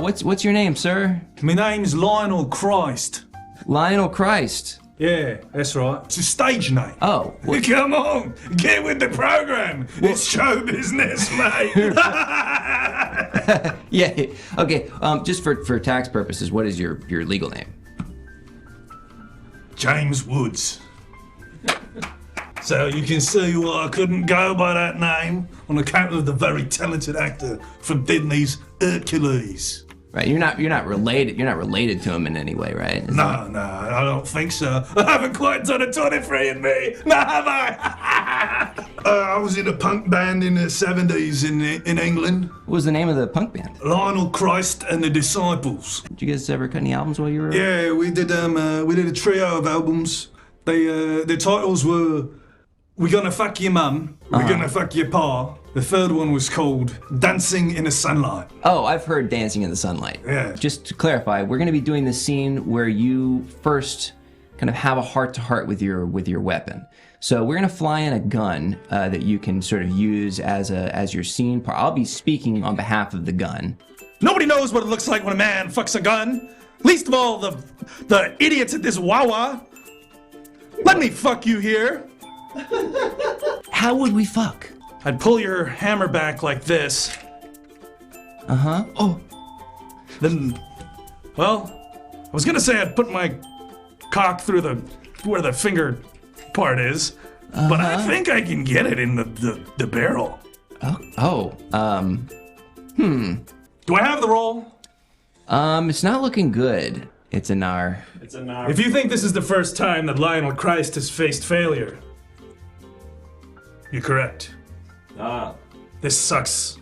What's your name, sir? My name's Lionel Christ. Lionel Christ. Yeah, that's right. It's a stage name. Oh. Come on, get with the program. It's show business, mate. Yeah. Okay. Just for tax purposes, what is your legal name? James Woods. So you can see why I couldn't go by that name on account of the very talented actor from Disney's Hercules. Right. You're not related. You're not related to him in any way, right? No, I don't think so. I haven't quite done a 23andMe. No, have I? I was in a punk band in the 70s in England. What was the name of the punk band? Lionel Christ and the Disciples. Did you guys ever cut any albums while you were? Yeah, we did a trio of albums. The titles were We're Gonna Fuck Your Mum, We're Gonna Fuck Your Pa. The third one was called Dancing in the Sunlight. Oh, I've heard Dancing in the Sunlight. Yeah. Just to clarify, we're going to be doing the scene where you first kind of have a heart-to-heart with your weapon. So we're going to fly in a gun that you can sort of use as your scene part. I'll be speaking on behalf of the gun. Nobody knows what it looks like when a man fucks a gun. Least of all the idiots at this Wawa. Let me fuck you here. How would we fuck? I'd pull your hammer back like this. Uh-huh. Oh. Then, well, I was gonna say I'd put my cock through where the finger part is, but I think I can get it in the barrel. Do Do I have the roll? It's not looking good. It's a nar. It's a nar. If you think this is the first time that Lionel Christ has faced failure, you're correct. This sucks.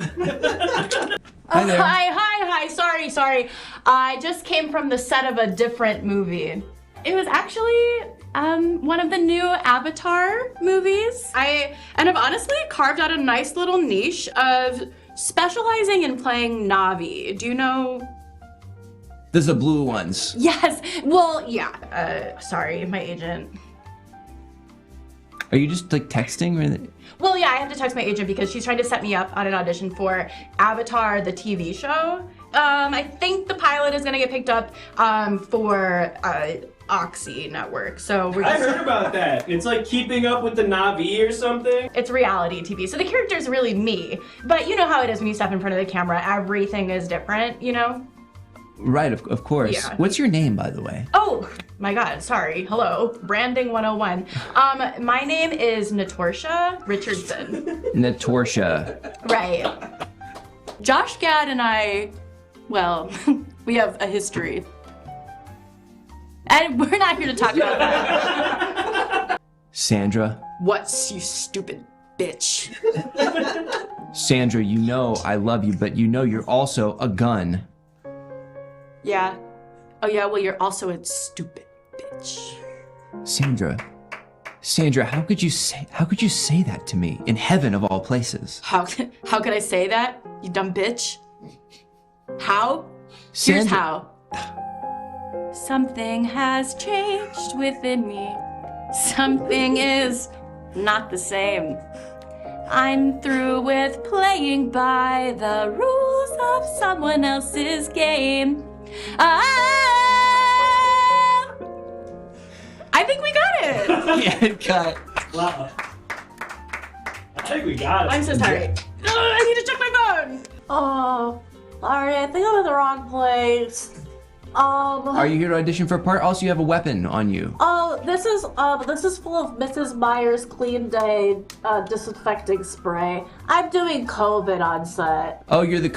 Hi there. Hi. Sorry. I just came from the set of a different movie. It was actually one of the new Avatar movies. And I've honestly carved out a nice little niche of specializing in playing Na'vi. Do you know? There's the blue ones. Yes. Well, yeah. Sorry, my agent. Are you just like texting or? Well, yeah, I have to text my agent because she's trying to set me up on an audition for Avatar, the TV show. I think the pilot is gonna get picked up for Oxy Network. So we're just... I heard about that. It's like Keeping Up with the Na'vi or something. It's reality TV, so the character's really me. But you know how it is when you step in front of the camera, everything is different, you know? Right, of course. Yeah. What's your name, by the way? Oh, my God, sorry. Hello, Branding 101. My name is Natorsha Richardson. Natorsha. Right. Josh Gad and I, well, we have a history. And we're not here to talk about that. Sandra. What's you stupid bitch? Sandra, you know I love you, but you know you're also a gun. Yeah. Oh yeah, well you're also a stupid bitch. Sandra, how could you say that to me in heaven of all places? How could I say that, you dumb bitch? How? Sandra. Here's how. Something has changed within me. Something is not the same. I'm through with playing by the rules of someone else's game. I think we got it. Yeah, cut. Wow. I think we got it. I'm so sorry. I need to check my phone. Oh, sorry, I think I'm in the wrong place. Are you here to audition for a part? Also, you have a weapon on you. Oh, this is full of Mrs. Meyer's Clean Day disinfecting spray. I'm doing COVID on set. Oh, you're the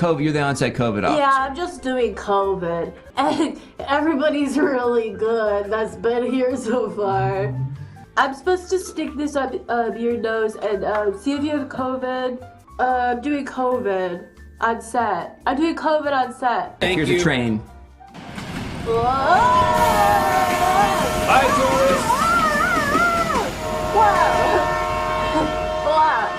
on-set COVID officer. Yeah, I'm just doing COVID. And everybody's really good that's been here so far. I'm supposed to stick this up your nose and see if you have COVID. I'm doing COVID on set. Here's a train. Whoa! Hi, tourists. Wow!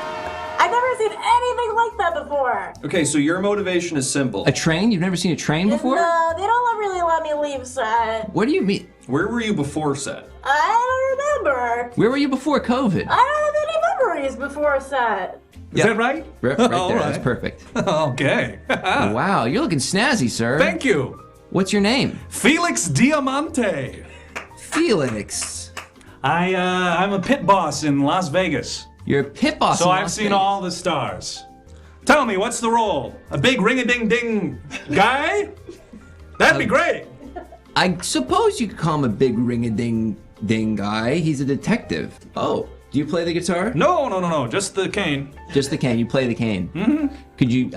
I've never seen anything like that before. Okay, so your motivation is simple. A train? You've never seen a train before? No, they don't really let me leave set. What do you mean? Where were you before set? I don't remember. Where were you before COVID? I don't have any memories before set. Is that right? Right All there. That's right. perfect. Okay. Wow, you're looking snazzy, sir. Thank you. What's your name? Felix Diamante. Felix. I'm a pit boss in Las Vegas. You're a pit boss. So in I've Las seen Vegas. all the stars. Tell me, what's the role? A big ring-a-ding-ding guy? That'd be great. I suppose you could call him a big ring-a-ding-ding guy. He's a detective. Oh, do you play the guitar? No, just the cane. Just the cane. You play the cane. Mm-hmm. Could you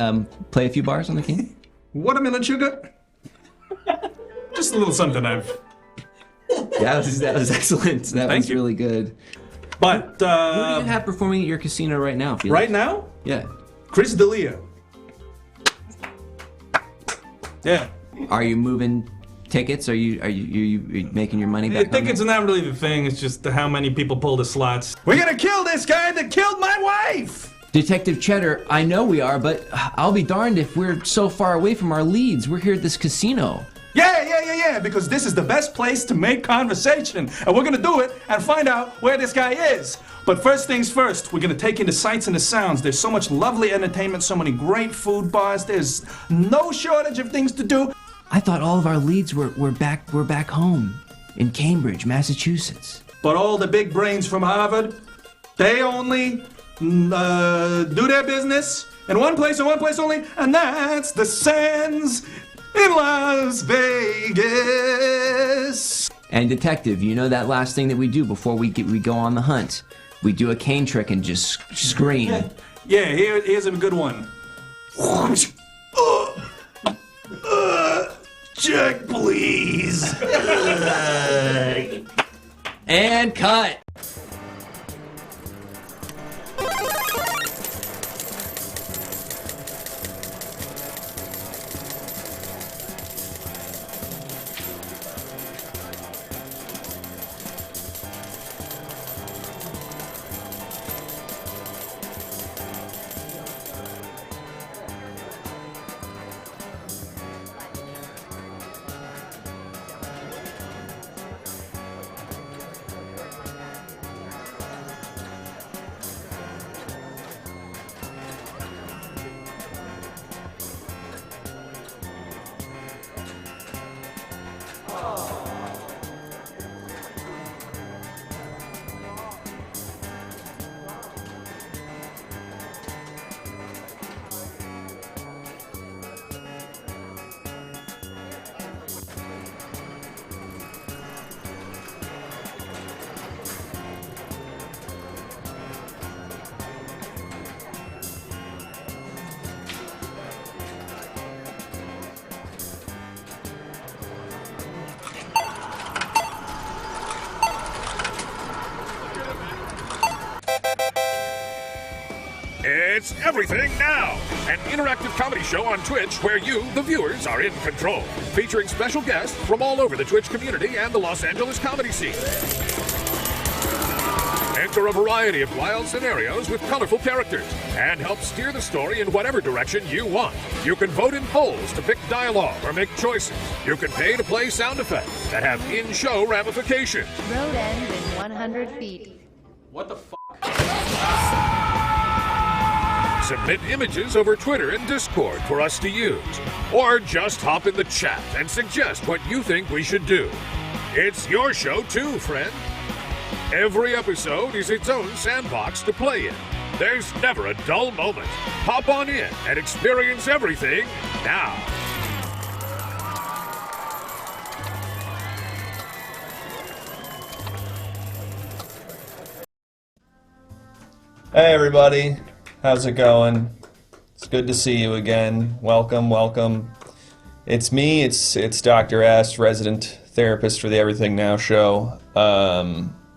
play a few bars on the cane? Watermelon sugar? Just a little something I've... That was excellent. That Thank was you. really good. But, Who do you have performing at your casino right now, Felix? right now, Yeah. Chris D'Elia. Yeah. Are you moving tickets? Are you making your money back? I think it's not really the thing, it's just how many people pull the slots. We're gonna kill this guy that killed my wife! Detective Cheddar, I know we are, but I'll be darned if we're so far away from our leads. We're here at this casino. Yeah, because this is the best place to make conversation. And we're gonna do it and find out where this guy is. But first things first, we're gonna take in the sights and the sounds. There's so much lovely entertainment, so many great food bars. There's no shortage of things to do. I thought all of our leads were back home in Cambridge, Massachusetts. But all the big brains from Harvard, they only do their business in one place and one place only, and that's the Sands in Las Vegas. And Detective, you know that last thing that we do before we go on the hunt? We do a cane trick and just scream. Yeah, here's a good one. Check, please. And cut. It's Everything Now, an interactive comedy show on Twitch where you, the viewers, are in control, featuring special guests from all over the Twitch community and the Los Angeles comedy scene. Enter a variety of wild scenarios with colorful characters and help steer the story in whatever direction you want. You can vote in polls to pick dialogue or make choices. You can pay to play sound effects that have in-show ramifications. Road ends in 100 feet. What the fuck? Submit images over Twitter and Discord for us to use. Or just hop in the chat and suggest what you think we should do. It's your show too, friend. Every episode is its own sandbox to play in. There's never a dull moment. Hop on in and experience everything now. Hey everybody, how's it going? It's good to see you again. Welcome. It's me, it's Dr. S, resident therapist for the Everything Now show.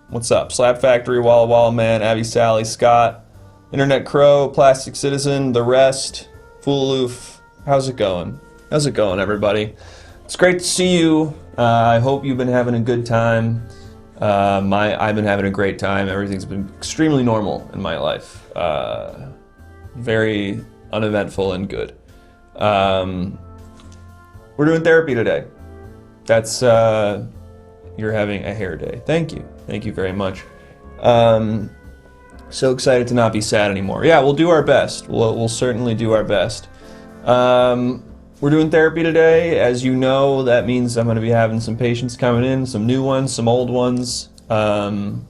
What's up? Slap Factory, Walla Walla Man, Abby Sally, Scott, Internet Crow, Plastic Citizen, The Rest, Fool Aloof. How's it going? How's it going, everybody? It's great to see you. I hope you've been having a good time. I've been having a great time. Everything's been extremely normal in my life. Very uneventful and good. We're doing therapy today. That's, you're having a hair day. Thank you very much. So excited to not be sad anymore. Yeah, we'll do our best. We'll certainly do our best. We're doing therapy today. As you know, that means I'm going to be having some patients coming in, some new ones, some old ones. And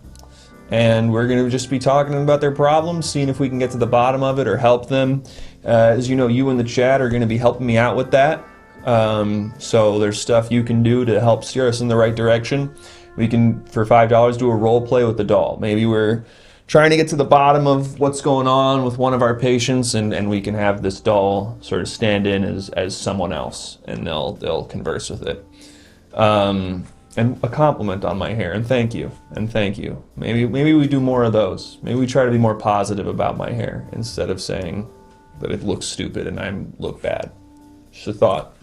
we're going to just be talking about their problems, seeing if we can get to the bottom of it or help them. As you know, you in the chat are going to be helping me out with that. So there's stuff you can do to help steer us in the right direction. We can, for $5, do a role play with the doll. Maybe we're trying to get to the bottom of what's going on with one of our patients, and we can have this doll sort of stand in as someone else, and they'll converse with it. And a compliment on my hair, and thank you. Maybe we do more of those. Maybe we try to be more positive about my hair instead of saying that it looks stupid and I look bad. Just a thought.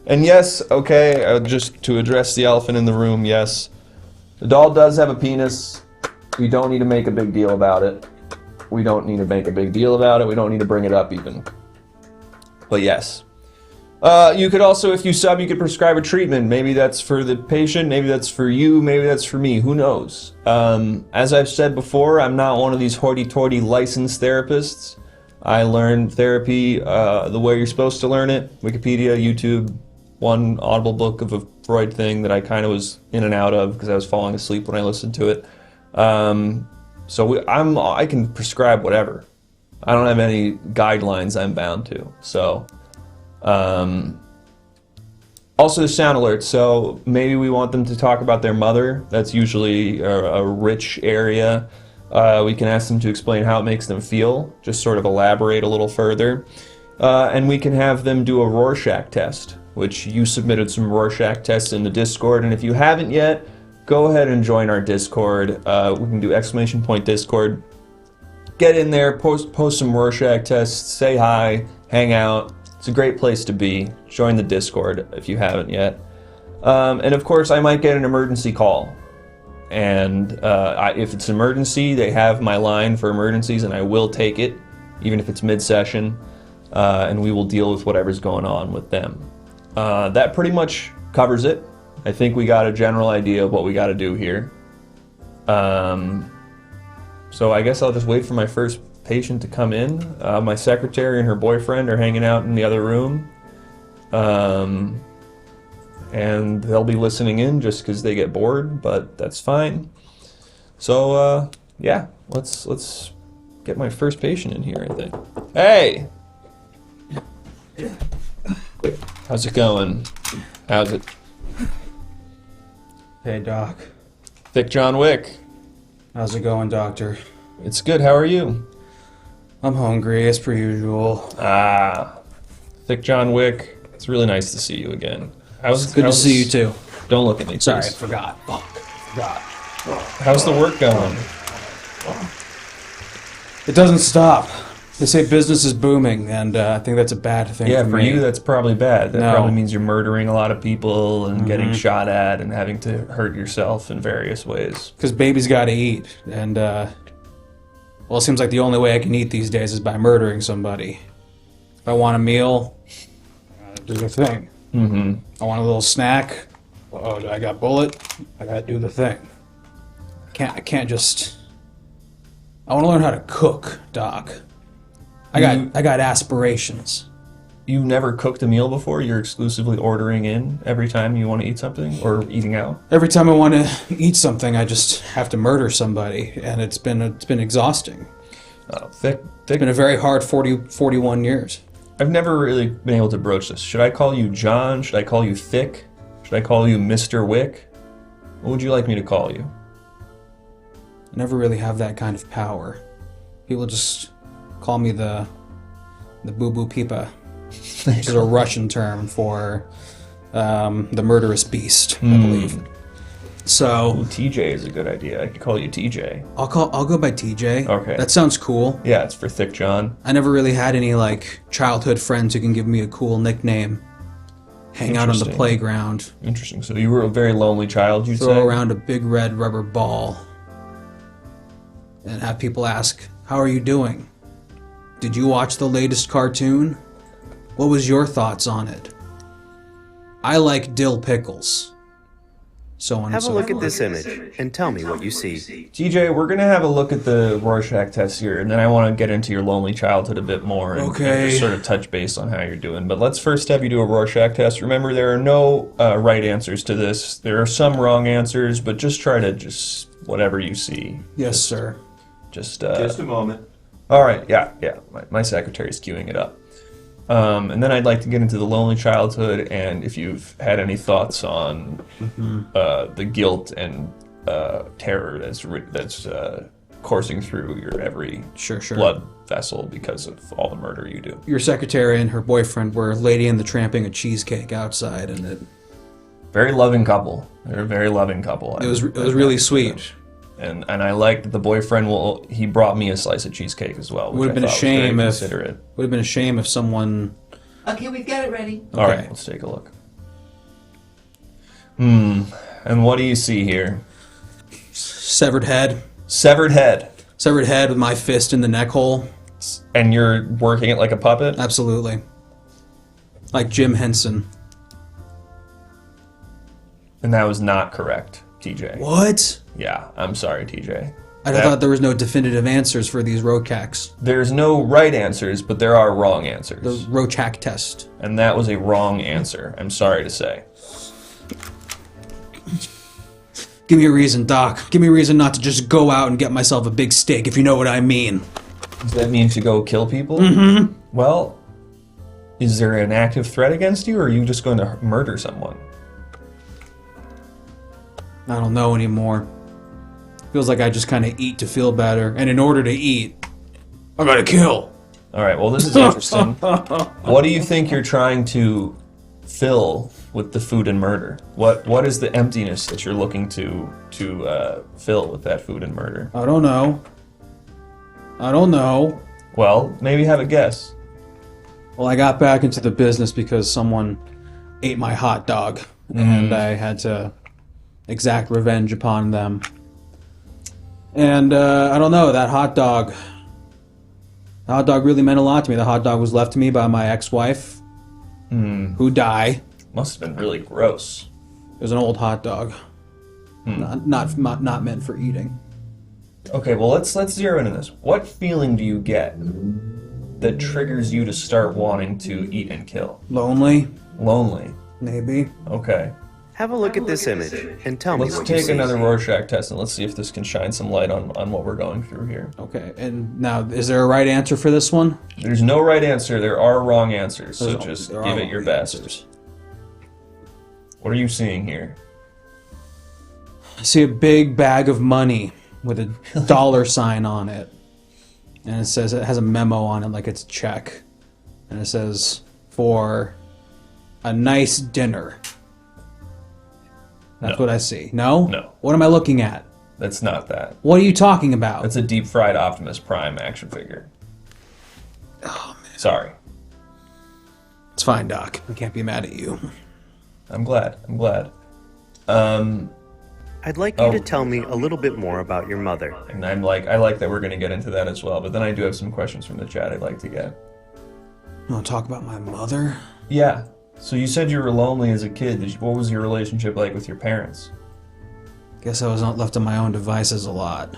And yes, okay, just to address the elephant in the room, yes, the doll does have a penis. We don't need to make a big deal about it. We don't need to bring it up even. But yes. You could also, if you sub, you could prescribe a treatment. Maybe that's for the patient, maybe that's for you, maybe that's for me, who knows? As I've said before, I'm not one of these hoity-toity licensed therapists. I learned therapy the way you're supposed to learn it. Wikipedia, YouTube, one Audible book of a Freud thing that I kind of was in and out of because I was falling asleep when I listened to it. So I can prescribe whatever. I don't have any guidelines I'm bound to. So, also the sound alert. So maybe we want them to talk about their mother. That's usually a rich area. We can ask them to explain how it makes them feel, just sort of elaborate a little further. And we can have them do a Rorschach test, which you submitted some Rorschach tests in the Discord. And if you haven't yet, go ahead and join our Discord. We can do !Discord. Get in there, post some Rorschach tests, say hi, hang out. It's a great place to be. Join the Discord if you haven't yet. And of course, I might get an emergency call. And if it's an emergency, they have my line for emergencies, and I will take it, even if it's mid-session, and we will deal with whatever's going on with them. That pretty much covers it. I think we got a general idea of what we got to do here. So I guess I'll just wait for my first patient to come in. My secretary and her boyfriend are hanging out in the other room. And they'll be listening in just because they get bored, but that's fine. So, yeah, let's get my first patient in here, I think. Hey! How's it going? How's it? Hey, Doc. Thick John Wick. How's it going, Doctor? It's good, how are you? I'm hungry, as per usual. Thick John Wick. It's really nice to see you again. It's good to see you, too. Don't look at me, please. Sorry, I forgot. Fuck. Forgot. How's the work going? It doesn't stop. They say business is booming, and I think that's a bad thing Yeah, for for me. you, that's probably bad. That No. probably means you're murdering a lot of people and getting shot at and having to hurt yourself in various ways. Because babies gotta eat, and, well, it seems like the only way I can eat these days is by murdering somebody. If I want a meal, I gotta do the thing. Mm-hmm. I want a little snack. Oh, I got bullet. I gotta do the thing. I can't just. I want to learn how to cook, Doc. I got aspirations. You've never cooked a meal before? You're exclusively ordering in every time you want to eat something or eating out? Every time I want to eat something, I just have to murder somebody, and it's been exhausting. Thick. It's been a very hard 41 years. I've never really been able to broach this. Should I call you John? Should I call you Thick? Should I call you Mr. Wick? What would you like me to call you? I never really have that kind of power. People just call me the boo-boo pipa, which is a Russian term for the murderous beast, I believe. So Ooh, TJ is a good idea. I could call you TJ. I'll go by TJ. Okay. That sounds cool. Yeah, it's for Thick John. I never really had any like childhood friends who can give me a cool nickname. Hang out on the playground. Interesting. So you were a very lonely child, you'd say? Throw around a big red rubber ball. And have people ask, "How are you doing? Did you watch the latest cartoon? What was your thoughts on it? I like dill pickles. so on and Have a so look forth. at this image and tell me what you see. TJ, we're gonna have a look at the Rorschach test here, and then I want to get into your lonely childhood a bit more and just sort of touch base on how you're doing. But let's first have you do a Rorschach test. Remember, there are no right answers to this. There are some wrong answers, but just try to whatever you see. Yes, sir. Just a moment. All right, yeah. My secretary's queuing it up. And then I'd like to get into the lonely childhood, and if you've had any thoughts on the guilt and terror that's coursing through your every blood vessel because of all the murder you do. Your secretary and her boyfriend were Lady and the Tramping a cheesecake outside, and it... Very loving couple. They're a very loving couple. It was really sweet. And I like that the boyfriend he brought me a slice of cheesecake as well. Would have been a shame if considerate. Would have been a shame if someone. Okay, we've got it ready. All right, let's take a look. And what do you see here? Severed head. Severed head. Severed head with my fist in the neck hole. And you're working it like a puppet? Absolutely. Like Jim Henson. And that was not correct, TJ. What? Yeah, I'm sorry, TJ. I thought there was no definitive answers for these Rochaks. There's no right answers, but there are wrong answers. The Rochak test. And that was a wrong answer, I'm sorry to say. Give me a reason, Doc. Give me a reason not to just go out and get myself a big steak, if you know what I mean. Does that mean to go kill people? Mm-hmm. Well, is there an active threat against you, or are you just going to murder someone? I don't know anymore. Feels like I just kind of eat to feel better, and in order to eat, I gotta kill. All right, well, this is interesting. What do you think you're trying to fill with the food and murder? What is the emptiness that you're looking to fill with that food and murder? I don't know. I don't know. Well, maybe have a guess. Well, I got back into the business because someone ate my hot dog, and I had to exact revenge upon them. And I don't know, that hot dog really meant a lot to me. The hot dog was left to me by my ex-wife, who died. Must have been really gross. It was an old hot dog, not meant for eating. Okay, well, let's zero in on this. What feeling do you get that triggers you to start wanting to eat and kill? Lonely? Lonely. Maybe. Okay. Have a look at this image and tell me what you see. Let's take another Rorschach test and let's see if this can shine some light on what we're going through here. Okay, and now, is there a right answer for this one? There's no right answer. There are wrong answers, so just give it your best. Answers. What are you seeing here? I see a big bag of money with a dollar sign on it. And it has a memo on it like it's a check. And it says, for a nice dinner. That's what I see. No? No. What am I looking at? That's not that. What are you talking about? That's a deep fried Optimus Prime action figure. Oh, man. Sorry. It's fine, Doc. I can't be mad at you. I'm glad. I'd like you to tell me a little bit more about your mother. And I like that we're going to get into that as well, but then I do have some questions from the chat I'd like to get. You want to talk about my mother? Yeah. So you said you were lonely as a kid. What was your relationship like with your parents? Guess I was not left to my own devices a lot.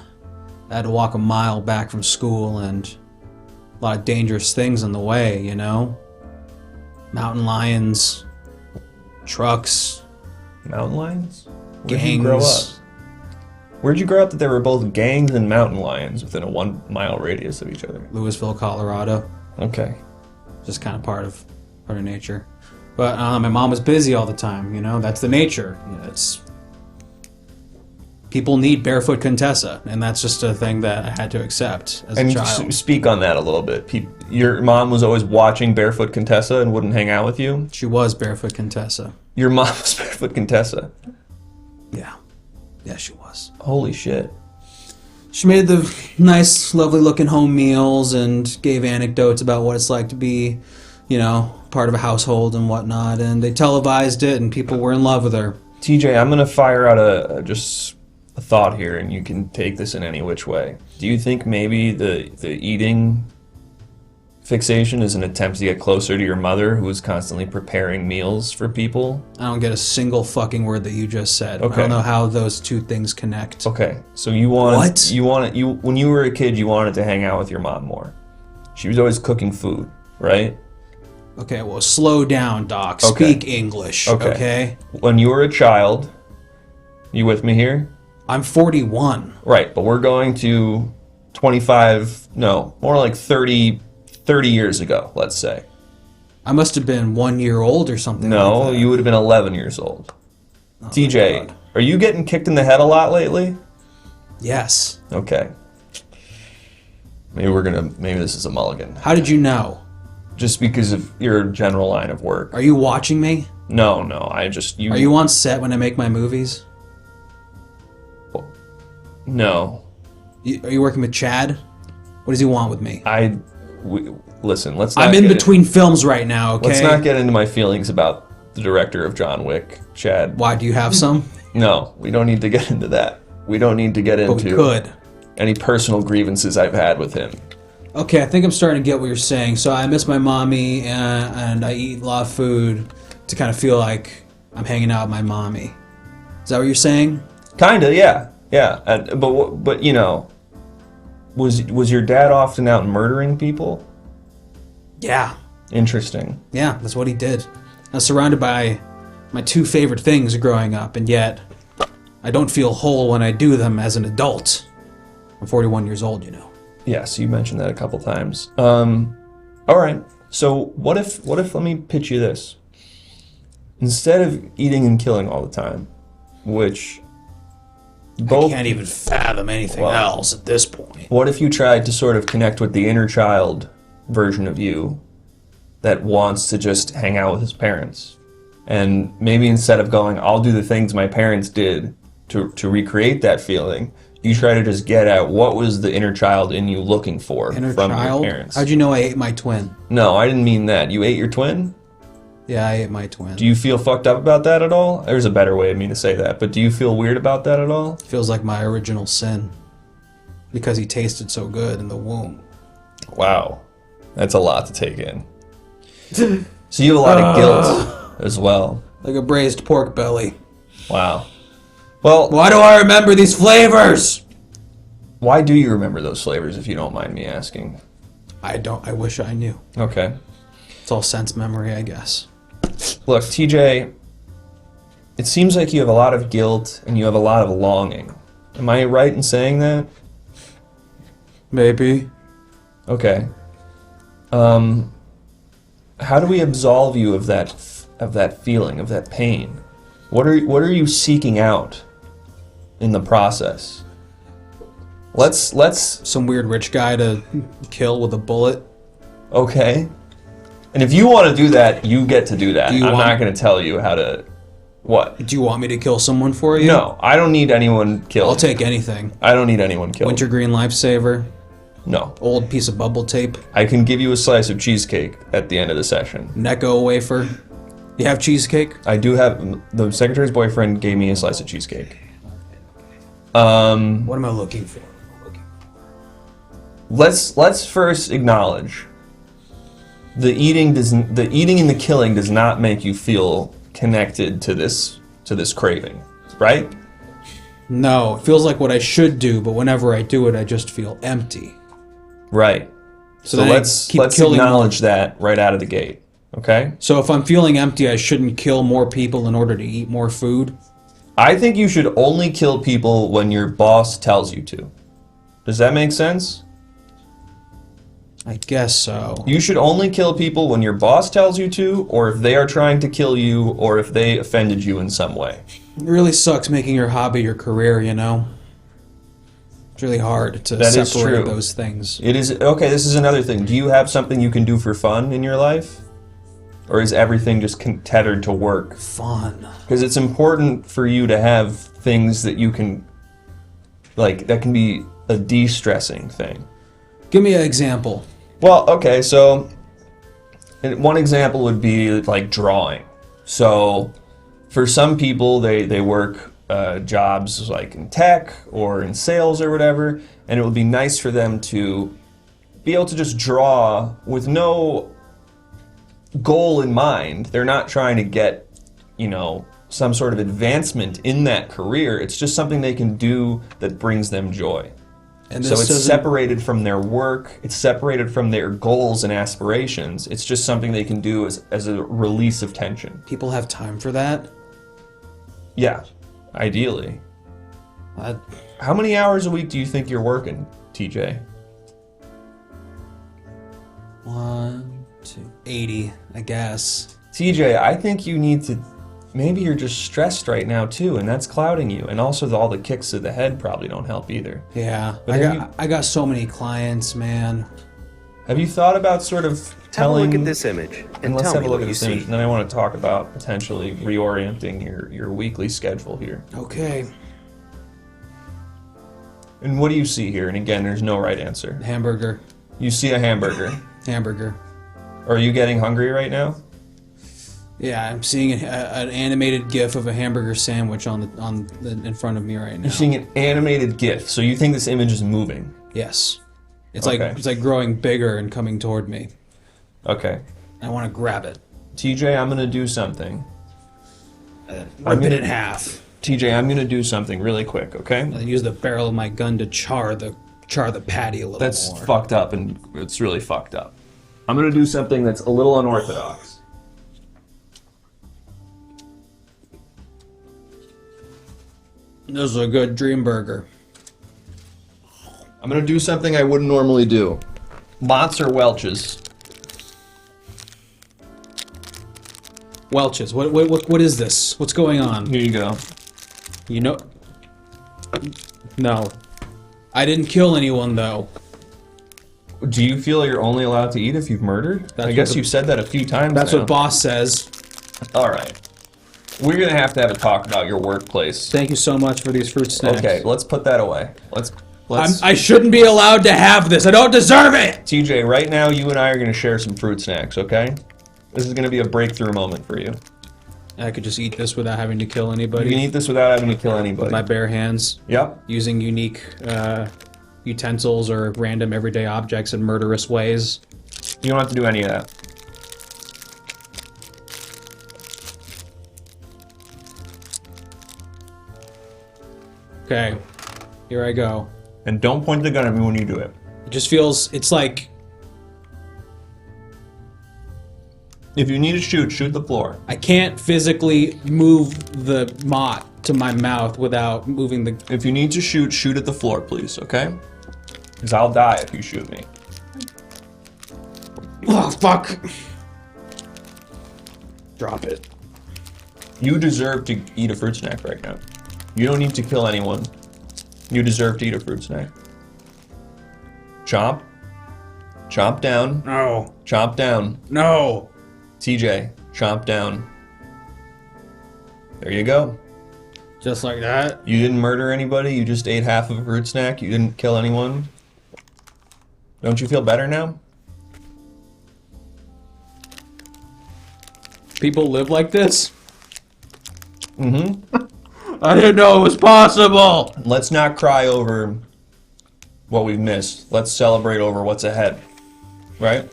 I had to walk a mile back from school and a lot of dangerous things on the way, you know? Mountain lions, trucks. Mountain lions? Gangs. Where'd you grow up? Where'd you grow up that there were both gangs and mountain lions within a 1 mile radius of each other? Louisville, Colorado. Okay. Just kind of part of nature. But my mom was busy all the time, you know? That's the nature. You know, people need barefoot Contessa, and that's just a thing that I had to accept as a child. And speak on that a little bit. Your mom was always watching Barefoot Contessa and wouldn't hang out with you? She was barefoot Contessa. Your mom was Barefoot Contessa? Yeah. Yeah, she was. Holy shit. She made the nice, lovely-looking home meals and gave anecdotes about what it's like to be, you know, part of a household and whatnot, and they televised it, and people were in love with her. TJ, I'm gonna fire out just a thought here, and you can take this in any which way. Do you think maybe the eating fixation is an attempt to get closer to your mother, who is constantly preparing meals for people. I don't get a single fucking word that you just said. Okay. I don't know how those two things connect. Okay, so when you were a kid, you wanted to hang out with your mom more. She was always cooking food, right? Okay, well, slow down, Doc. Okay. Speak English, okay? When you were a child, you with me here? I'm 41. Right, but we're going to 30 years ago, let's say. I must have been 1 year old or something No, like that. you would have been 11 years old. Oh, TJ, are you getting kicked in the head a lot lately? Yes. Okay. Maybe this is a mulligan. How did you know? Just because of your general line of work. Are you watching me? No, Are you on set when I make my movies? No. Are you working with Chad? What does he want with me? Listen, let's not I'm in between films right now, okay? Let's not get into my feelings about the director of John Wick, Chad. Why, do you have some? No, we don't need to get into that. We don't need to get into But we could. Any personal grievances I've had with him. Okay, I think I'm starting to get what you're saying. So I miss my mommy, and I eat a lot of food to kind of feel like I'm hanging out with my mommy. Is that what you're saying? Kinda, yeah. But you know, was your dad often out murdering people? Yeah. Interesting. Yeah, that's what he did. I was surrounded by my two favorite things growing up, and yet I don't feel whole when I do them as an adult. I'm 41 years old, you know. Yes, you mentioned that a couple times. All right. So what if let me pitch you this. Instead of eating and killing all the time, which I can't even fathom anything else at this point. What if you tried to sort of connect with the inner child version of you that wants to just hang out with his parents? And maybe instead of going, I'll do the things my parents did to recreate that feeling, you try to just get at what was the inner child in you looking for from your parents. How'd you know I ate my twin? No, I didn't mean that. You ate your twin? Yeah, I ate my twin. Do you feel fucked up about that at all? There's a better way of me to say that, but do you feel weird about that at all? Feels like my original sin. Because he tasted so good in the womb. Wow. That's a lot to take in. So you have a lot of guilt as well. Like a braised pork belly. Wow. Well, why do I remember these flavors? Why do you remember those flavors, if you don't mind me asking? I don't. I wish I knew. Okay. It's all sense memory, I guess. Look, TJ, it seems like you have a lot of guilt and you have a lot of longing. Am I right in saying that? Maybe. Okay. How do we absolve you of that feeling, of that pain? What are you seeking out in the process? Let's some weird rich guy to kill with a bullet. Okay. And if you want to do that, you get to do that. I'm not going to tell you how to. What? Do you want me to kill someone for you? No, I don't need anyone killed. I'll take anything. I don't need anyone killed. Wintergreen lifesaver. No. Old piece of bubble tape. I can give you a slice of cheesecake at the end of the session. Necco wafer. You have cheesecake? I do have. The secretary's boyfriend gave me a slice of cheesecake. What am I looking for? Let's first acknowledge the eating and the killing does not make you feel connected to this craving, right? No, it feels like what I should do, but whenever I do it, I just feel empty. Right. So let's acknowledge that right out of the gate, okay? So if I'm feeling empty, I shouldn't kill more people in order to eat more food? I think you should only kill people when your boss tells you to. Does that make sense? I guess so. You should only kill people when your boss tells you to, or if they are trying to kill you, or if they offended you in some way. It really sucks making your hobby your career, you know? It's really hard to separate those things. It is. Okay, this is another thing. Do you have something you can do for fun in your life? Or is everything just tethered to work? Fun. Because it's important for you to have things that you can, like, that can be a de-stressing thing. Give me an example. Well, okay, so one example would be like drawing. So for some people, they work jobs like in tech or in sales or whatever, and it would be nice for them to be able to just draw with no goal in mind. They're not trying to get, you know, some sort of advancement in that career. It's just something they can do that brings them joy. And so it's separated from their work, it's separated from their goals and aspirations. It's just something they can do as a release of tension. People have time for that? Yeah, ideally. How many hours a week do you think you're working, TJ? 1, 2, 80, I guess. TJ, I think you need to... Maybe you're just stressed right now too, and that's clouding you. And also all the kicks to the head probably don't help either. Yeah, But I got so many clients, man. Have you thought about sort of telling... Have a look at this image and let's tell have me a look what at you this image, see. and then I want to talk about potentially reorienting your weekly schedule here. Okay. And what do you see here? And again, there's no right answer. Hamburger. You see a hamburger. Hamburger. Are you getting hungry right now? Yeah, I'm seeing an animated GIF of a hamburger sandwich in front of me right now. You're seeing an animated GIF, so you think this image is moving? Yes. It's Okay. like growing bigger and coming toward me. Okay. I want to grab it. TJ, I'm gonna do something. Rip it in half. TJ, I'm gonna do something really quick, okay? And use the barrel of my gun to char the patty a little That's more. fucked up, and it's really fucked up. I'm gonna do something that's a little unorthodox. This is a good dream burger. I'm gonna do something I wouldn't normally do. Mott's or Welch's? Welch's. What is this? What's going on? Here you go. You know... No. I didn't kill anyone, though. Do you feel you're only allowed to eat if you've murdered? I guess you've said that a few times That's now. what boss says. Alright. We're gonna have to have a talk about your workplace. Thank you so much for these fruit snacks. Okay, let's put that away. Let's I shouldn't be allowed to have this. I don't deserve it! TJ, right now you and I are gonna share some fruit snacks, okay? This is gonna be a breakthrough moment for you. I could just eat this without having to kill anybody. You can eat this without having to kill anybody. With my bare hands. Yep. Using unique utensils or random everyday objects in murderous ways. You don't have to do any of that. Okay, here I go. And don't point the gun at me when you do it. It just feels, it's like... If you need to shoot the floor. I can't physically move the mott to my mouth without moving the... If you need to shoot at the floor, please, okay? Because I'll die if you shoot me. Oh, fuck! Drop it. You deserve to eat a fruit snack right now. You don't need to kill anyone. You deserve to eat a fruit snack. Chomp. Chomp down. No. Chomp down. No. TJ, chomp down. There you go. Just like that? You didn't murder anybody, you just ate half of a fruit snack, you didn't kill anyone. Don't you feel better now? People live like this? Mm-hmm. I didn't know it was possible! Let's not cry over what we've missed. Let's celebrate over what's ahead. Right?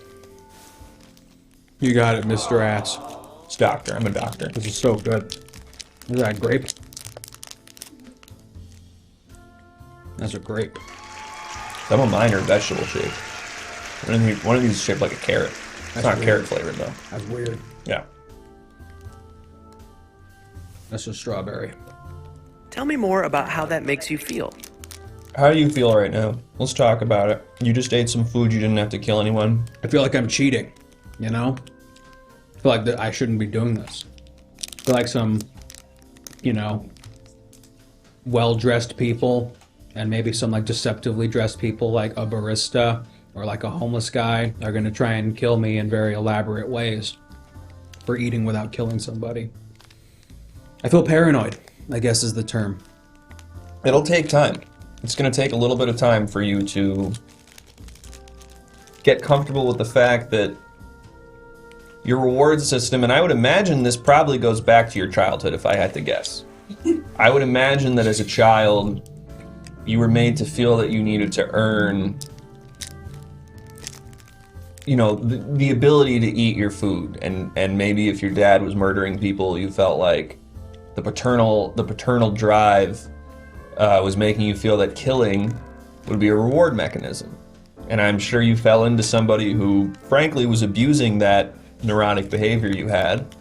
You got it, Mr. Ass. It's doctor. I'm a doctor. This is so good. Is that a grape? That's a grape. Some of mine are vegetable shaped. One of these is shaped like a carrot. It's not carrot flavored though. That's weird. Yeah. That's a strawberry. Tell me more about how that makes you feel. How do you feel right now? Let's talk about it. You just ate some food, you didn't have to kill anyone. I feel like I'm cheating, you know? I feel like that I shouldn't be doing this. I feel like some, you know, well-dressed people and maybe some like deceptively dressed people like a barista or like a homeless guy are gonna try and kill me in very elaborate ways for eating without killing somebody. I feel paranoid, I guess is the term. It'll take time. It's going to take a little bit of time for you to get comfortable with the fact that your reward system, and I would imagine this probably goes back to your childhood if I had to guess. I would imagine that as a child, you were made to feel that you needed to earn you know, the ability to eat your food, and maybe if your dad was murdering people, you felt like the paternal drive was making you feel that killing would be a reward mechanism. And I'm sure you fell into somebody who, frankly, was abusing that neurotic behavior you had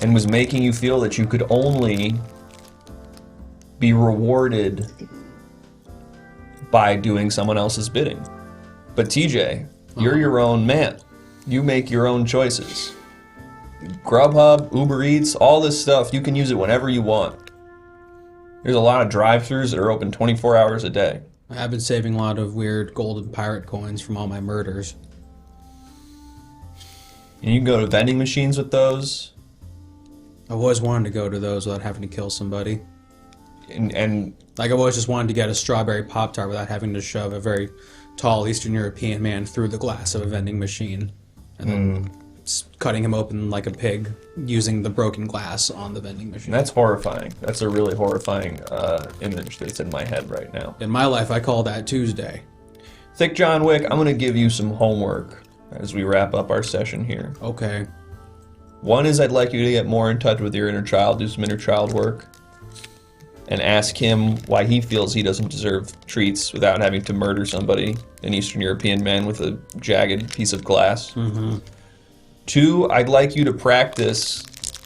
and was making you feel that you could only be rewarded by doing someone else's bidding. But TJ, you're your own man. You make your own choices. Grubhub, Uber Eats, all this stuff, you can use it whenever you want. There's a lot of drive-thrus that are open 24 hours a day. I've been saving a lot of weird golden pirate coins from all my murders. And you can go to vending machines with those. I've always wanted to go to those without having to kill somebody. And like I've always just wanted to get a strawberry Pop-Tart without having to shove a very tall Eastern European man through the glass of a vending machine. And then cutting him open like a pig using the broken glass on the vending machine. That's horrifying. That's a really horrifying image that's in my head right now. In my life, I call that Tuesday. Thick John Wick, I'm going to give you some homework as we wrap up our session here. Okay. One is I'd like you to get more in touch with your inner child, do some inner child work, and ask him why he feels he doesn't deserve treats without having to murder somebody, an Eastern European man with a jagged piece of glass. Mm-hmm. 2, I'd like you to practice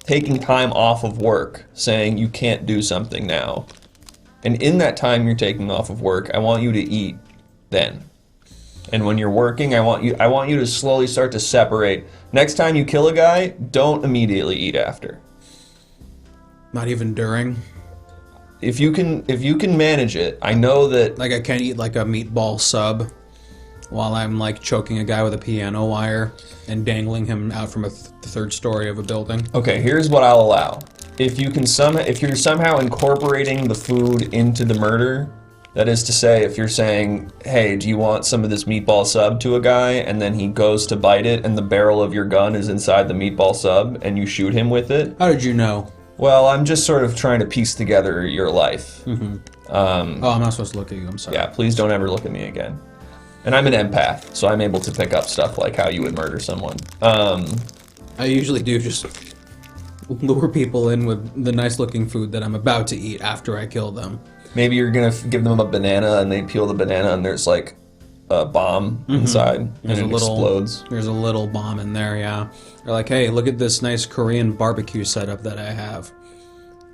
taking time off of work, saying you can't do something now. And in that time you're taking off of work, I want you to eat then. And when you're working, I want you to slowly start to separate. Next time you kill a guy, don't immediately eat after. Not even during? If you can manage it, I know that... Like I can't eat like a meatball sub while I'm like choking a guy with a piano wire and dangling him out from the third story of a building. Okay, here's what I'll allow. If you're somehow incorporating the food into the murder, that is to say, if you're saying, hey, do you want some of this meatball sub to a guy, and then he goes to bite it and the barrel of your gun is inside the meatball sub and you shoot him with it. How did you know? Well, I'm just sort of trying to piece together your life. Mm-hmm. I'm not supposed to look at you, I'm sorry. Yeah, please don't ever look at me again. And I'm an empath, so I'm able to pick up stuff like how you would murder someone. I usually do just lure people in with the nice-looking food that I'm about to eat after I kill them. Maybe you're gonna give them a banana and they peel the banana and there's like a bomb inside and it explodes. There's a little bomb in there, yeah. They're like, hey, look at this nice Korean barbecue setup that I have.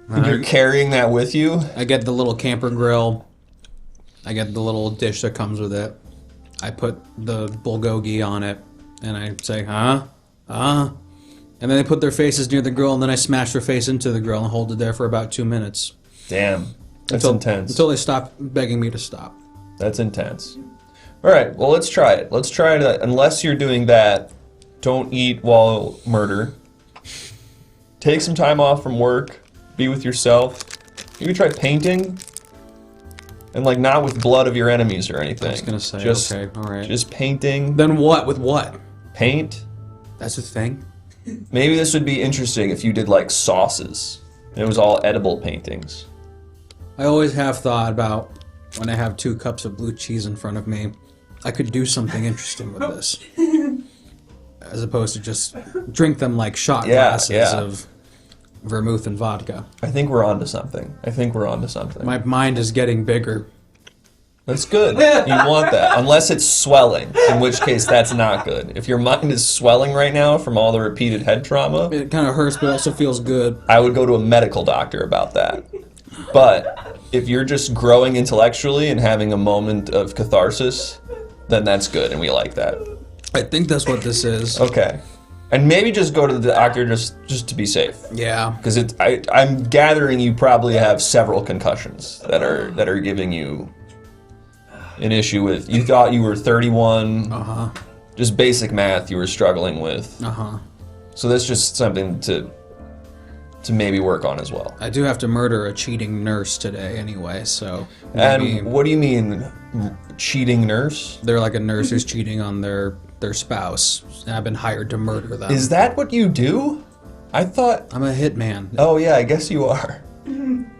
And you're carrying that with you? I get the little camper grill. I get the little dish that comes with it. I put the bulgogi on it and I say, huh? And then they put their faces near the grill and then I smash their face into the grill and hold it there for about 2 minutes. Damn. That's intense. Until they stop begging me to stop. That's intense. All right, well, let's try it. Let's try it. Unless you're doing that, don't eat while murder. Take some time off from work. Be with yourself. Maybe try painting. And, like, not with blood of your enemies or anything. I was going to say, just, okay, all right. Just painting. Then what? With what? Paint. That's the thing? Maybe this would be interesting if you did, like, sauces. And it was all edible paintings. I always have thought about when I have 2 cups of blue cheese in front of me, I could do something interesting with this. As opposed to just drink them like shot glasses of vermouth and vodka. I think we're onto something. My mind is getting bigger. That's good. You want that. Unless it's swelling, in which case that's not good. If your mind is swelling right now from all the repeated head trauma... It kind of hurts, but also feels good. I would go to a medical doctor about that. But if you're just growing intellectually and having a moment of catharsis, then that's good, and we like that. I think that's what this is. Okay. And maybe just go to the doctor just to be safe. Yeah. Because I'm gathering you probably have several concussions that are giving you an issue with. You thought you were 31. Uh-huh. Just basic math you were struggling with. Uh-huh. So that's just something to maybe work on as well. I do have to murder a cheating nurse today anyway, so... And what do you mean, cheating nurse? They're like a nurse who's cheating on their spouse, and I've been hired to murder them. Is that what you do? I thought... I'm a hitman. Oh yeah, I guess you are.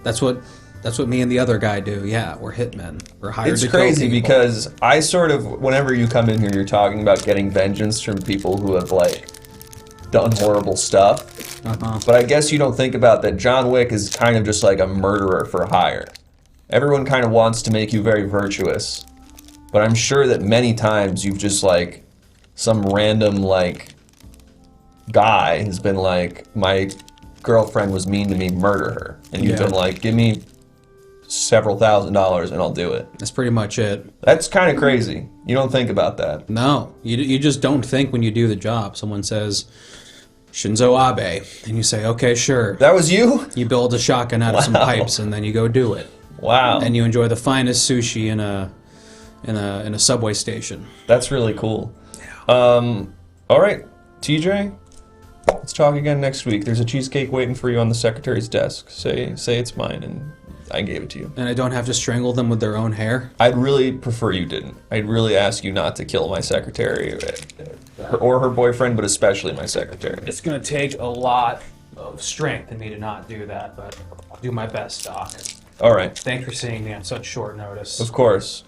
That's what That's what me and the other guy do. Yeah, we're hitmen. We're hired It's to kill crazy people. because I sort of, whenever you come in here, you're talking about getting vengeance from people who have, like, done horrible stuff. But I guess you don't think about that John Wick is kind of just like a murderer for hire. Everyone kind of wants to make you very virtuous. But I'm sure that many times you've just, like, some random, like, guy has been like, my girlfriend was mean to me, murder her. And you've been like, give me several $1,000s and I'll do it. That's pretty much it. That's kind of crazy. You don't think about that. No, you just don't think when you do the job. Someone says, Shinzo Abe, and you say, okay, sure. That was you? You build a shotgun out of some pipes and then you go do it. Wow. And you enjoy the finest sushi in a subway station. That's really cool. All right, TJ, let's talk again next week. There's a cheesecake waiting for you on the secretary's desk. Say it's mine, and I gave it to you. And I don't have to strangle them with their own hair? I'd really prefer you didn't. I'd really ask you not to kill my secretary, or her boyfriend, but especially my secretary. It's going to take a lot of strength in me to not do that, but I'll do my best, Doc. All right. Thanks for seeing me on such short notice. Of course.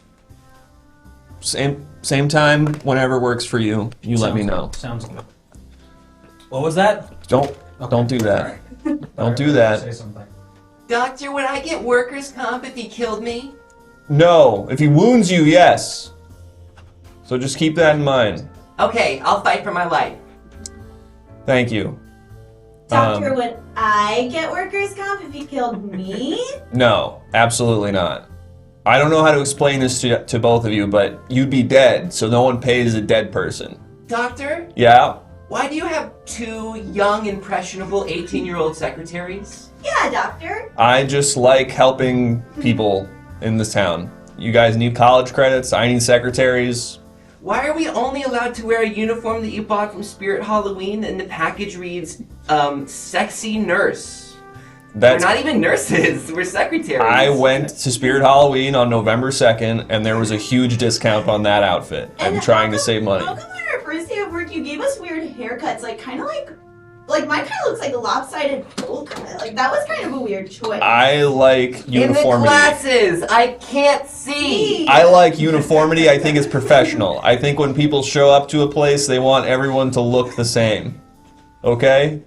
Same time, whenever works for you. You let me know. Sounds good. What was that? Don't do that. Don't do that. Say something. Doctor, would I get workers' comp if he killed me? No. If he wounds you, yes. So just keep that in mind. Okay, I'll fight for my life. Thank you. Doctor, would I get workers' comp if he killed me? No, absolutely not. I don't know how to explain this to both of you, but you'd be dead, so no one pays a dead person. Doctor? Yeah? Why do you have two young, impressionable 18-year-old secretaries? Yeah, doctor. I just like helping people in this town. You guys need college credits, I need secretaries. Why are we only allowed to wear a uniform that you bought from Spirit Halloween and the package reads, sexy nurse? We're not even nurses, we're secretaries. I went to Spirit Halloween on November 2nd, and there was a huge discount on that outfit. I'm trying to save money. How come on our first day of work you gave us weird haircuts? Like, kind of like mine kind of looks like a lopsided bowl cut. Like, that was kind of a weird choice. I like uniformity. In the glasses, I can't see. I like uniformity. I think it's professional. I think when people show up to a place, they want everyone to look the same. Okay?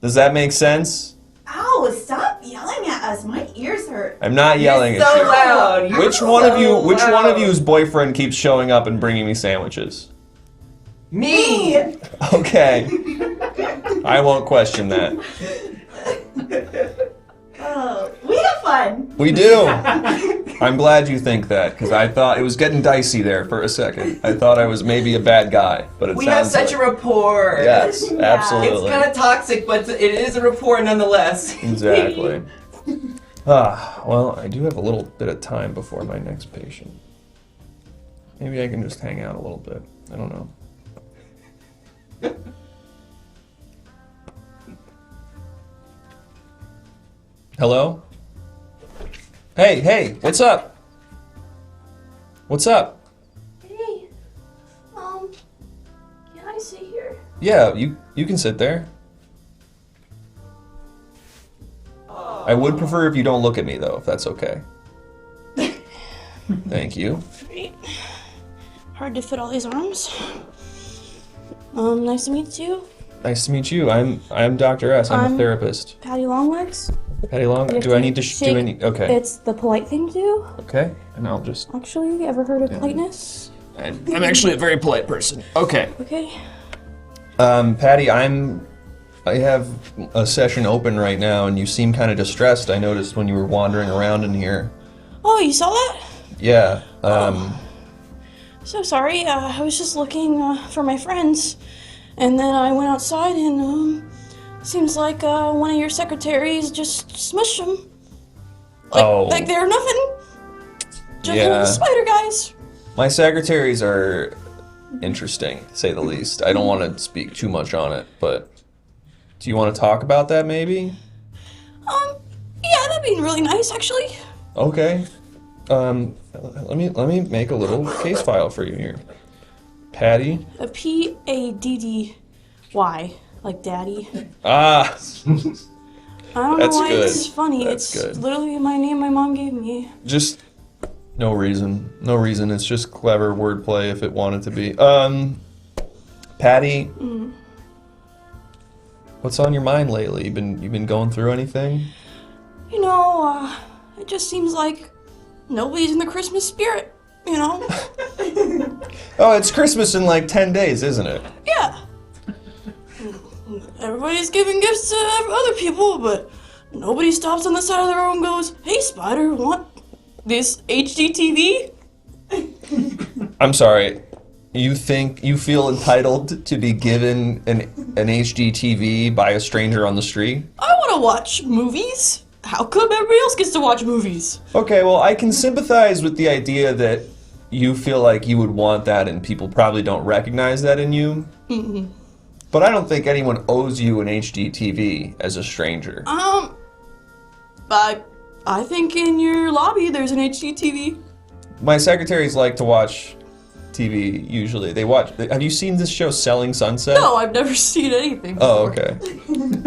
Does that make sense? Ow, stop yelling at us. My ears hurt. I'm not yelling You're at so you. loud. You're Which one of you? so Which one loud. of you's boyfriend keeps showing up and bringing me sandwiches? Me. Okay. I won't question that. Oh, we have fun. We do. I'm glad you think that, because I thought it was getting dicey there for a second. I thought I was maybe a bad guy, but it We have sounds such like... a rapport. Yes, absolutely. It's kind of toxic, but it is a rapport nonetheless. Exactly. Well, I do have a little bit of time before my next patient. Maybe I can just hang out a little bit. I don't know. Hello? Hey, what's up? What's up? Hey, can I sit here? Yeah, you can sit there. I would prefer if you don't look at me, though, if that's okay. Thank you. Great. Hard to fit all these arms. Nice to meet you. Nice to meet you. I'm Dr. S. I'm a therapist. Patty Longlegs. Patty Long. Do I need to do any? Okay. It's the polite thing to do. Okay, and I'll just. Actually, ever heard of politeness? I'm actually a very polite person. Okay. Okay. Patty, I have a session open right now, and you seem kind of distressed. I noticed when you were wandering around in here. Oh, you saw that? Yeah. So sorry. I was just looking for my friends, and then I went outside, and seems like one of your secretaries just smushed them. Like they're nothing. Just little spider guys. My secretaries are interesting, to say the least. I don't want to speak too much on it, but do you want to talk about that, maybe? Yeah, that'd be really nice, actually. Okay. Let me make a little case file for you here. Patty. A Paddy, like daddy. Ah. don't That's know why good. it's funny. That's it's good. literally my name my mom gave me. Just no reason. No reason. It's just clever wordplay if it wanted to be. Patty, what's on your mind lately? You've been going through anything? You know, it just seems like nobody's in the Christmas spirit, you know? Oh, it's Christmas in like 10 days, isn't it? Yeah. Everybody's giving gifts to other people, but nobody stops on the side of the road and goes, "Hey, Spider, want this HD TV?" I'm sorry. You feel entitled to be given an HD TV by a stranger on the street? I want to watch movies. How come everybody else gets to watch movies? Okay, well, I can sympathize with the idea that you feel like you would want that and people probably don't recognize that in you. Mm-hmm. But I don't think anyone owes you an HD TV as a stranger. I think in your lobby there's an HD TV. My secretaries like to watch TV usually. They watch. Have you seen this show, Selling Sunset? No, I've never seen anything before. Oh, okay.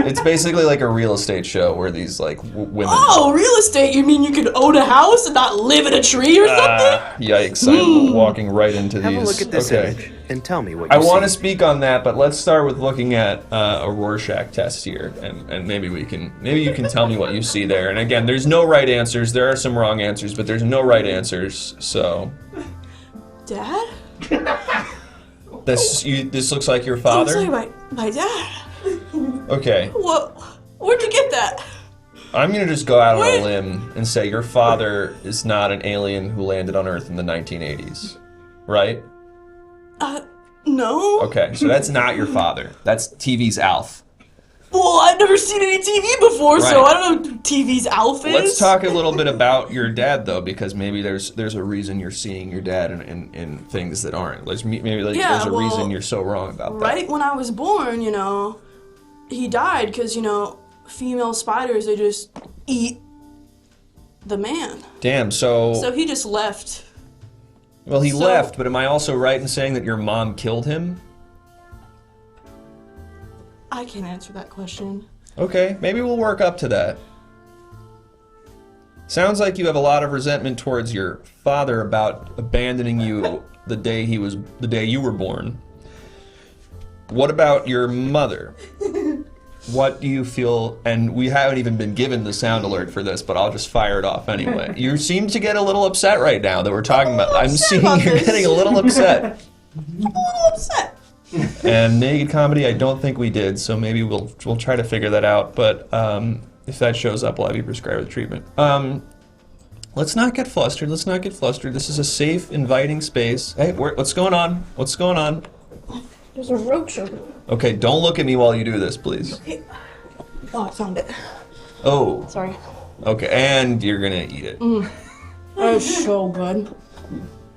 It's basically like a real estate show where these like women. Oh, real estate? You mean you can own a house and not live in a tree or something? Yikes! I'm walking right into Have these. a look at this Okay. image and tell me what I you want to see. speak on that, but let's start with looking at a Rorschach test here, and maybe you can tell me what you see there. And again, there's no right answers. There are some wrong answers, but there's no right answers. So Dad? this looks like your father. Looks like my dad. Okay, Where'd you get that? I'm gonna just go out on Wait. a limb and say your father is not an alien who landed on Earth in the 1980s, right? No. Okay, so that's not your father. That's TV's Alf. Well, I've never seen any TV before, so Right. I don't know what TV's Alf is. Let's talk a little bit about your dad, though, because maybe there's a reason you're seeing your dad in things that aren't. Maybe Yeah, there's a well, reason you're so wrong about that. Right when I was born, you know, he died because, you know, female spiders, they just eat the man. Damn, so he just left. well, he so- left, but am I also right in saying that your mom killed him? I can't answer that question. Okay, maybe we'll work up to that. Sounds like you have a lot of resentment towards your father about abandoning you the day you were born. What about your mother? What do you feel? And we haven't even been given the sound alert for this, but I'll just fire it off anyway. You seem to get a little upset right now that we're talking about. I'm seeing you're getting a little upset. I'm a little upset. And naked comedy, I don't think we did, so maybe we'll try to figure that out. But if that shows up, we'll have you prescribed the treatment. Let's not get flustered. Let's not get flustered. This is a safe, inviting space. Hey, what's going on? What's going on? There's a roach over there. Okay, don't look at me while you do this, please. Okay. Oh, I found it. Oh. Sorry. Okay, and you're gonna eat it. That was so good.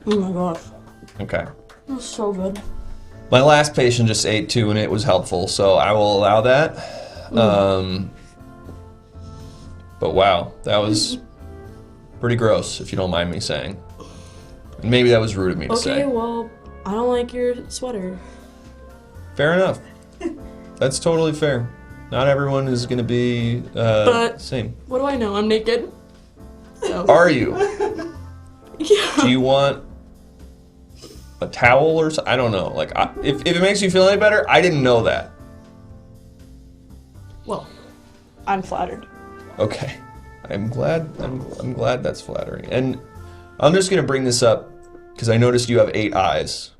Oh my gosh. Okay. That was so good. My last patient just ate too, and it was helpful, so I will allow that. But wow, that was pretty gross, if you don't mind me saying. And maybe that was rude of me to say. Okay, well, I don't like your sweater. Fair enough. That's totally fair. Not everyone is going to be But- same. What do I know? I'm naked. So. Are you? Yeah. Do you want a towel or something? I don't know. Like, if it makes you feel any better, I didn't know that. Well, I'm flattered. Okay. I'm glad that's flattering. And I'm just going to bring this up because I noticed you have 8 eyes.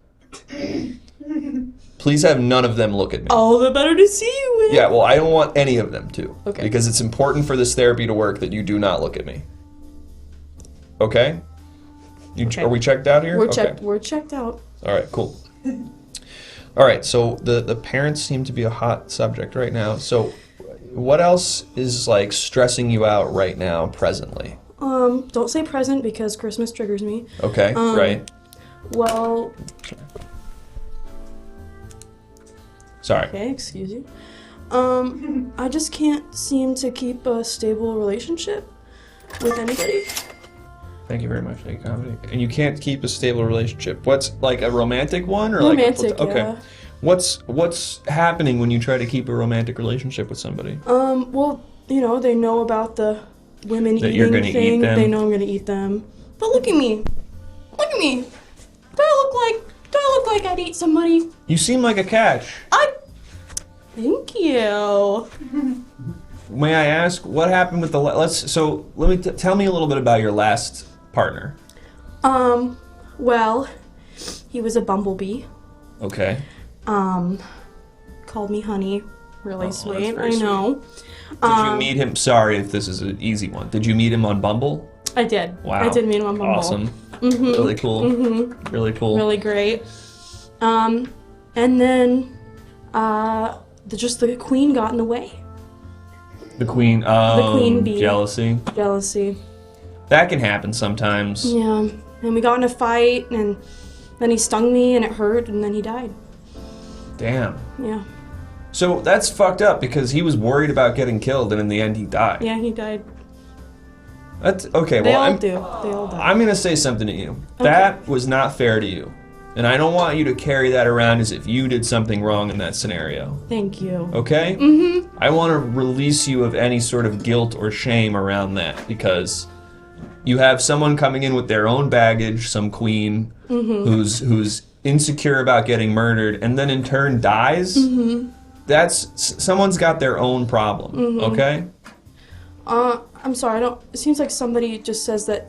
Please have none of them look at me. All the better to see you with. Yeah, well, I don't want any of them to. Okay. Because it's important for this therapy to work that you do not look at me. Okay? Okay. Are we checked out here? We're Okay. checked. We're checked out. All right, cool. All right, so the parents seem to be a hot subject right now. So what else is like stressing you out right now presently? Don't say present because Christmas triggers me. Okay, right. Well. Sorry. Okay, excuse you. I just can't seem to keep a stable relationship with anybody. Thank you very much, Nate Comedy. And you can't keep a stable relationship. What's like a romantic one or Romantic, like okay. yeah. What's happening when you try to keep a romantic relationship with somebody? Well, you know, they know about the women That eating you're gonna eat thing. them? They know I'm gonna eat them. But look at me. Look at me. Do I look like I'd eat somebody? You seem like a catch. Thank you. May I ask what happened with the tell me a little bit about your last partner. Well, he was a bumblebee. Okay. Called me honey. Really sweet. very I know. Did you meet him? Sorry if this is an easy one. Did you meet him on Bumble? I did. Wow. I did meet him on Bumble. Awesome. Mm-hmm. Really cool. Mm-hmm. Really cool. Really great. And then, just the queen got in the way. The queen. The queen bee. Jealousy. Jealousy. That can happen sometimes. Yeah. And we got in a fight, and then he stung me, and it hurt, and then he died. Damn. Yeah. So that's fucked up because he was worried about getting killed, and in the end, he died. Yeah, he died. That's okay. They well, all do. They all die. I'm gonna say something to you. Okay. That was not fair to you, and I don't want you to carry that around as if you did something wrong in that scenario. Thank you. Okay? Mm-hmm. I want to release you of any sort of guilt or shame around that because you have someone coming in with their own baggage, some queen Mm-hmm. who's insecure about getting murdered, and then in turn dies. Mm-hmm. Someone's got their own problem. Mhm. Okay? I'm sorry. It seems like somebody just says that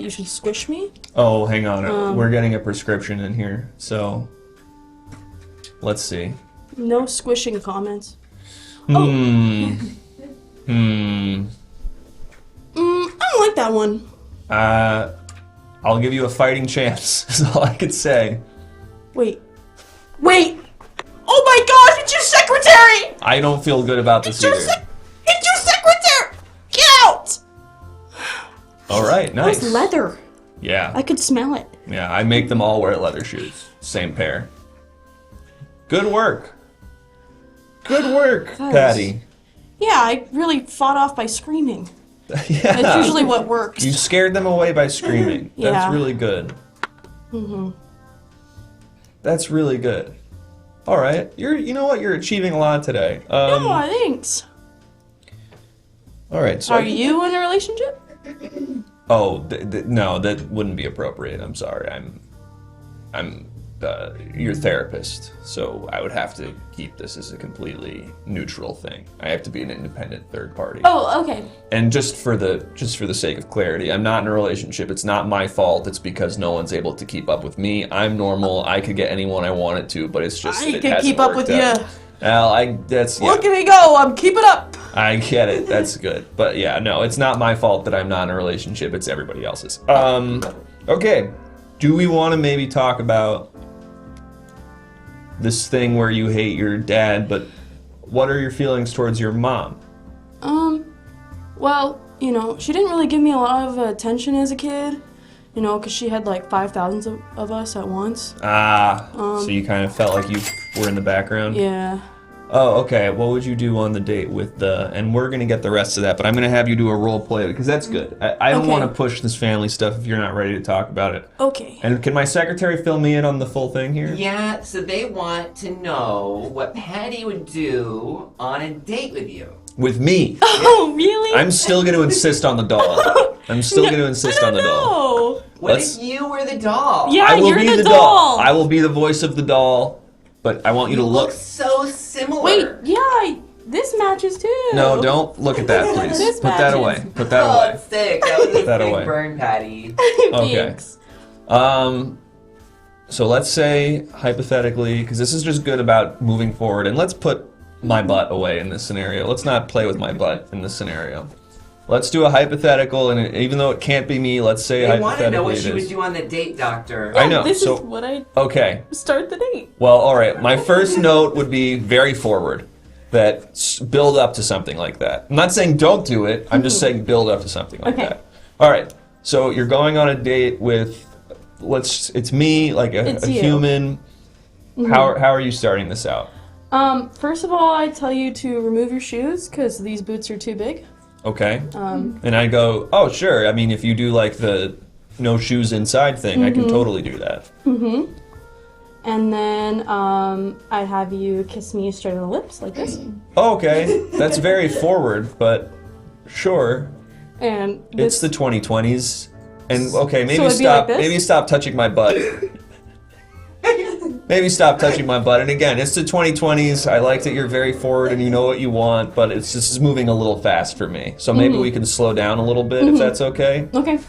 you should squish me. Oh, hang on. We're Um, getting a prescription in here, so let's see. No squishing comments. Hmm. I don't like that one. I'll give you a fighting chance. Is all I could say. Wait. Oh my gosh! It's your secretary. I don't feel good about this either. It's your secretary. Get out. All right, nice. That's leather. Yeah. I could smell it. Yeah, I make them all wear leather shoes. Same pair. Good work. Good work, Guys. Patty. Yeah, I really fought off by screaming. Yeah. That's usually what works. You scared them away by screaming. Yeah. That's really good. Mm-hmm. That's really good. All right. You know what? You're achieving a lot today. No, thanks. All right. So Are you in a relationship? Oh, no, that wouldn't be appropriate. I'm sorry. I'm your therapist, so I would have to keep this as a completely neutral thing. I have to be an independent third party. Oh, okay. And just for the sake of clarity, I'm not in a relationship. It's not my fault. It's because no one's able to keep up with me. I'm normal. I could get anyone I wanted to, but it's just I it could hasn't keep up worked with out. you. Well, that's yeah. Look at me go! I'm keeping up. I get it. That's good. But yeah, no, it's not my fault that I'm not in a relationship. It's everybody else's. Okay. Do we want to maybe talk about this thing where you hate your dad, but what are your feelings towards your mom? Well, she didn't really give me a lot of attention as a kid, because she had like 5,000 of us at once. So you kind of felt like you were in the background? Yeah. Oh, okay. What would you do on the date with and we're going to get the rest of that, but I'm going to have you do a role play because that's good. I don't Okay. want to push this family stuff if you're not ready to talk about it. Okay. And can my secretary fill me in on the full thing here? Yeah, so they want to know what Patty would do on a date with you. With me. Oh, really? I'm still going to insist on the doll. I'm still going to insist on the doll. Oh. What if you were the doll? Yeah, I will you're be the doll. doll. I will be the voice of the doll, but I want you to look. So similar. Wait, yeah, this matches too. No, don't look at that, please. This Put that matches. away. Put that Oh, away. it's sick. That was a Put that big away. burn, Patty. Okay. So let's say hypothetically, because this is just good about moving forward, and let's put my butt away in this scenario. Let's not play with my butt in this scenario. Let's do a hypothetical, and even though it can't be me, let's say They want to know hypothetically what it she would is. do on the date, Doctor. I know. This so is what I okay. start the date. Well, all right. My first note would be very forward. That build up to something like that. I'm not saying don't do it. I'm just saying build up to something like Okay. that. All right. So you're going on a date with, it's me, like It's a you. human. Mhm. How are you starting this out? First of all, I tell you to remove your shoes because these boots are too big. Okay. And I go, oh sure. I mean, if you do like the no shoes inside thing, I can Mhm. totally do that. And then I'd have you kiss me straight on the lips like this. Oh, okay. That's very forward, but Sure. And It's the 2020s. And okay, maybe So it'd be stop like this? maybe stop touching my butt. Maybe stop touching my butt. And again, it's the 2020s. I like that you're very forward and you know what you want, but it's just moving a little fast for me. So maybe we can slow down a little bit if that's okay. Okay.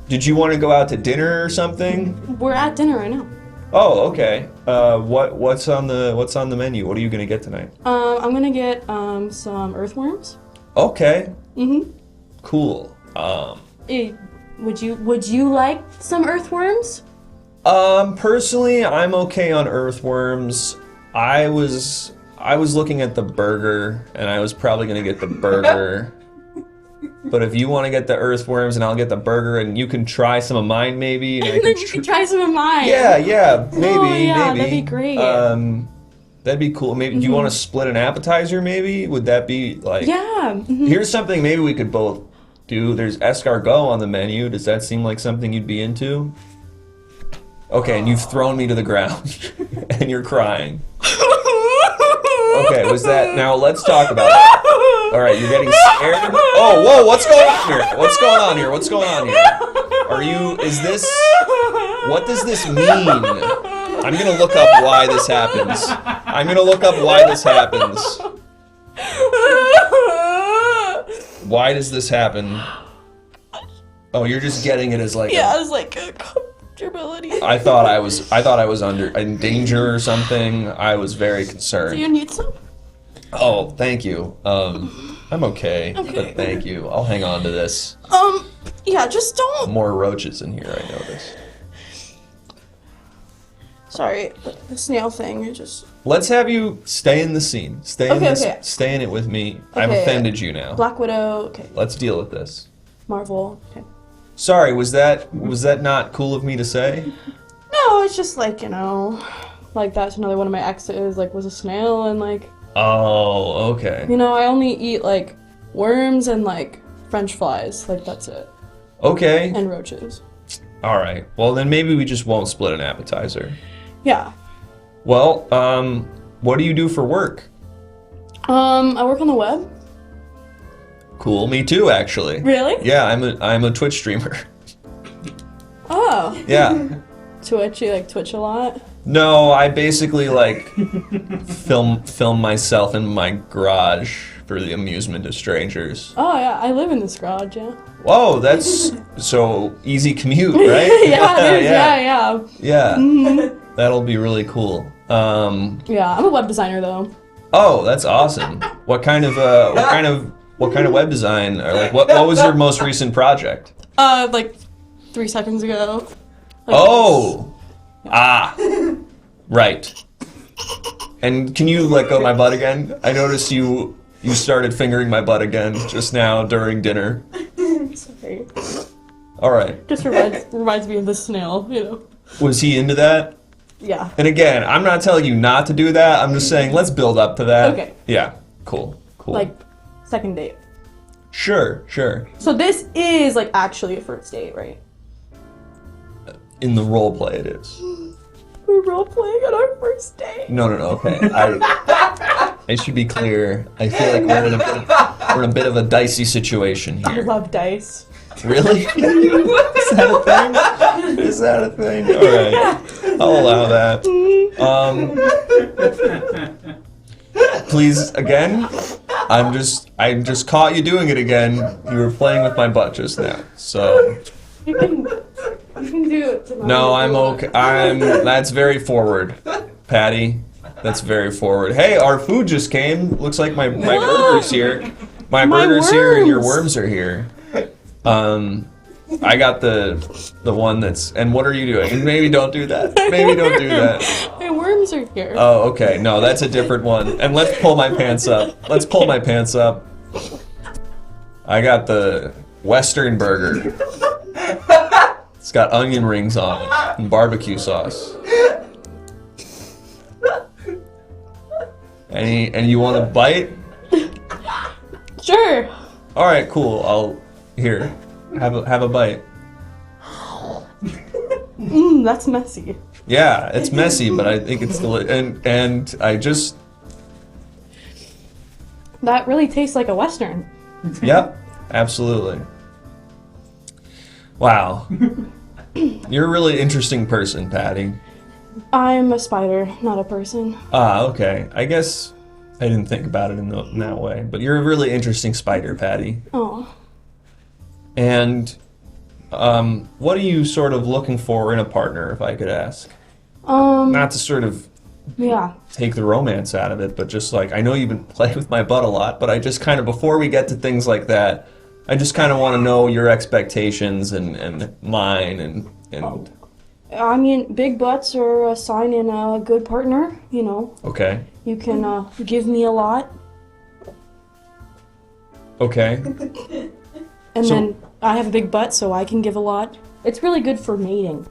Did you want to go out to dinner or something? We're at dinner right now. Oh, okay. What's on the menu? What are you gonna get tonight? I'm gonna get some earthworms. Okay. Mm-hmm. Cool. Would you like some earthworms? Personally, I'm okay on earthworms. I was looking at the burger, and I was probably gonna get the burger. But if you want to get the earthworms, and I'll get the burger, and you can try some of mine, maybe. And And then you can try some of mine. Yeah, maybe, yeah, maybe. that'd be great. That'd be cool. Maybe do you want to split an appetizer? Maybe would that be like? Yeah. Here's something maybe we could both do. There's escargot on the menu. Does that seem like something you'd be into? Okay, and you've thrown me to the ground, and you're crying. Okay, was that? Now let's talk about it. All right, you're getting scared. Oh, whoa! What's going on here? What's going on here? What's going on here? Are you? Is this? What does this mean? I'm gonna look up why this happens. I'm gonna look up why this happens. Why does this happen? Oh, you're just getting it as like. Yeah, it's like a comfortability. I thought I was in danger or something. I was very concerned. Do you need some? Oh, thank you. I'm okay, but thank you. I'll hang on to this. Yeah, just don't. More roaches in here, I noticed. Sorry, but the snail thing, it just. Let's have you stay in the scene. Stay in this. Okay. Stay in it with me. I've Okay. offended you now. Black Widow, okay. Let's deal with this. Marvel, okay. Sorry, was that not cool of me to say? No, it's just like, like that's another one of my exes, like, was a snail, and like, Oh, okay. I only eat like worms and like French flies, like that's it. Okay. And roaches. All right. Well, then maybe we just won't split an appetizer. Yeah. Well, what do you do for work? I work on the web. Cool. Me too, actually. Really? Yeah, I'm a Twitch streamer. Oh. Yeah. Twitch, you like Twitch a lot? No, I basically like film myself in my garage for the amusement of strangers. Oh yeah, I live in this garage, yeah. Whoa, that's so easy commute, right? Yeah, it is, yeah. Yeah. Mhm. That'll be really cool. Yeah, I'm a web designer though. Oh, that's awesome. What kind of web design, or like what was your most recent project? Like 3 seconds ago. Like Oh. Ah. Right. And can you let go of my butt again? I noticed you started fingering my butt again just now during dinner. Sorry. All right. Just reminds me of the snail, Was he into that? Yeah. And again, I'm not telling you not to do that. I'm just saying let's build up to that. Okay. Yeah. Cool. Like second date. Sure. So this is like actually a first date, right? In the role play, it is. We're role playing on our first date. No. Okay. I should be clear. I feel like we're in a bit of a dicey situation I here. love dice. Really? Is that a thing? All right. I'll allow that. Please, again. I just caught you doing it again. You were playing with my butt just now. So. You can do it tomorrow. No, I'm okay. That's very forward, Patty. That's very forward. Hey, our food just came. Looks like my burger's here. My burger's here and your worms are here. I got the one that's. And what are you doing? Maybe don't do that. Maybe don't do that. My worms are here. Oh, okay. No, that's a different one. And let's pull my pants up. I got the Western burger. It's got onion rings on it and barbecue sauce. And you want a bite? Sure. All right, cool. I'll have a bite. That's messy. Yeah, it's messy, but I think it's and I just. That really tastes like a Western. Yep, absolutely. Wow. You're a really interesting person, Patty. I'm a spider, not a person. Ah, okay. I guess I didn't think about it in that way. But you're a really interesting spider, Patty. Oh. And what are you sort of looking for in a partner, if I could ask? Not to sort of take the romance out of it, but just like, I know you've been playing with my butt a lot, but I just kind of, before we get to things like that, I just kind of want to know your expectations and mine and I mean, big butts are a sign in a good partner, you know. Okay. You can give me a lot. Okay. And then I have a big butt, so I can give a lot. It's really good for mating.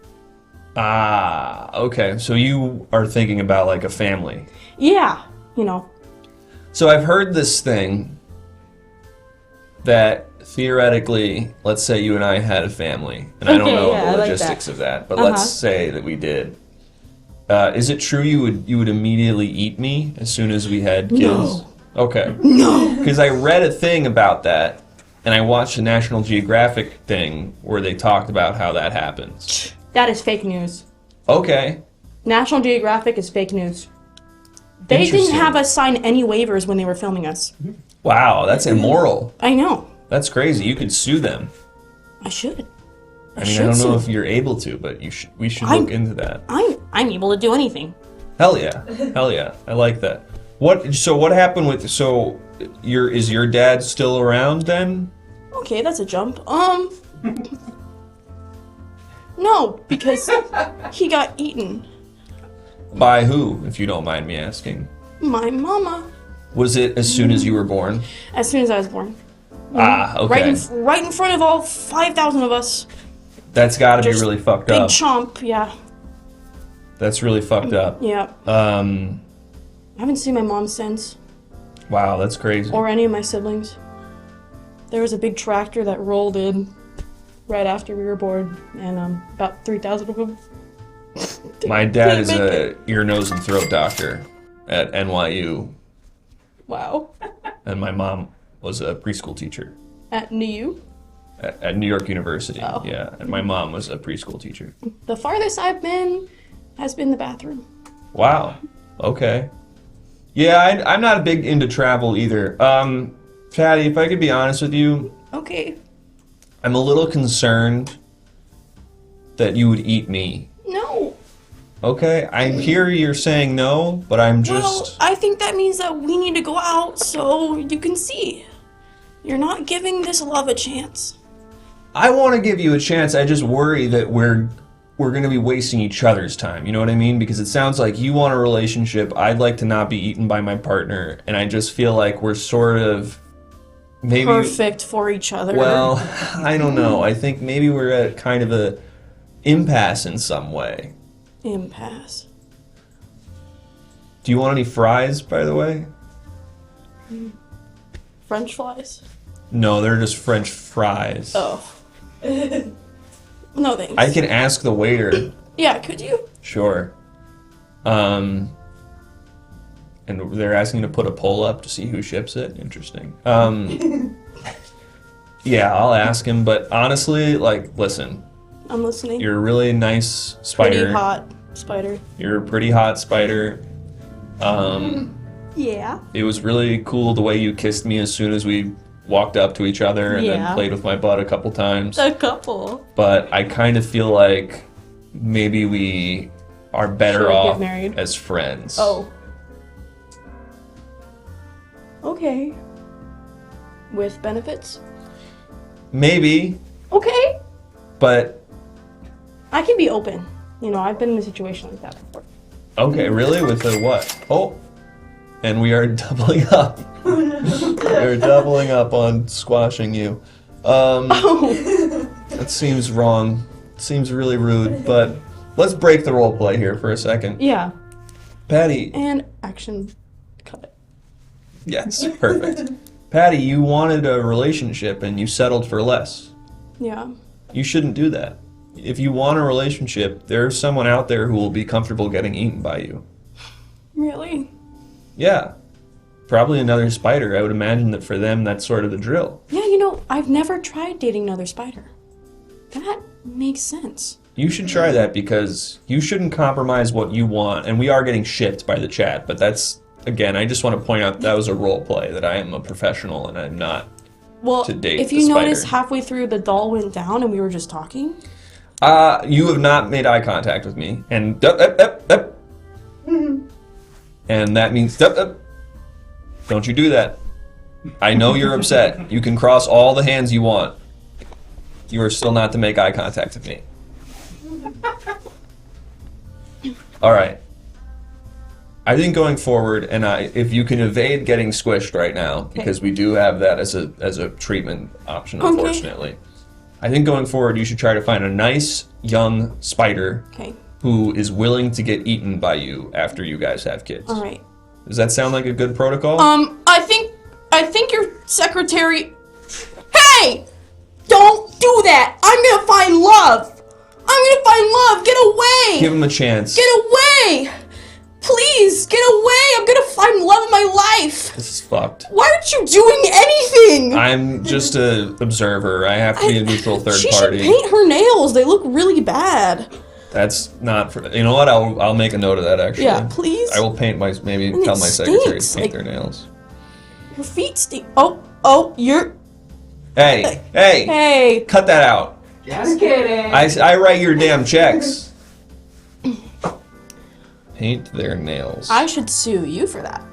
Ah, okay. So you are thinking about like a family. Yeah, you know. So I've heard this thing that theoretically, let's say you and I had a family, and I don't know the logistics of that, but let's say that we did. Is it true you would immediately eat me as soon as we had kids? No. Okay. No. Because I read a thing about that, and I watched a National Geographic thing where they talked about how that happens. That is fake news. Okay. National Geographic is fake news. They didn't have us sign any waivers when they were filming us. Wow, that's immoral. I know. That's crazy. You could sue them. I should. I mean, I don't know if you're able to, but we should look into that. I'm able to do anything. Hell yeah. Hell yeah. I like that. So what happened with, so is your dad still around then? Okay, that's a jump. No, because he got eaten. By who, if you don't mind me asking? My mama. Was it as soon as you were born? As soon as I was born. Ah, okay. Right in front of all 5,000 of us. That's got to be really fucked Big up. chomp, yeah. That's really fucked up. Yeah. I haven't seen my mom since. Wow, that's crazy. Or any of my siblings. There was a big tractor that rolled in right after we were born, and about 3,000 of them. My dad is a ear, nose, and throat doctor at NYU. Wow. And my mom was a preschool teacher. At NYU? At New York University, Oh. yeah. And my mom was a preschool teacher. The farthest I've been has been the bathroom. Wow. Okay. Yeah, I'm not a big into travel either. Patty, if I could be honest with you, Okay. I'm a little concerned that you would eat me. No. Okay, I hear you're saying no, but I'm just... Well, I think that means that we need to go out so you can see. You're not giving this love a chance. I want to give you a chance, I just worry that we're going to be wasting each other's time, you know what I mean? Because it sounds like you want a relationship, I'd like to not be eaten by my partner, and I just feel like we're sort of... maybe perfect for each other. Well, I don't know. I think maybe we're at kind of a impasse in some way. Impasse. Do you want any fries, by the way? French flies? No, they're just French fries. Oh. No thanks. I can ask the waiter. Yeah, could you? Sure. And they're asking to put a poll up to see who ships it. Interesting. Yeah, I'll ask him, but honestly, like, listen. I'm listening. You're a really nice spider. Pretty hot spider. You're a pretty hot spider. Yeah. It was really cool the way you kissed me as soon as we walked up to each other and then played with my butt a couple times. A couple. But I kind of feel like maybe we are better off married? as friends. Oh. Okay. With benefits? Maybe, Okay. but I can be open. You know, I've been in a situation like that before. okay, really? With the what? Oh, and we are doubling up. We're doubling up on squashing you. That seems wrong. Seems really rude, but let's break the role play here for a second. Yeah. Patty. And action. Cut it. Yes, perfect. Patty, you wanted a relationship and you settled for less. Yeah. You shouldn't do that. If you want a relationship, there's someone out there who will be comfortable getting eaten by you. Really? Yeah. probably another spider. I would imagine that for them, that's sort of the drill. Yeah, I've never tried dating another spider. That makes sense. You should try that because you shouldn't compromise what you want. And we are getting shipped by the chat, but that's, again, I just want to point out that was a role play, that I am a professional and I'm not to date if the you spider. notice halfway through the doll went down and we were just talking. You have not made eye contact with me. And and that means don't you do that. I know you're upset. You can cross all the hands you want. You are still not to make eye contact with me. All right. I think going forward, and if you can evade getting squished right now, because we do have that as a treatment option, unfortunately. I think going forward, you should try to find a nice young spider who is willing to get eaten by you after you guys have kids. All right. Does that sound like a good protocol? I think your secretary. Hey! Don't do that! I'm gonna find love! Get away! Give him a chance. Get away! Please, get away! I'm gonna find love in my life! This is fucked. Why aren't you doing anything? I'm just an observer. I have to be a neutral third She party. should paint her nails. They look really bad. That's not for. You know what? I'll make a note of that actually. Yeah, please. I will paint maybe And tell it my secretary to stinks, paint their nails. Your feet stink. Oh, you're. Hey! Cut that out. Just kidding. I write your damn checks. Paint their nails. I should sue you for that.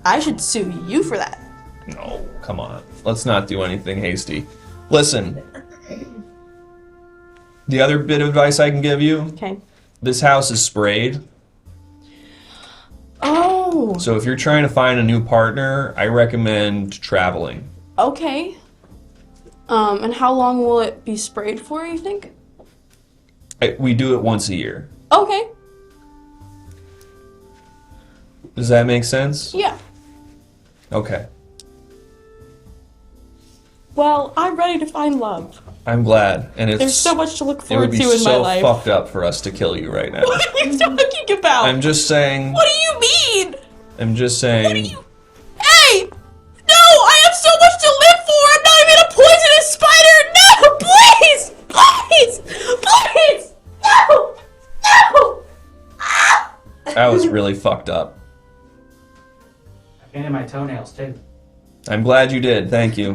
I should sue you for that. No, come on. Let's not do anything hasty. Listen. The other bit of advice I can give you. Okay. This house is sprayed. Oh. So if you're trying to find a new partner, I recommend traveling. Okay. And how long will it be sprayed for, you think? We do it once a year. Okay. Does that make sense? Yeah. Okay. Well, I'm ready to find love. I'm glad. And There's so much to look forward to in so my life. fucked up for us to kill you right now. What are you talking about? I'm just saying. What do you mean? I'm just saying. Hey! No! I have so much to live for! I'm not even a poisonous spider! No! Please! Please! Please! No! No! That was really fucked up. I painted my toenails too. I'm glad you did. Thank you.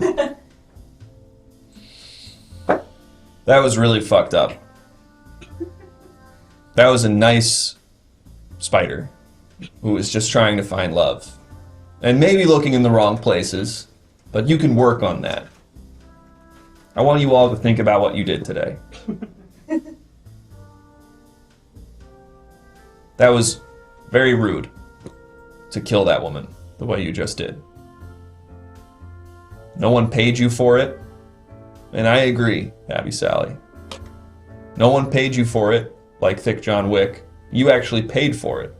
That was really fucked up. That was a nice spider who was just trying to find love. And maybe looking in the wrong places, but you can work on that. I want you all to think about what you did today. That was very rude to kill that woman the way you just did. No one paid you for it. And I agree, Abby Sally. No one paid you for it, like Thick John Wick. You actually paid for it.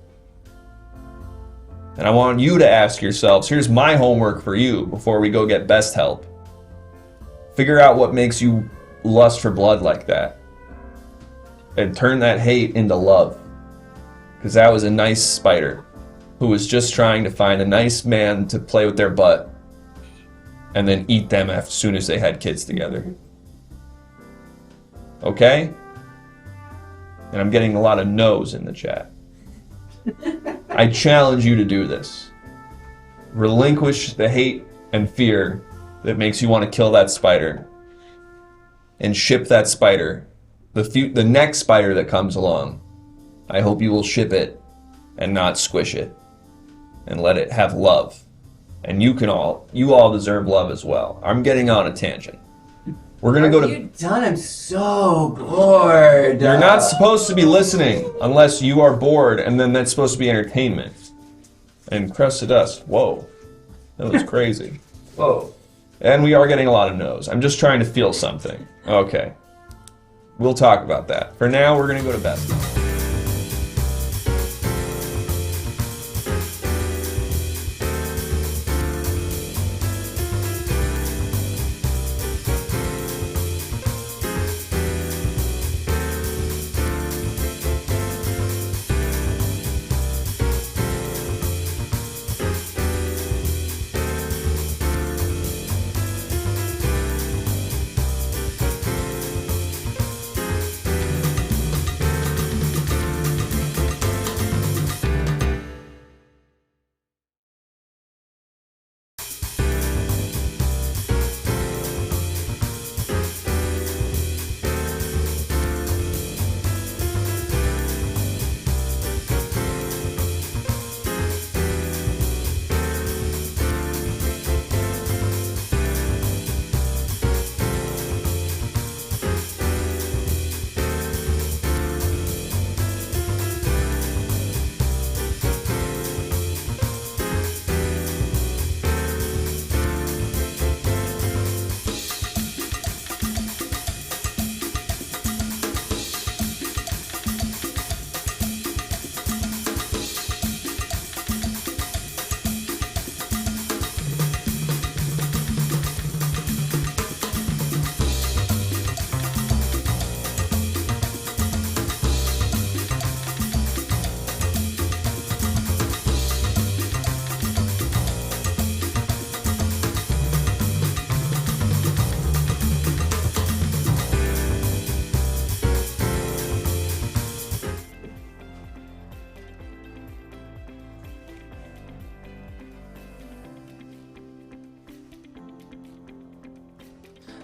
And I want you to ask yourselves, here's my homework for you before we go get best help. Figure out what makes you lust for blood like that. And turn that hate into love. Because that was a nice spider who was just trying to find a nice man to play with their butt and then eat them as soon as they had kids together. Okay? And I'm getting a lot of no's in the chat. I challenge you to do this. Relinquish the hate and fear that makes you want to kill that spider. And ship that spider. The next spider that comes along, I hope you will ship it and not squish it. And let it have love. And you all deserve love as well. I'm getting on a tangent. We're gonna go to. What have you done? I'm so bored. You're not supposed to be listening unless you are bored, and then that's supposed to be entertainment. And crust to dust. Whoa, that was crazy. Whoa. And we are getting a lot of no's. I'm just trying to feel something. Okay. We'll talk about that. For now, we're gonna go to bed.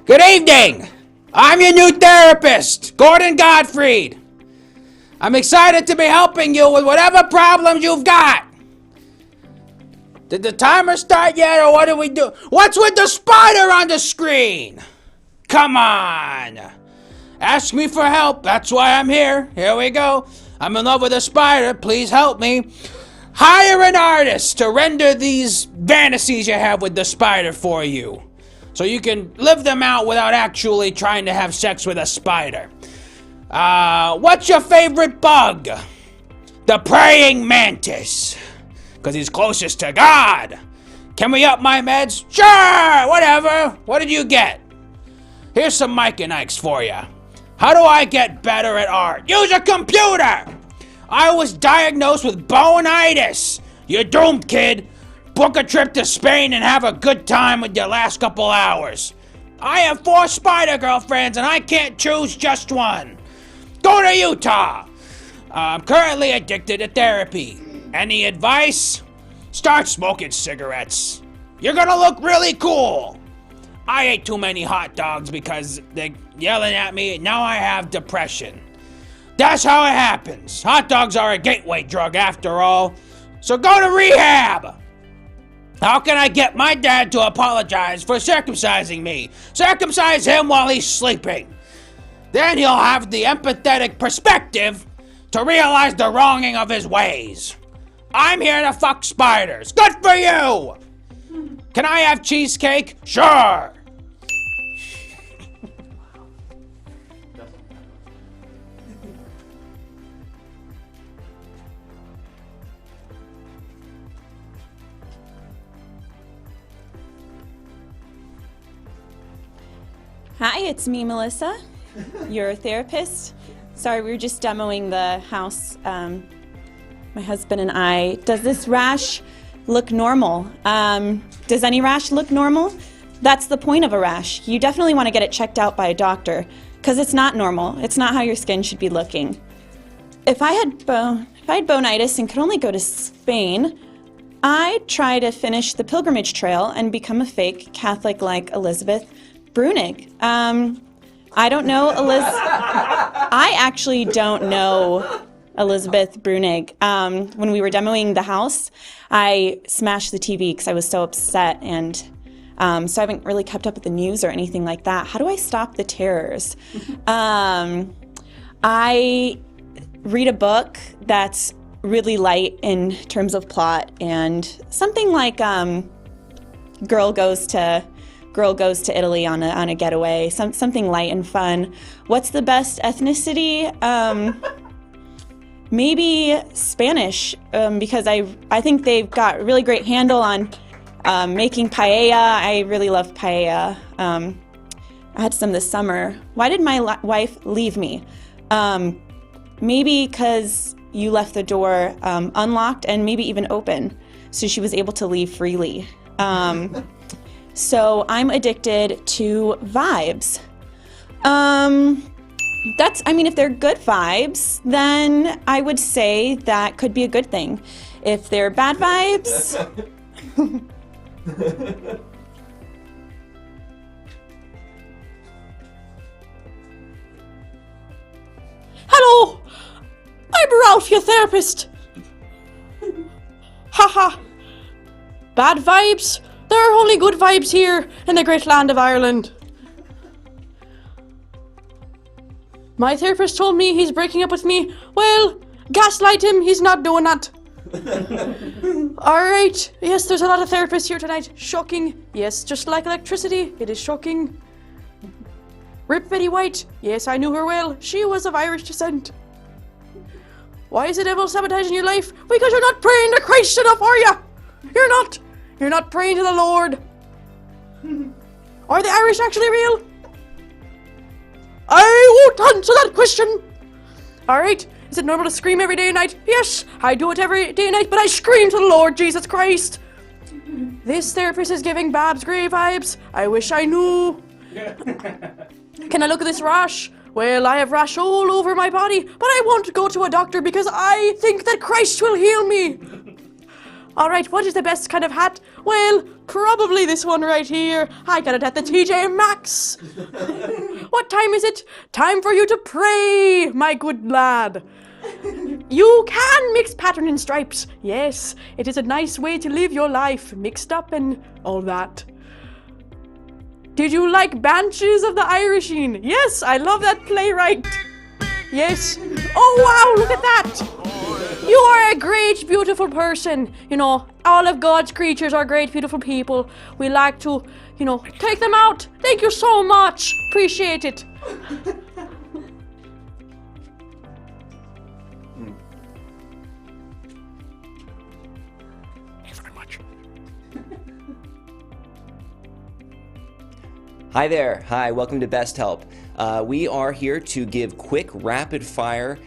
Good evening. I'm your new therapist, Gordon Gottfried. I'm excited to be helping you with whatever problems you've got. Did the timer start yet, or what do we do? What's with the spider on the screen? Come on. Ask me for help. That's why I'm here. Here we go. I'm in love with a spider. Please help me. Hire an artist to render these fantasies you have with the spider for you, so you can live them out without actually trying to have sex with a spider. What's your favorite bug? The praying mantis, because he's closest to God. Can we up my meds? Sure, whatever. What did you get? Here's some Mike and Ike's for you. How do I get better at art? Use a computer! I was diagnosed with bonitis. You're doomed, kid. Book a trip to Spain and have a good time with your last couple hours. I have 4 spider girlfriends and I can't choose just one. Go to Utah. I'm currently addicted to therapy. Any advice? Start smoking cigarettes. You're gonna look really cool. I ate too many hot dogs because they're yelling at me, and now I have depression. That's how it happens. Hot dogs are a gateway drug after all. So go to rehab. How can I get my dad to apologize for circumcising me? Circumcise him while he's sleeping. Then he'll have the empathetic perspective to realize the wronging of his ways. I'm here to fuck spiders. Good for you! Can I have cheesecake? Sure! Hi, it's me, Melissa, your therapist. Sorry, we were just demoing the house, my husband and I. Does this rash look normal? Does any rash look normal? That's the point of a rash. You definitely want to get it checked out by a doctor, because it's not normal. It's not how your skin should be looking. If I had bonitis and could only go to Spain, I'd try to finish the pilgrimage trail and become a fake Catholic like Elizabeth Brunig. I don't know I actually don't know Elizabeth Brunig. When we were demoing the house, I smashed the TV because I was so upset, and so I haven't really kept up with the news or anything like that. How do I stop the terrors? I read a book that's really light in terms of plot, and something like Girl Goes to Italy on a getaway, something light and fun. What's the best ethnicity? Maybe Spanish, because I think they've got a really great handle on making paella. I really love paella. I had some this summer. Why did my wife leave me? Maybe because you left the door unlocked and maybe even open, so she was able to leave freely. So I'm addicted to vibes. If they're good vibes, then I would say that could be a good thing. If they're bad vibes... Hello! I'm Ralph, your therapist. Haha. Bad vibes? There are only good vibes here in the great land of Ireland. My therapist told me he's breaking up with me. Well, gaslight him, he's not doing that. Alright, yes, there's a lot of therapists here tonight. Shocking. Yes, just like electricity, it is shocking. Rip Betty White. Yes, I knew her well. She was of Irish descent. Why is the devil sabotaging your life? Because you're not praying to Christ enough, are you? You're not. You're not praying to the Lord. Are the Irish actually real? I won't answer that question. Alright, is it normal to scream every day and night? Yes, I do it every day and night, but I scream to the Lord Jesus Christ. This therapist is giving Babs Gray vibes. I wish I knew. Can I look at this rash? Well, I have rash all over my body, but I won't go to a doctor because I think that Christ will heal me. All right, what is the best kind of hat? Well, probably this one right here. I got it at the TJ Maxx. What time is it? Time for you to pray, my good lad. You can mix pattern and stripes. Yes, it is a nice way to live your life, mixed up and all that. Did you like Banshees of the Irishing? Yes, I love that playwright. Yes. Oh, wow, look at that. You are a great, beautiful person. You know, all of God's creatures are great, beautiful people. We like to, you know, take them out. Thank you so much. Appreciate it. Hi there. Hi, welcome to Best Help. We are here to give quick, rapid-fire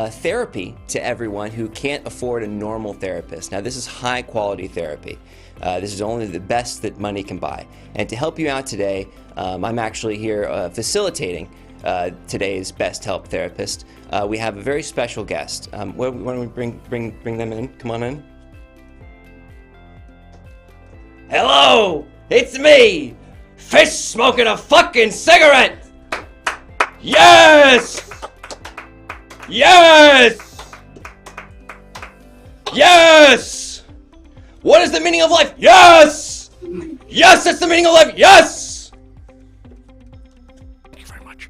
therapy to everyone who can't afford a normal therapist. Now, this is high-quality therapy. This is only the best that money can buy. And to help you out today, I'm actually here facilitating today's Best Help therapist. We have a very special guest. Why don't we bring them in? Come on in. Hello! It's me! Fish smoking a fucking cigarette! Yes! Yes! Yes! What is the meaning of life? Yes! Yes, that's the meaning of life! Yes! Thank you very much.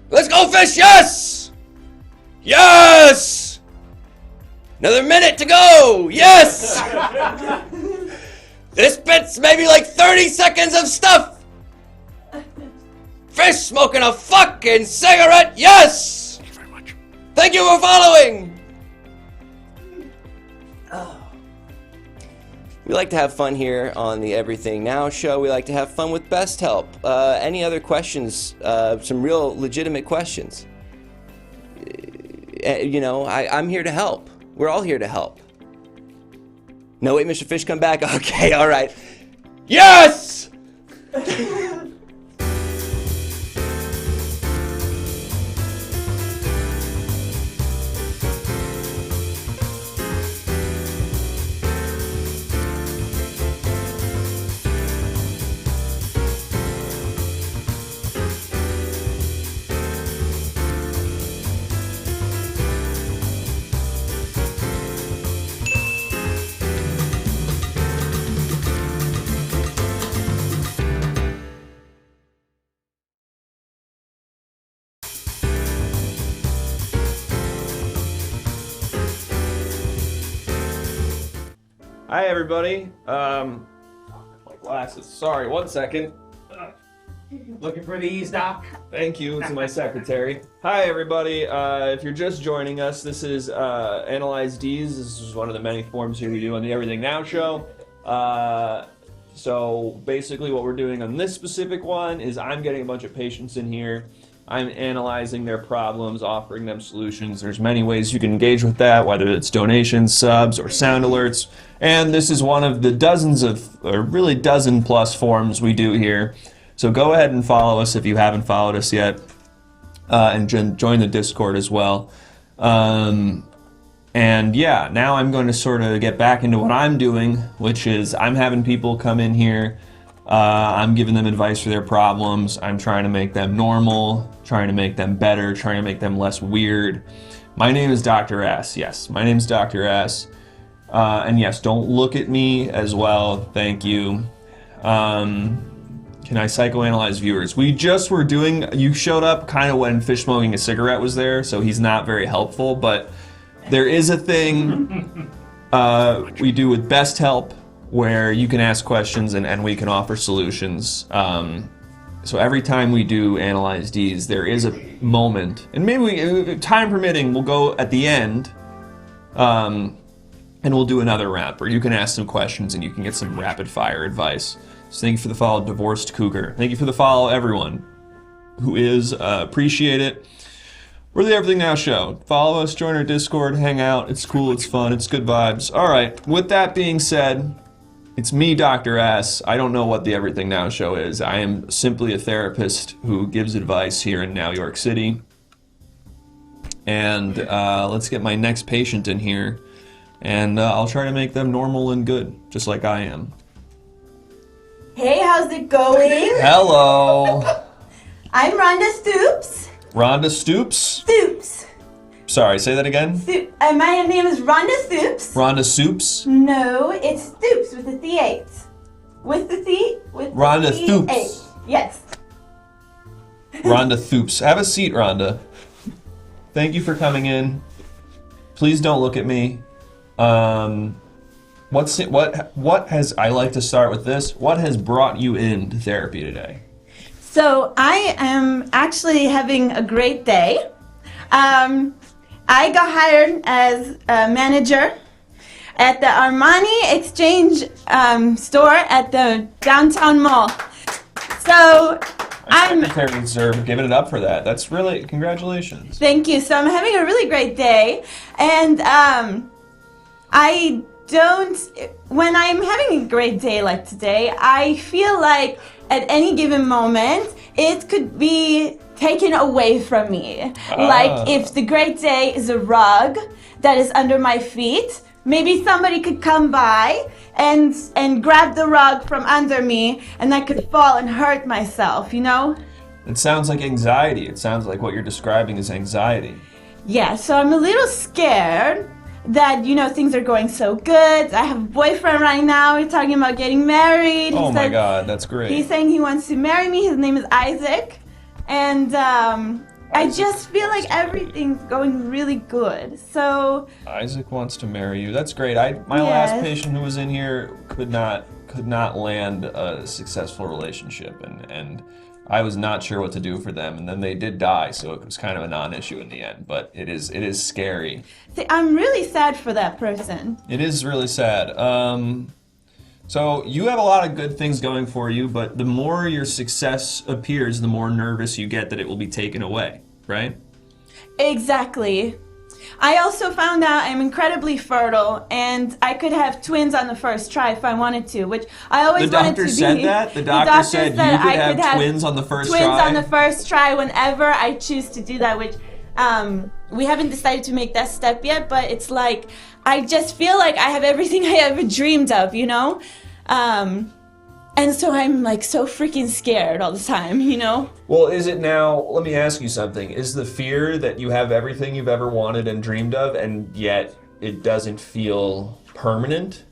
Let's go fish! Yes! Yes! Another minute to go! Yes! This bit's maybe like 30 seconds of stuff! Fish smoking a fucking cigarette! Yes! Thank you very much. Thank you for following! We like to have fun here on the Everything Now show. We like to have fun with Best Help. Any other questions? Some real legitimate questions. You know, I'm here to help. We're all here to help. No, wait, Mr. Fish, come back. Okay, all right. Yes! Hi, everybody. My glasses. Sorry, 1 second. Looking for these, Doc? Thank you to my secretary. Hi, everybody. If you're just joining us, this is Analyze Deez. This is one of the many forms here we do on the Everything Now show. So basically what we're doing on this specific one is I'm getting a bunch of patients in here. I'm analyzing their problems, offering them solutions. There's many ways you can engage with that, whether it's donations, subs, or sound alerts. And this is one of the dozens of, or really dozen plus forms we do here. So go ahead and follow us if you haven't followed us yet, and join the Discord as well. And yeah, now I'm going to sort of get back into what I'm doing, which is I'm having people come in here. I'm giving them advice for their problems. I'm trying to make them normal, trying to make them better, trying to make them less weird. My name is Dr. S. Yes, my name is Dr. S. And yes, don't look at me as well. Thank you. Can I psychoanalyze viewers? We just were doing, you showed up kind of when Fish Smoking a Cigarette was there, so he's not very helpful, but there is a thing we do with Best Help where you can ask questions and we can offer solutions. So every time we do Analyze Deez, there is a moment, and maybe we, time permitting, we'll go at the end, and we'll do another round where you can ask some questions and you can get some rapid fire advice. So thank you for the follow, Divorced Cougar. Thank you for the follow, everyone who is, appreciate it. We're the Everything Now show. Follow us, join our Discord, hang out. It's cool, it's fun, it's good vibes. All right, with that being said, it's me, Dr. S. I don't know what the Everything Now show is. I am simply a therapist who gives advice here in New York City. and let's get my next patient in here, and I'll try to make them normal and good, just like I am. Hey, how's it going? Hello. I'm Rhonda Stoops. Rhonda Stoops? Stoops. Sorry, say that again? My name is Rhonda Stoops. Rhonda Soups? No, it's Stoops with the Th. With the Th? With Rhonda the Thoops. Th. Yes. Rhonda Thoops. Have a seat, Rhonda. Thank you for coming in. Please don't look at me. What has, I like to start with this, what has brought you into therapy today? So I am actually having a great day. I got hired as a manager at the Armani Exchange store at the downtown mall. So I'm Secretaries are giving it up for that. That's really, congratulations. Thank you. So I'm having a really great day, and when I'm having a great day like today, I feel like at any given moment it could be taken away from me. Like if the great day is a rug that is under my feet, maybe somebody could come by and grab the rug from under me, and I could fall and hurt myself, you know? It sounds like anxiety. It sounds like what you're describing is anxiety. Yeah, so I'm a little scared that, you know, things are going so good. I have a boyfriend right now. We're talking about getting married. Oh my God, that's great. He's saying he wants to marry me. His name is Isaac. And I just feel like everything's going really good. So Isaac wants to marry you. That's great. My last patient who was in here could not land a successful relationship, and I was not sure what to do for them, and then they did die, so it was kind of a non-issue in the end, but it is scary. See, I'm really sad for that person. It is really sad. So you have a lot of good things going for you, but the more your success appears, the more nervous you get that it will be taken away, right? Exactly. I also found out I'm incredibly fertile, and I could have twins on the first try if I wanted to, which I always wanted to be. The doctor said that? The doctor said you could have twins on the first try? Twins on the first try whenever I choose to do that, which we haven't decided to make that step yet, but it's like, I just feel like I have everything I ever dreamed of, you know? And so I'm like so freaking scared all the time, you know? Well, is it now, let me ask you something. Is the fear that you have everything you've ever wanted and dreamed of, and yet it doesn't feel permanent?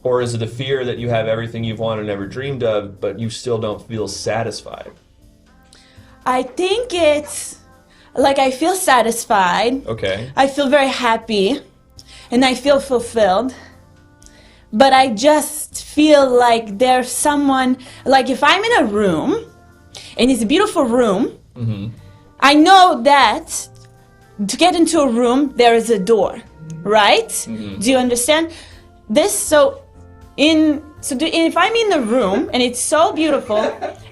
Or is it a fear that you have everything you've wanted and ever dreamed of, but you still don't feel satisfied? I think it's like I feel satisfied. Okay. I feel very happy, and I feel fulfilled. But I just feel like there's someone, like if I'm in a room, and it's a beautiful room, I know that to get into a room, there is a door, right? Do you understand? If I'm in the room, and it's so beautiful,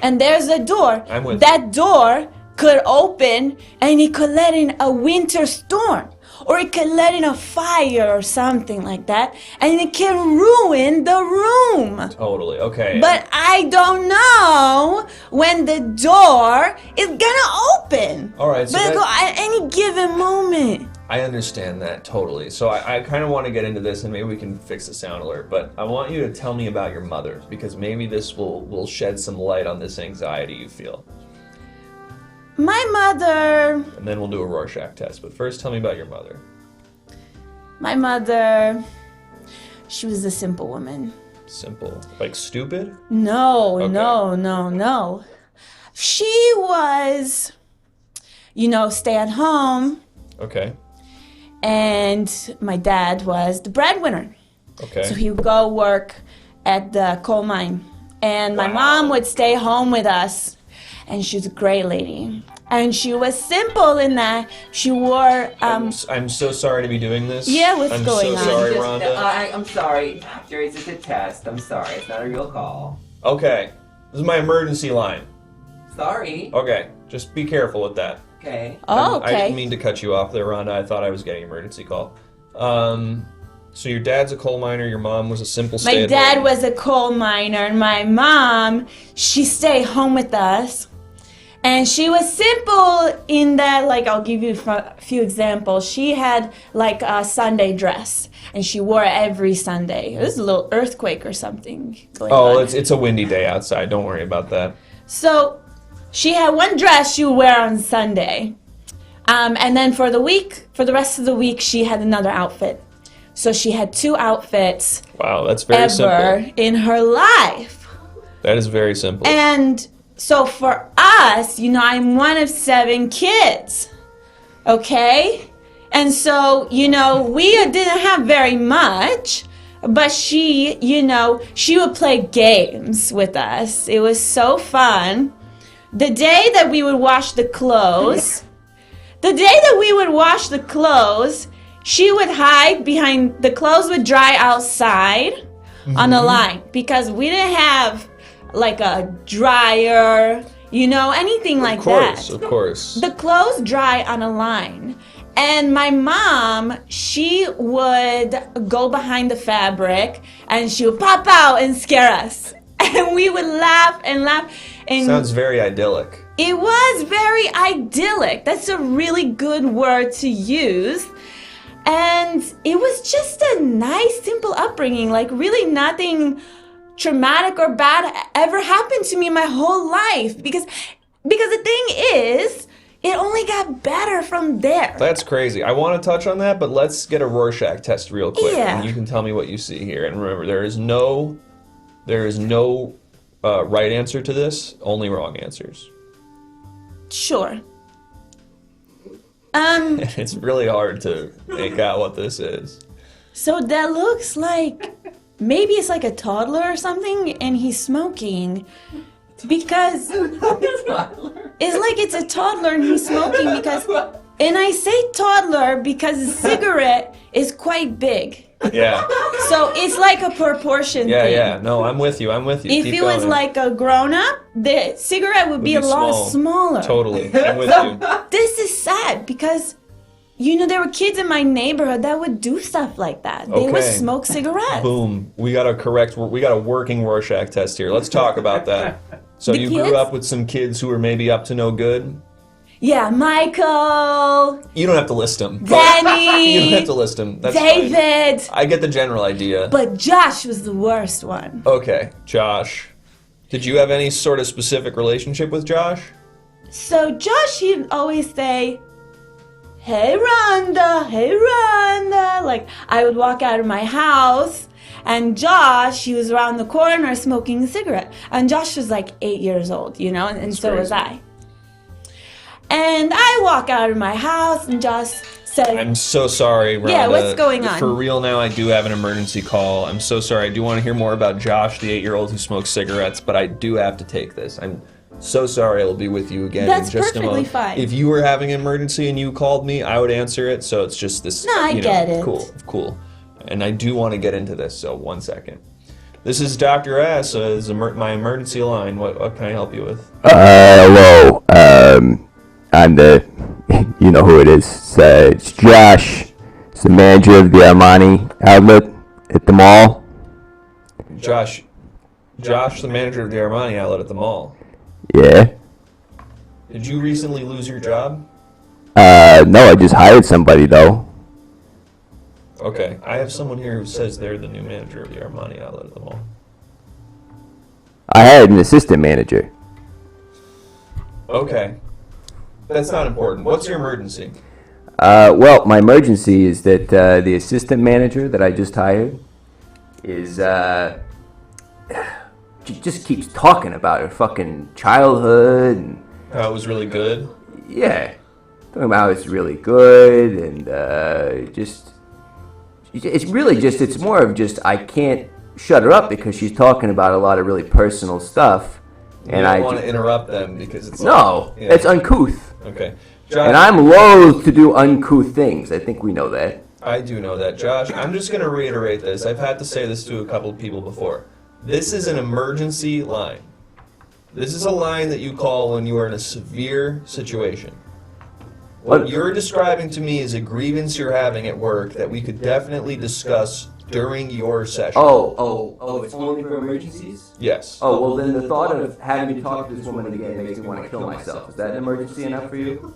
and there's a door, that door could open, and it could let in a winter storm. Or it can let in a fire or something like that, and it can ruin the room. Totally, okay. But I don't know when the door is gonna open. All right, so but at any given moment. I understand that totally. So I kind of want to get into this, and maybe we can fix the sound alert, but I want you to tell me about your mother, because maybe this will shed some light on this anxiety you feel. My mother... And then we'll do a Rorschach test, but first tell me about your mother. My mother... She was a simple woman. Simple? Like stupid? No, okay. No. She was, stay at home. Okay. And my dad was the breadwinner. Okay. So he would go work at the coal mine. And my mom would stay home with us. And she was a great lady. And she was simple in that she wore... I'm so sorry to be doing this. Yeah, what's going on? I'm so sorry, Rhonda. I'm sorry, Doctor. It's just a test. I'm sorry. It's not a real call. Okay. This is my emergency line. Sorry. Okay. Just be careful with that. Okay. Oh, okay. I didn't mean to cut you off there, Rhonda. I thought I was getting an emergency call. So your dad's a coal miner, your mom was a simple stay-at-home. My dad was a coal miner, and my mom, she stayed home with us. And she was simple in that, like, I'll give you a few examples. She had like a Sunday dress, and she wore it every Sunday. It was a little earthquake or something going on. it's a windy day outside. Don't worry about that. So she had one dress she would wear on Sunday. And then for the rest of the week, she had another outfit. So she had 2 outfits. Wow, that's very simple. In her life. That is very simple. And so for us, I'm one of 7 kids. Okay? And so, we didn't have very much, but she would play games with us. It was so fun. The day that we would wash the clothes, she would hide behind, the clothes would dry outside on a line, because we didn't have like a dryer, anything like that. Of course. The clothes dry on a line. And my mom, she would go behind the fabric and she would pop out and scare us. And we would laugh and laugh. And sounds very idyllic. It was very idyllic. That's a really good word to use. And it was just a nice, simple upbringing. Like, really nothing traumatic or bad ever happened to me my whole life. Because the thing is, it only got better from there. That's crazy. I want to touch on that, but let's get a Rorschach test real quick. Yeah. And you can tell me what you see here. And remember, there is no right answer to this, only wrong answers. Sure. It's really hard to make out what this is. So that looks like, maybe it's like a toddler or something, and he's smoking. Because it's like it's a toddler and he's smoking because, and I say toddler because the cigarette is quite big. Yeah. So it's like a proportion thing. Yeah. No, I'm with you. If Keep it was going. like a grown-up, the cigarette would be a lot smaller. Totally. I'm with So you. this is sad because, there were kids in my neighborhood that would do stuff like that. They would Okay. smoke cigarettes. Boom. We got a working Rorschach test here. Let's talk about that. So The you kids? grew up with some kids who were maybe up to no good? Yeah, Michael. You don't have to list them. Danny. You don't have to list them. That's David. fine. I get the general idea. But Josh was the worst one. Okay, Josh. Did you have any sort of specific relationship with Josh? So Josh, he'd always say, hey Rhonda. Like, I would walk out of my house, and Josh, he was around the corner smoking a cigarette. And Josh was like 8 years old, and so was I. And I walk out of my house, and Josh said, I'm so sorry, Rhonda. Yeah, what's going on? For real now, I do have an emergency call. I'm so sorry. I do want to hear more about Josh, the 8-year-old who smokes cigarettes, but I do have to take this. I'm so sorry. I'll be with you again That's in just a perfectly moment. fine. If you were having an emergency and you called me, I would answer it. So it's just this. No, I get it. Cool. And I do want to get into this. So 1 second. This is Dr. S. Is my emergency line. What can I help you with? Hello. I'm the, you know who it is. It's Josh. It's the manager of the Armani outlet at the mall. Josh, the manager of the Armani outlet at the mall. Yeah. Did you recently lose your job? No, I just hired somebody though. Okay, I have someone here who says they're the new manager of the Armani outlet at the mall. I hired an assistant manager. Okay. That's not important. What's your emergency? Well, my emergency is that the assistant manager that I just hired is she just keeps talking about her fucking childhood and How it was really good? Yeah, talking about how it's really good and it's really just, it's more of just, I can't shut her up because she's talking about a lot of really personal stuff. You don't want to interrupt them because it's it's uncouth. Okay. And I'm loath to do uncouth things. I think we know that. I do know that, Josh. I'm just going to reiterate this. I've had to say this to a couple of people before. This is an emergency line. This is a line that you call when you are in a severe situation. What you're describing to me is a grievance you're having at work that we could definitely discuss during your session. Oh, it's only for emergencies? Yes. Oh, well then the thought of having to talk to this woman again makes me want to kill myself. Is that an emergency enough for you?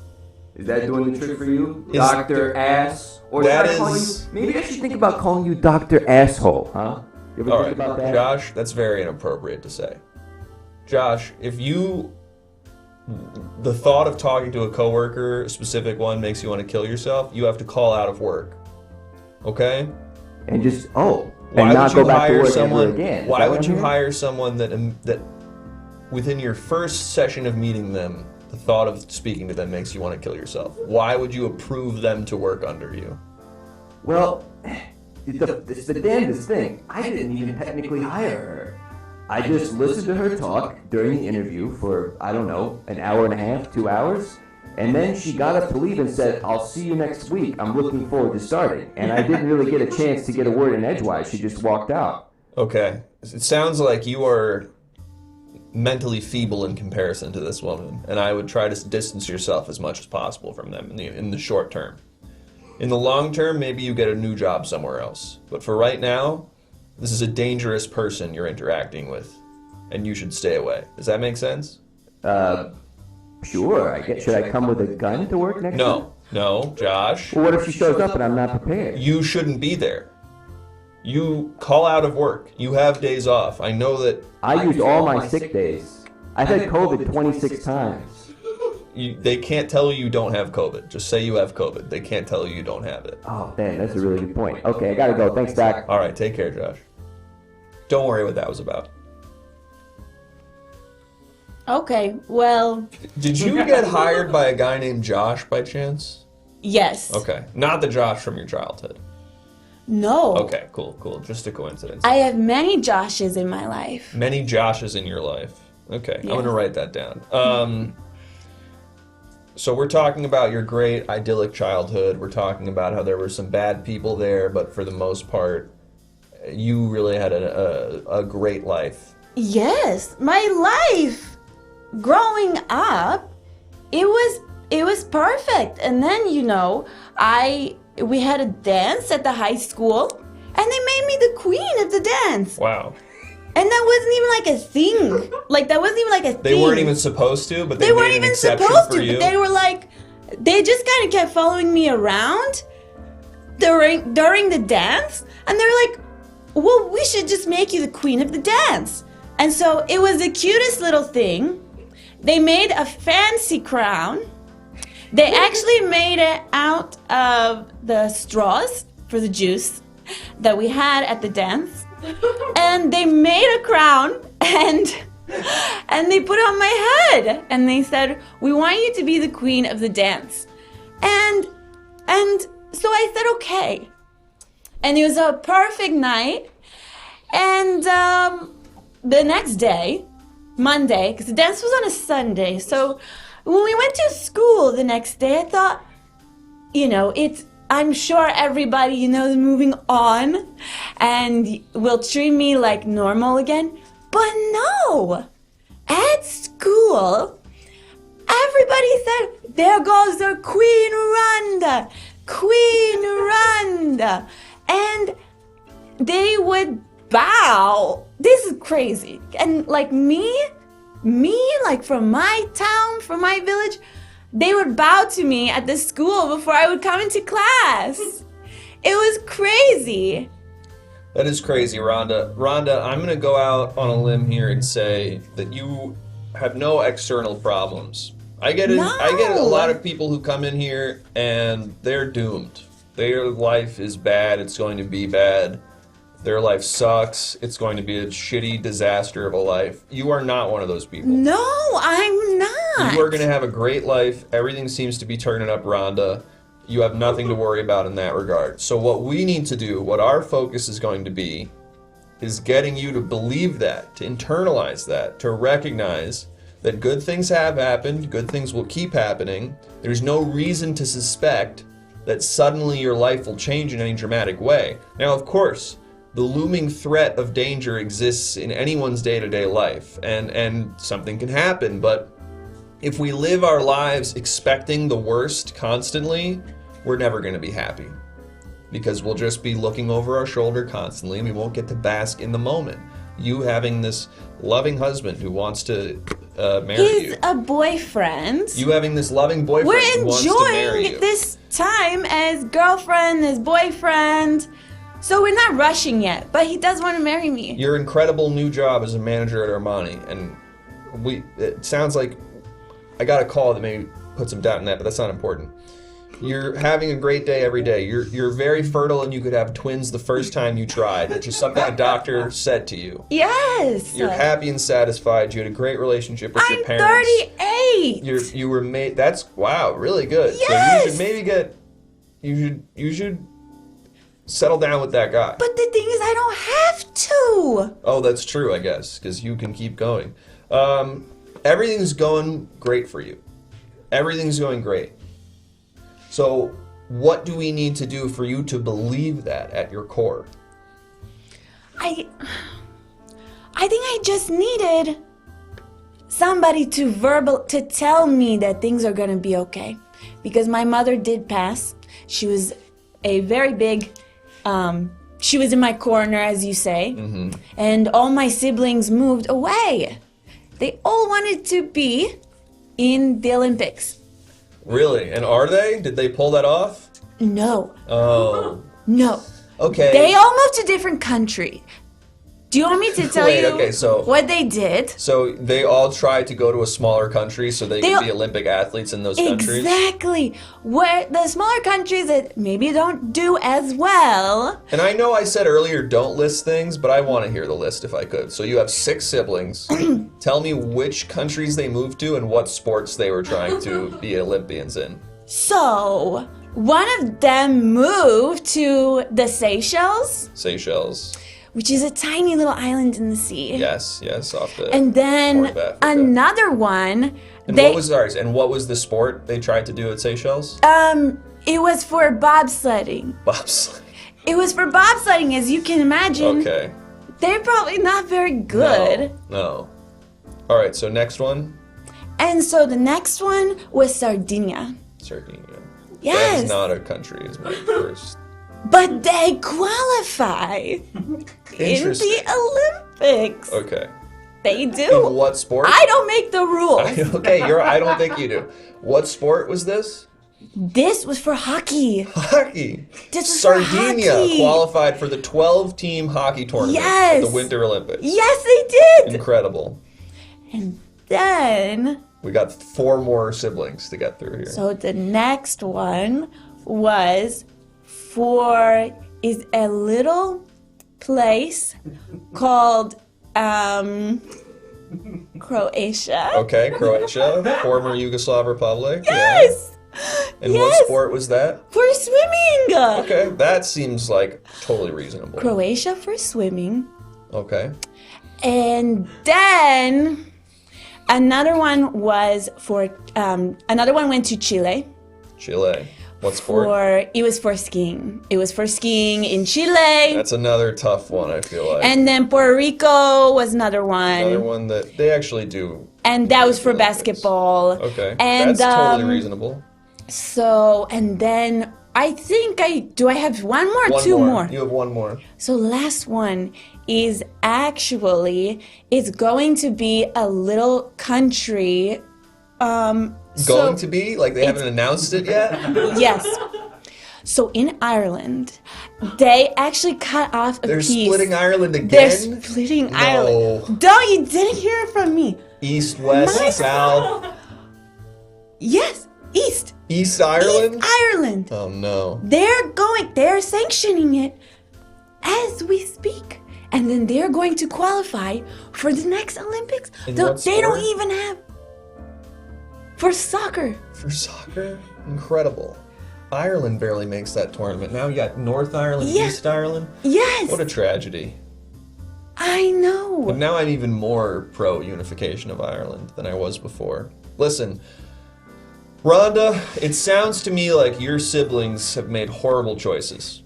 Is that doing the trick for you? Dr. Ass? Or that should I call is... you, maybe I should think about calling you Dr. Asshole, huh? You ever All think right, about that? Josh, that's very inappropriate to say. Josh, if you... The thought of talking to a coworker, a specific one, makes you want to kill yourself, you have to call out of work. Okay? And just, and why not would you go back to hire work someone, ever again? Is Why that would what you I'm hire someone that within your first session of meeting them, the thought of speaking to them makes you want to kill yourself? Why would you approve them to work under you? Well, it's the damnedest thing. I didn't even technically hire her. I just listened to her talk during the interview for, I don't know, an hour and a half, 2 hours. And then she got up to leave and said, I'll see you next week. I'm looking forward to starting. And I didn't really get a chance to get a word in edgewise. She just walked out. Okay. It sounds like you are mentally feeble in comparison to this woman. And I would try to distance yourself as much as possible from them in the short term. In the long term, maybe you get a new job somewhere else. But for right now, this is a dangerous person you're interacting with. And you should stay away. Does that make sense? Sure. Should I come with a gun to work next week? No, Josh. Well, what if she shows up and I'm not prepared? You shouldn't be there. You call out of work. You have days off. I know that... I used all my sick days. I've had COVID 26 times. They can't tell you don't have COVID. Just say you have COVID. They can't tell you don't have it. Oh, man, that's a really good point. Okay, I gotta go. Thanks, Doc. All right, take care, Josh. Don't worry what that was about. Okay, well... Did you get hired by a guy named Josh by chance? Yes. Okay, not the Josh from your childhood. No. Okay, cool. Just a coincidence. I have many Joshes in my life. Many Joshes in your life. Okay, Yeah. I'm gonna write that down. So we're talking about your great idyllic childhood. We're talking about how there were some bad people there, but for the most part, you really had a great life. Yes, my life growing up, it was perfect. And then we had a dance at the high school, and they made me the queen of the dance. Wow. And that wasn't even like a thing. That wasn't even like a thing. They weren't even supposed to, but they weren't made an even exception supposed for to. you. But they were like, they just kind of kept following me around during the dance, and they were like, well, we should just make you the queen of the dance. And so it was the cutest little thing. They made a fancy crown. They actually made it out of the straws for the juice that we had at the dance. And they made a crown and they put it on my head. And they said, we want you to be the queen of the dance. And so I said, okay. And it was a perfect night. And the next day, Monday, because the dance was on a Sunday, so when we went to school the next day, I thought, I'm sure everybody, is moving on and will treat me like normal again. But no! At school, everybody said, there goes the Queen Rhonda! Queen Rhonda! And they would bow. This is crazy. And me, from my town, from my village, they would bow to me at the school before I would come into class. It was crazy. That is crazy, Rhonda. Rhonda, I'm going to go out on a limb here and say that you have no external problems. I get a lot of people who come in here and they're doomed. Their life is bad. It's going to be bad. Their life sucks. It's going to be a shitty disaster of a life. You are not one of those people. No, I'm not. You are going to have a great life. Everything seems to be turning up, Rhonda. You have nothing to worry about in that regard. So what we need to do, what our focus is going to be, is getting you to believe that, to internalize that, to recognize that good things have happened, good things will keep happening. There's no reason to suspect that suddenly your life will change in any dramatic way. Now, of course, the looming threat of danger exists in anyone's day-to-day life, and something can happen, but if we live our lives expecting the worst constantly, we're never going to be happy. because we'll just be looking over our shoulder constantly and we won't get to bask in the moment. You having this loving husband who wants to marry you. He's a boyfriend. You having this loving boyfriend We're who wants to marry you. enjoying this time as girlfriend, as boyfriend. So we're not rushing yet, but he does want to marry me. Your incredible new job as a manager at Armani, and it sounds like I got a call that maybe put some doubt in that, but that's not important. You're having a great day every day. You're very fertile and you could have twins the first time you tried. It's just something a doctor said to you. Yes. You're happy and satisfied. You had a great relationship with your parents. I'm 38. You were made. That's wow, really good. Yes. So you should maybe get. You should settle down with that guy. But the thing is, I don't have to. Oh, that's true, I guess, because you can keep going. Everything's going great for you. Everything's going great. So, what do we need to do for you to believe that at your core? I think I just needed somebody to tell me that things are gonna be okay. Because my mother did pass. She was a very big, she was in my corner, as you say. Mm-hmm. And all my siblings moved away. They all wanted to be in the Olympics. Really? And are they? Did they pull that off? No. Oh. No. Okay. They all moved to different country. Do you want me to tell you what they did? So they all tried to go to a smaller country so they could be Olympic athletes in those countries? Exactly. Where the smaller countries that maybe don't do as well. And I know I said earlier don't list things, but I want to hear the list if I could. So you have 6 siblings. Tell me which countries they moved to and what sports they were trying to be Olympians in. So, one of them moved to the Seychelles. Seychelles. Which is a tiny little island in the sea. Yes, off the And then Horn of Africa. another one. And what was the sport they tried to do at Seychelles? It was for bobsledding. Bobsledding. It was for bobsledding, as you can imagine. Okay. They're probably not very good. No. All right, so next one? And so the next one was Sardinia. Sardinia. Yes. That is not a country, is my first. But they qualify in the Olympics. Okay. They do. In what sport? I don't make the rules. Okay, I don't think you do. What sport was this? This was for hockey. Hockey. This was Sardinia for hockey. qualified for the 12-team hockey tournament Yes. at the Winter Olympics. Yes, they did. Incredible. And then We got 4 more siblings to get through here. so the next one is a little place called Croatia. Okay, Croatia, former Yugoslav Republic. Yes. Yeah. And what sport was that? For swimming. Okay, that seems like totally reasonable. Croatia for swimming. Okay. And then another one was for another one went to Chile. Chile. What sport? It was for skiing. It was for skiing in Chile. That's another tough one, I feel like. And then Puerto Rico was another one. Another one that they actually do. And that was for basketball. Okay. And that's totally reasonable. So, and then I think do I have one more or two more? You have one more. So last one is actually, it's going to be a little country. Going to be? Like they haven't announced it yet? Yes. So in Ireland, they actually cut off a They're piece. splitting Ireland again? They're splitting Ireland. You didn't hear it from me. East, west, south. Yes, East. East Ireland? East Ireland. Oh no. They're sanctioning it as we speak. And then they're going to qualify for the next Olympics. In They what sport? don't even have for soccer. For soccer? Incredible. Ireland barely makes that tournament. Now you got North Ireland, East Ireland? Yes. What a tragedy. I know. And now I'm even more pro-unification of Ireland than I was before. Listen, Rhonda, it sounds to me like your siblings have made horrible choices.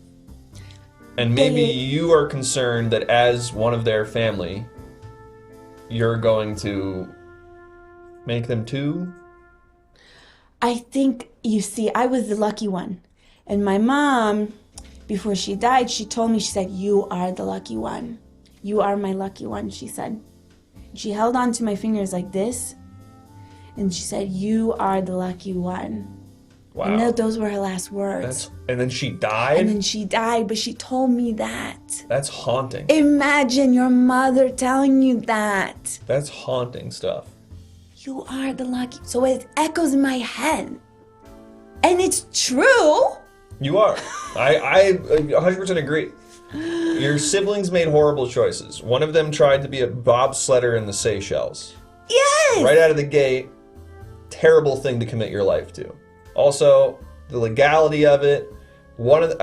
And maybe you are concerned that as one of their family, you're going to make them too? I think, you see, I was the lucky one. And my mom, before she died, she told me, she said, "You are the lucky one. You are my lucky one," she said. She held on to my fingers like this, and she said, "You are the lucky one." Wow. And those were her last words. And then she died? And then she died, but she told me that. That's haunting. Imagine your mother telling you that. That's haunting stuff. You are the lucky. So it echoes in my head. And it's true. You are. I 100% agree. Your siblings made horrible choices. One of them tried to be a bobsledder in the Seychelles. Yes! Right out of the gate, terrible thing to commit your life to. Also, the legality of it. One of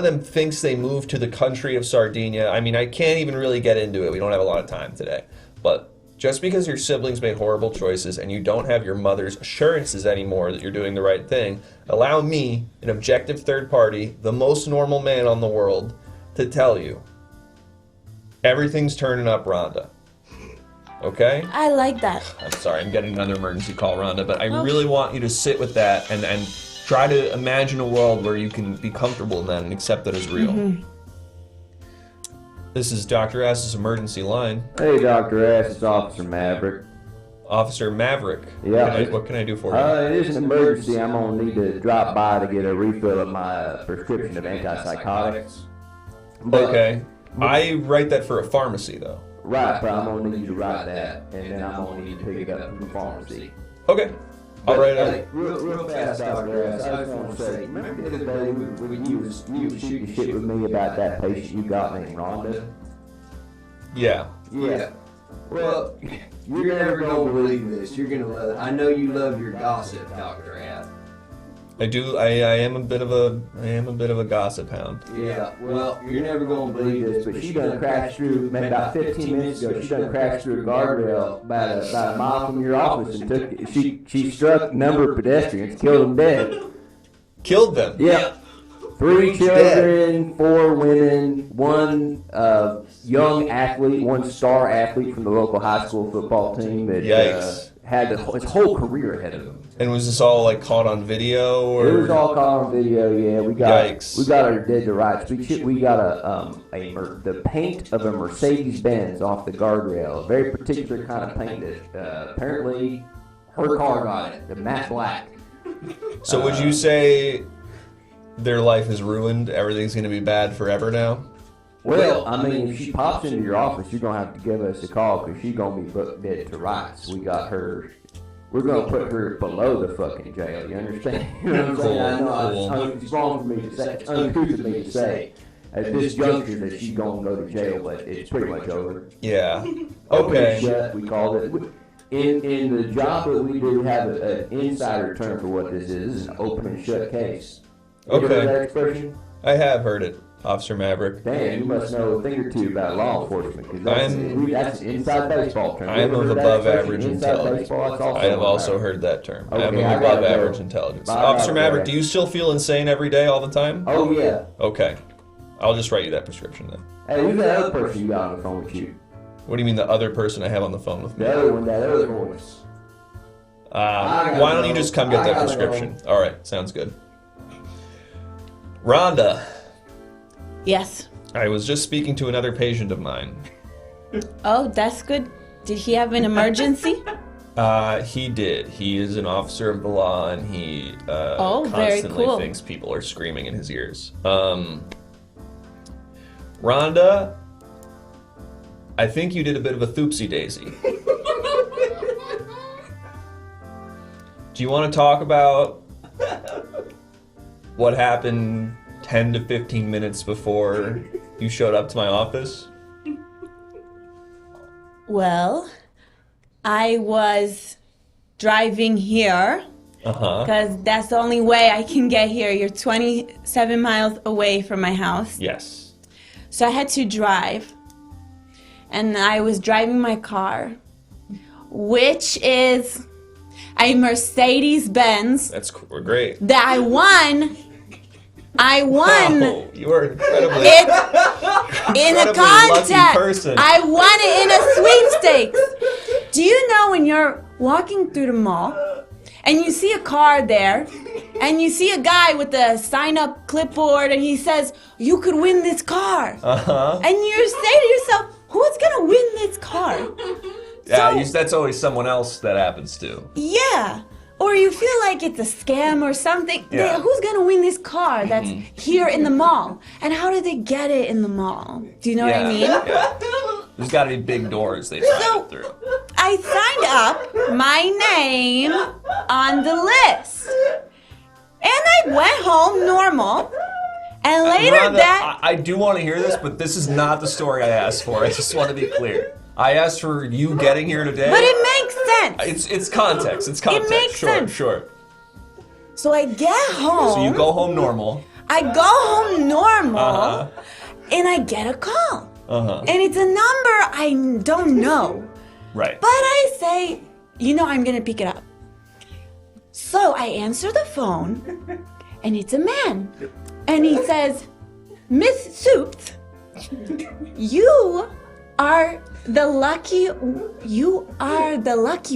them thinks they moved to the country of Sardinia. I mean, I can't even really get into it. We don't have a lot of time today. But just because your siblings made horrible choices and you don't have your mother's assurances anymore that you're doing the right thing, allow me, an objective third party, the most normal man on the world, to tell you, everything's turning up, Rhonda. Okay? I like that. I'm sorry, I'm getting another emergency call, Rhonda, but I really want you to sit with that and try to imagine a world where you can be comfortable in that and accept that as real. Mm-hmm. This is Dr. S's emergency line. Hey, Dr. S, it's Officer Maverick. Officer Maverick? Yeah. What can I do for you? It is an emergency. I'm going to need to drop by to get a refill of my prescription of antipsychotics. Okay. I write that for a pharmacy, though. Right, but I'm going to need you to write that, and then I'm going to need to pick it up from the pharmacy. Okay. I'll write it. Real fast, Dr. S, I just want to say, remember the other day when you was shooting shit with me about that patient you got named Rhonda? Yeah. Yeah. Well, you're never going to believe this. You're going to love it. I know you love your gossip, Dr. Ad. I do. I am a bit of a gossip hound. Yeah. Well, you're never going to believe this, But she done crashed through, maybe about 15 minutes ago, she done crashed through a guardrail about a mile from your office and took it. She struck a number of pedestrians, killed them dead. Killed them? Yeah. 3 children, 4 women, 1 young athlete, 1 star athlete from the local high school football team that had his whole career ahead of him. And was this all like caught on video? Or? It was all caught on video. Yeah, we got her dead to rights. We got the paint of a Mercedes-Benz off the guardrail, a very particular kind of paint that apparently her car got it, the matte black. So would you say their life is ruined? Everything's going to be bad forever now? Well, I mean, if she pops into your office, you're going to have to give us a call because she's going to be booked dead to rights. We got her. We're going to put her below the fucking jail. You understand? You know what I'm saying? I know it's wrong for me to say. It's uncouth of me to say at this juncture that she's going to go to jail, but it's pretty much over. Yeah. Open Okay. and shut, we called it. In the job that we do have an insider term for what this is. This is an open and shut case. You ever heard that expression? I have heard it, Officer Maverick. Damn, you must know a thing or two about law enforcement. Cause that's an inside baseball term. I am of above average intelligence. intelligence. I have also heard that term. I am Okay, of above average intelligence. Officer Maverick, do you still feel insane every day, all the time? Oh, yeah. Okay. I'll just write you that prescription then. Hey, who's that other person you got on the phone with you? What do you mean the other person I have on the phone with me? The other one, that other voice. Why don't you just come get that prescription? All right, sounds good. Rhonda. Yes. I was just speaking to another patient of mine. Oh, that's good. Did he have an emergency? He did. He is an officer of the law, and he very constantly cool. thinks people are screaming in his ears. Rhonda, I think you did a bit of a thoopsie daisy. Do you want to talk about what happened 10 to 15 minutes before you showed up to my office? Well, I was driving here because that's the only way I can get here. You're 27 miles away from my house. Yes. So I had to drive, and I was driving my car, which is a Mercedes-Benz. That's great. That I won. Oh, you are incredibly in a lucky contest. person. I won it in a sweepstakes. Do you know when you're walking through the mall and you see a car there, and you see a guy with a sign-up clipboard, and he says, you could win this car. Uh-huh. And you say to yourself, who's gonna win this car? Yeah, that's always someone else that happens to. Yeah. Or you feel like it's a scam or something. Yeah. Who's gonna win this car that's here in the mall? And how did they get it in the mall? Do you know what I mean? Yeah. There's gotta be big doors they sign it through. I signed up my name on the list. And I went home normal. And later Rhonda, I do want to hear this, but this is not the story I asked for. I just want to be clear. I asked for you getting here today. But it makes sense. It's context. It's context. It makes sense. Sure. So I get home. So you go home normal. I go home normal. And I get a call. And it's a number I don't know. Right. But I say, I'm gonna pick it up. So I answer the phone, and it's a man. And he says, Miss Soups, you are the lucky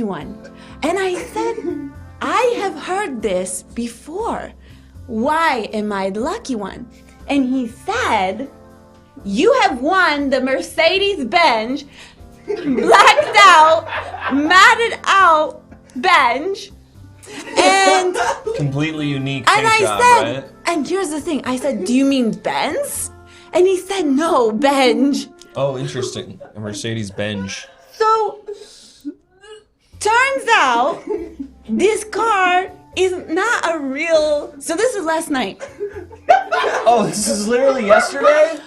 one. And I said, I have heard this before. Why am I the lucky one? And he said, you have won the Mercedes-Benz blacked out, matted out bench. And completely unique and I job, said, right? And here's the thing, I said, do you mean Benz? And he said, no, Benz. Oh, interesting. A Mercedes-Benz. So, turns out, this car is not a real... So this is last night. Oh, this is literally yesterday?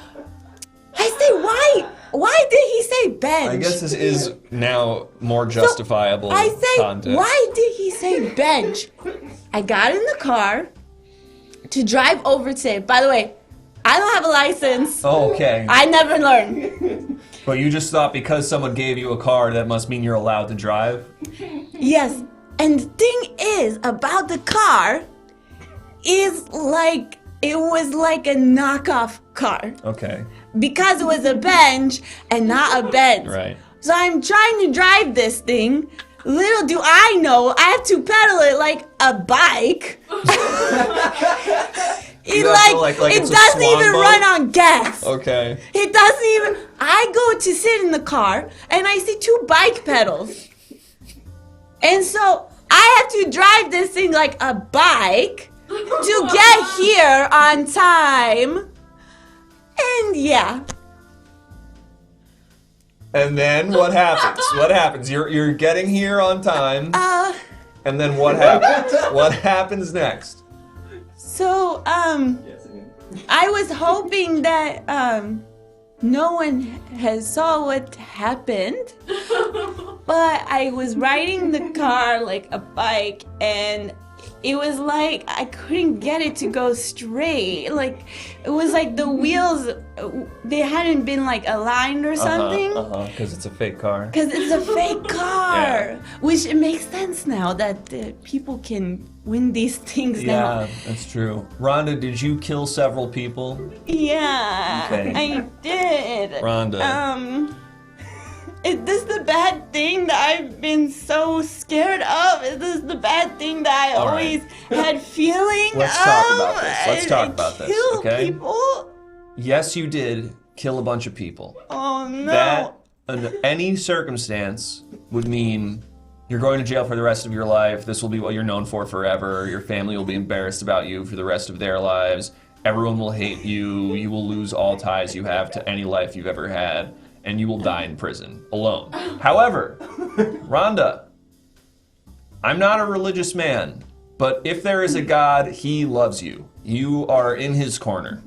I say, why did he say bench? I guess this is now more justifiable context. Why did he say bench? I got in the car to drive over to it. By the way, I don't have a license. Oh, okay. I never learned. But you just thought because someone gave you a car, that must mean you're allowed to drive? Yes. And the thing is about the car is like, it was like a knockoff car. Okay. Because it was a bench and not a Benz. Right. So I'm trying to drive this thing. Little do I know, I have to pedal it like a bike. It doesn't even run on gas. Okay. It doesn't even. I go to sit in the car and I see 2 bike pedals. And so I have to drive this thing like a bike to get here on time. And yeah. And then what happens? What happens? You're getting here on time. And then what happens? What happens next? So I was hoping that no one has saw what happened. But I was riding the car like a bike, and it was like I couldn't get it to go straight. Like it was like the wheels, they hadn't been like aligned or something. Because it's a fake car. Because it's a fake car, which it makes sense now that people can win these things now. Yeah, that's true. Rhonda, did you kill several people? Yeah, Okay. I did. Rhonda. Is this the bad thing that I've been so scared of? Is this the bad thing that I always had feeling Let's of? talk about this. Let's talk about this, Kill okay? people? Yes, you did kill a bunch of people. Oh no. That, under any circumstance, would mean you're going to jail for the rest of your life. This will be what you're known for forever. Your family will be embarrassed about you for the rest of their lives. Everyone will hate you. You will lose all ties you have to any life you've ever had. And you will die in prison, alone. However, Rhonda, I'm not a religious man, but if there is a God, he loves you. You are in his corner.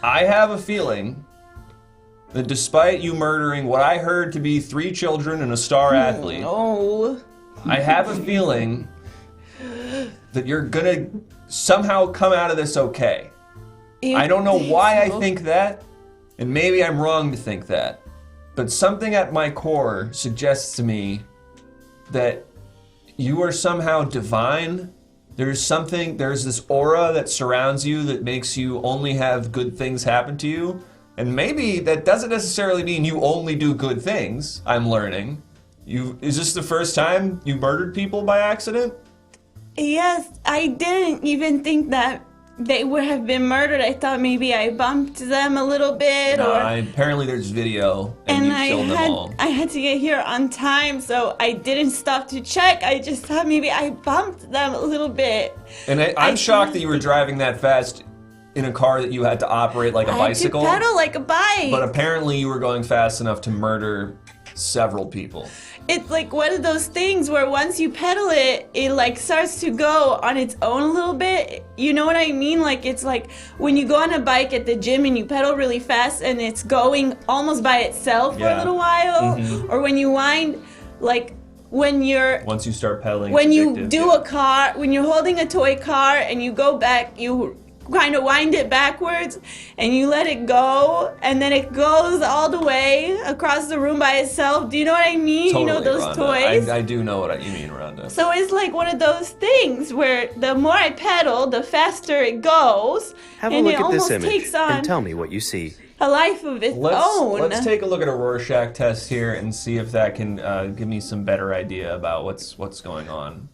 I have a feeling that despite you murdering what I heard to be 3 children and a star athlete, I have a feeling that you're gonna somehow come out of this okay. I don't know why I think that. And maybe I'm wrong to think that, but something at my core suggests to me that you are somehow divine. There's this aura that surrounds you that makes you only have good things happen to you. And maybe that doesn't necessarily mean you only do good things, I'm learning. Is this the first time you murdered people by accident? Yes, I didn't even think that they would have been murdered. I thought maybe I bumped them a little bit, Apparently there's video, and you killed them all. I had to get here on time, so I didn't stop to check. I just thought maybe I bumped them a little bit. And I'm shocked that you were driving that fast in a car that you had to operate like a bicycle. I had to pedal like a bike. But apparently you were going fast enough to murder several people. It's like one of those things where once you pedal it, it like starts to go on its own a little bit. You know what I mean? Like it's like when you go on a bike at the gym and you pedal really fast and it's going almost by itself for a little while. Mm-hmm. Or when you wind, like when you're... Once you start pedaling, when it's you addictive. do a car, when you're holding a toy car and you go back, you kind of wind it backwards and you let it go and then it goes all the way across the room by itself. Do you know what I mean? Totally, you know those Rhonda. toys? I do know what you mean, Rhonda. So it's like one of those things where the more I pedal, the faster it goes. Have a and look it at this almost image takes on and tell me what you see. a life of its own. Let's take a look at a Rorschach test here and see if that can give me some better idea about what's going on.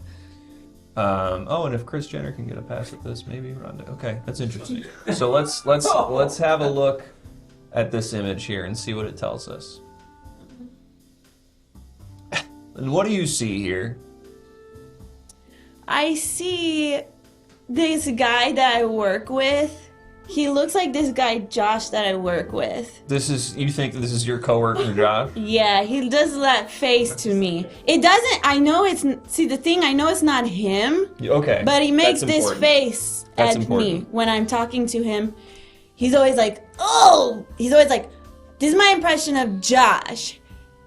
And if Kris Jenner can get a pass at this, maybe Rhonda. Okay, that's interesting. So let's have a look at this image here and see what it tells us. And what do you see here? I see this guy that I work with. He looks like this guy Josh that I work with. You think this is your coworker Josh? Yeah, he does that face to me. It doesn't, I know it's not him. Okay. But he makes that's this important. face That's at important. me when I'm talking to him. He's always like, oh! He's always like, this is my impression of Josh.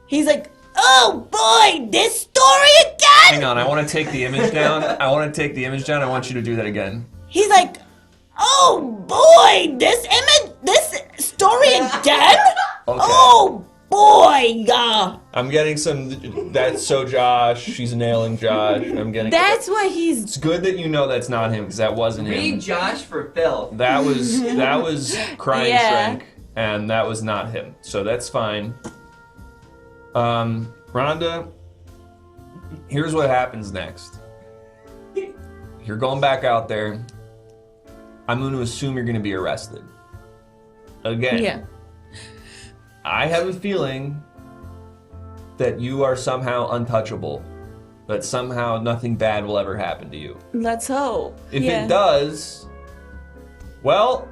He's like, oh boy, this story again? Hang on, I want to take the image down. I want you to do that again. He's like, oh boy, this story again? Okay. Oh boy, yeah. I'm getting some. That's so Josh. She's nailing Josh. I'm getting. That's what he's. It's good that you know that's not him because that wasn't him. Read Josh for Phil. That was crying Yeah. Shrink, and that was not him. So that's fine. Rhonda, here's what happens next. You're going back out there. I'm going to assume you're going to be arrested. Again. Yeah. I have a feeling that you are somehow untouchable. That somehow nothing bad will ever happen to you. Let's hope. If Yeah. it does, well,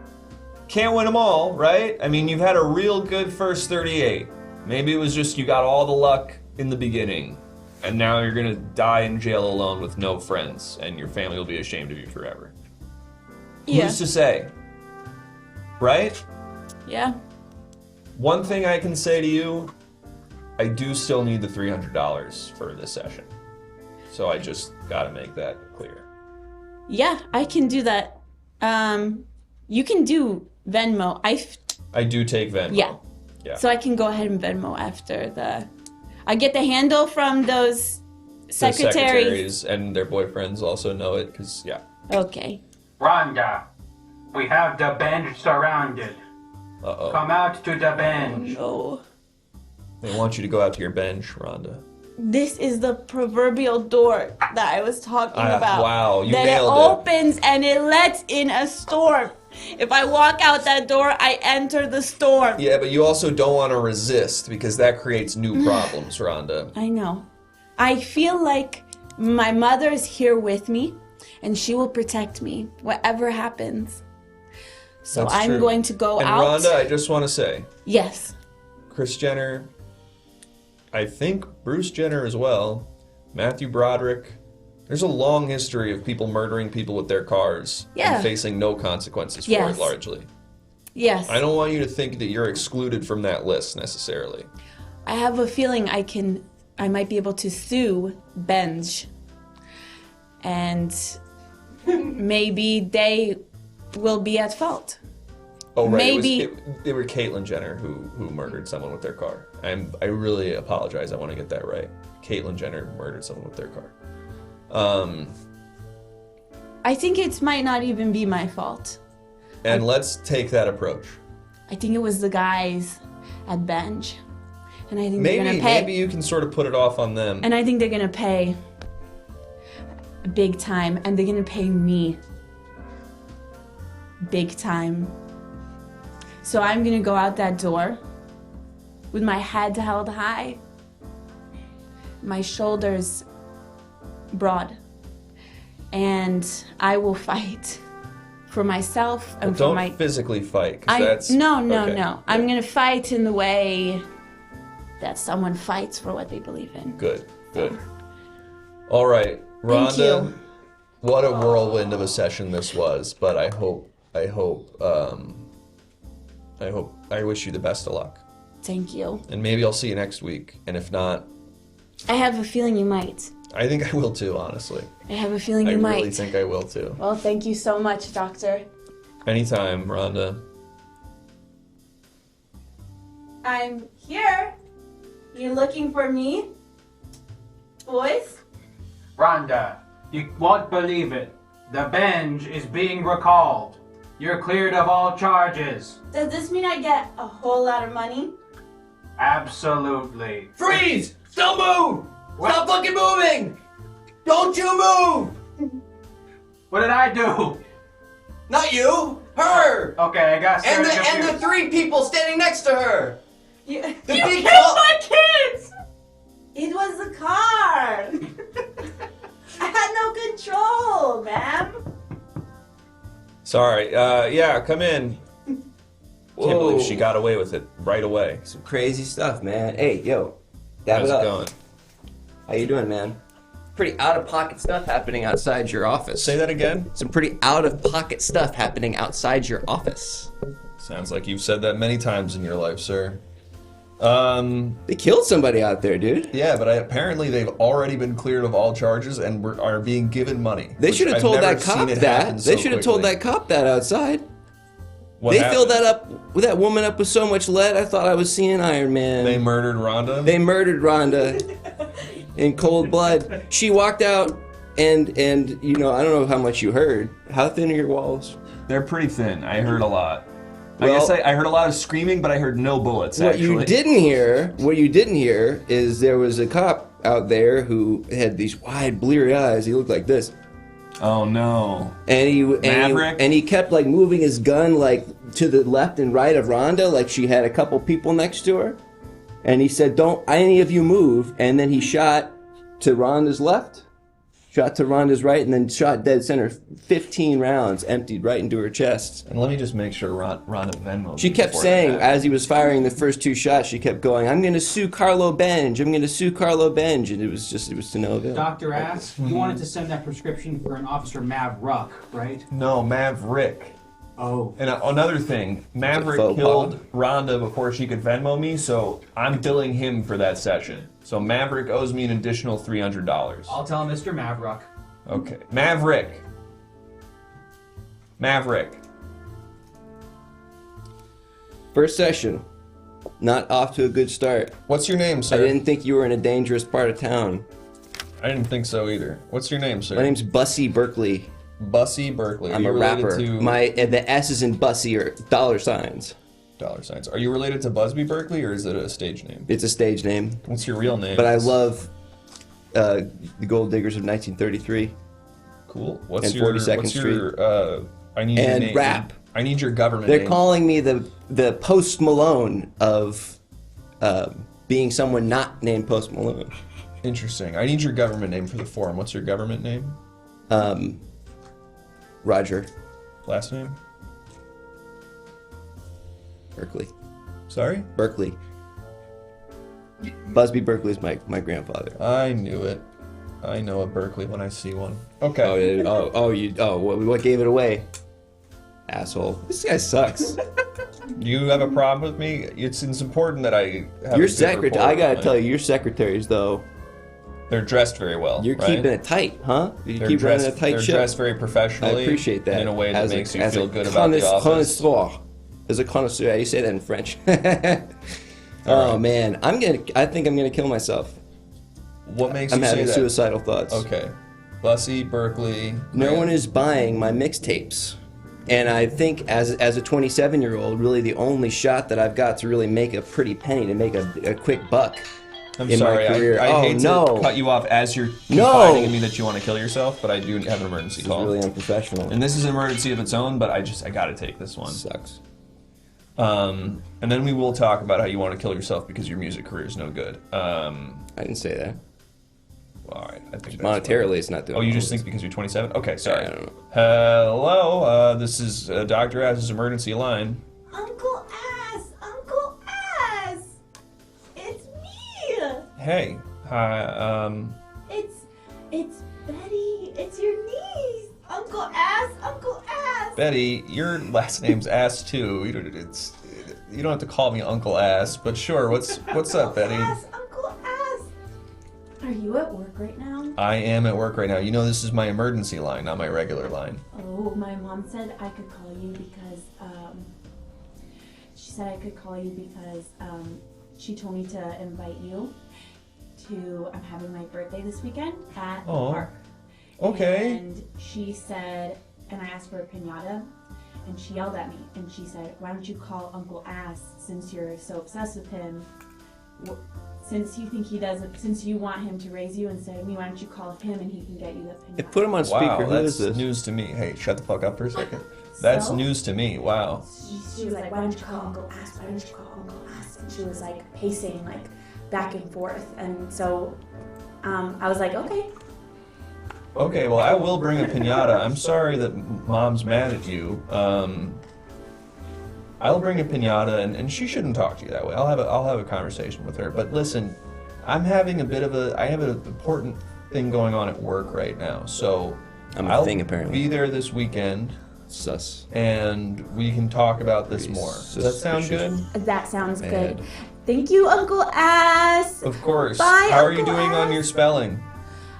can't win them all, right? I mean, you've had a real good first 38. Maybe it was just you got all the luck in the beginning, and now you're gonna die in jail alone with no friends, and your family will be ashamed of you forever. Yeah. Who's to say? Right? Yeah. One thing I can say to you, I do still need the $300 for this session. So I just gotta make that clear. Yeah, I can do that. You can do Venmo. I do take Venmo. Yeah. Yeah. So I can go ahead and Venmo after I get the handle from those The secretaries. and their boyfriends also know it, because, yeah. Okay. Rhonda, we have the bench surrounded. Uh-oh. Come out to the bench. Oh. They want you to go out to your bench, Rhonda. This is the proverbial door that I was talking about. Wow, you that nailed it it. opens and it lets in a storm. If I walk out that door, I enter the storm. Yeah, but you also don't want to resist, because that creates new problems, Rhonda. I know. I feel like my mother is here with me, and she will protect me, whatever happens. So That's I'm true. going to go and out. Rhonda, I just want to say, Yes. Kris Jenner, I think Bruce Jenner as well, Matthew Broderick. There's a long history of people murdering people with their cars Yeah. and facing no consequences for Yes. it, largely. Yes. I don't want you to think that you're excluded from that list necessarily. I have a feeling I might be able to sue Benj. And maybe they will be at fault. Oh, right. Maybe It were Caitlyn Jenner who murdered someone with their car. I really apologize. I want to get that right. Caitlyn Jenner murdered someone with their car. I think it might not even be my fault. And let's take that approach. I think it was the guys at Benj. And I think they're gonna pay. Maybe you can sort of put it off on them. And I think they're gonna pay big time, and they're gonna pay me big time. So I'm gonna go out that door with my head held high, my shoulders broad, and I will fight for myself and for my. Don't physically fight. 'Cause that's No. okay. I'm gonna fight in the way that someone fights for what they believe in. Good. All right, Thank Rhonda. you. What a whirlwind of a session this was, but I wish you the best of luck. Thank you. And maybe I'll see you next week. And if not, I have a feeling you might. I think I will too, honestly. I have a feeling you I might. really think I will too. Well, thank you so much, Doctor. Anytime, Rhonda. I'm here. You looking for me? Boys? Rhonda, you won't believe it. The bench is being recalled. You're cleared of all charges. Does this mean I get a whole lot of money? Absolutely. Freeze! Don't move! Stop fucking moving! Don't you move! What did I do? Not you! Her! Okay, I got And started the three people standing next to her! You The killed big my kids! It was the car! I had no control, ma'am. Sorry. Yeah, come in. Can't believe Whoa. she got away with it right away. Some crazy stuff, man. Hey, yo. Dab How's it up. it going? How you doing, man? Pretty out-of-pocket stuff happening outside your office. Say that again? Some pretty out-of-pocket stuff happening outside your office. Sounds like you've said that many times in your life, sir. They killed somebody out there, dude. Yeah, but apparently they've already been cleared of all charges and are being given money. They which should have I've told never that seen cop it that. happen They so should have told quickly. that cop that outside. What They happened? filled that woman up with so much lead, I thought I was seeing Iron Man. They murdered Rhonda? They murdered Rhonda in cold blood. She walked out and you know, I don't know how much you heard. How thin are your walls? They're pretty thin. I heard a lot. Well, I guess I heard a lot of screaming, but I heard no bullets, What actually. you didn't hear is there was a cop out there who had these wide, bleary eyes. He looked like this. Oh no! And Maverick? he kept like moving his gun like to the left and right of Rhonda, like she had a couple people next to her. And he said, "Don't any of you move." And then he shot to Rhonda's left, shot to Rhonda's right, and then shot dead center. 15 rounds emptied right into her chest. And let me just make sure Rhonda Venmo. She kept saying, as he was firing the first two shots, she kept going, "I'm going to sue Carlo Benj. I'm going to sue Carlo Benj." And it was to no avail. Dr. Ass, you wanted to send that prescription for an Officer Mav Ruck, right? No, Maverick. Oh. And another thing, Maverick Faux killed Rhonda before she could Venmo me, so I'm billing him for that session. So Maverick owes me an additional $300. I'll tell Mr. Mavruck. Okay. Maverick. First session. Not off to a good start. What's your name, sir? I didn't think you were in a dangerous part of town. I didn't think so either. What's your name, sir? My name's Bussy Berkeley. Bussy Berkeley. I'm Are a you related rapper. to The S's in Bussy are dollar signs. dollar signs? Are you related to Busby Berkeley, or is it a stage name? It's a stage name. What's your real name? But I love the Gold Diggers of 1933. Cool. What's and your 42nd what's Street. Your I need your And name. rap. I need your government They're name. calling me the Post Malone of being someone not named Post Malone. Interesting. I need your government name for the forum. What's your government name? Roger. Last name? Berkeley. Sorry? Berkeley. Busby Berkeley is my grandfather. I knew it. I know a Berkeley when I see one. Okay. What gave it away? Asshole. This guy sucks. You have a problem with me? It's important that I have Your a good rapport I with gotta my- tell you, your secretaries though. They're dressed very well. You're right? keeping it tight, huh? You They're keep dressed, running a tight they're ship. dressed very professionally. I appreciate that. In a way that As makes you as feel good about the office. Connoisseur. As a connoisseur, how do you say that in French? Oh man, I think I'm gonna kill myself. What makes I'm you say having that? suicidal thoughts. Okay. Bussy, Berkeley. No one is buying my mixtapes. And I think as a 27-year-old, really the only shot that I've got to really make a pretty penny, to make a quick buck I'm in sorry, my career. I hate to cut you off as you're confiding in me that you want to kill yourself, but I do have an emergency call. This is really unprofessional. And this is an emergency of its own, but I gotta take this one. Sucks. And then we will talk about how you want to kill yourself because your music career is no good. I didn't say that. Well, all right, I think monetarily it's not doing. Oh, you just think because you're 27? Okay, sorry. I don't know. Hello, this is Dr. Ass's emergency line. Uncle Ass, it's me. Hey, hi. It's Betty. It's your niece, Uncle Ass. Betty, your last name's Ass too. You don't have to call me Uncle Ass, but sure. What's up, Betty? Uncle Ass. Are you at work right now? I am at work right now. You know this is my emergency line, not my regular line. Oh, my mom said I could call you because she told me to invite you to. I'm having my birthday this weekend at the park. Okay. And she said, and I asked for a piñata, and she yelled at me, and she said, "Why don't you call Uncle Ass since you're so obsessed with him? Since you think he doesn't, since you want him to raise you instead of me, why don't you call him and he can get you the piñata?" Put him on speaker. Wow, Who is that's this? news to me. Hey, shut the fuck up for a second. That's news to me. Wow. She was like, "Why don't you call Uncle Ass? Why don't you call Uncle Ass?" And she was like pacing like back and forth, and so I was like, "Okay." Okay, well, I will bring a piñata. I'm sorry that Mom's mad at you. I'll bring a piñata, and she shouldn't talk to you that way. I'll have a conversation with her. But listen, I have an important thing going on at work right now, so I'll be there this weekend. Sus. And we can talk about this more. Does that sound good? That sounds good. Thank you, Uncle Ass. Of course. Bye, How are you Uncle doing on your spelling?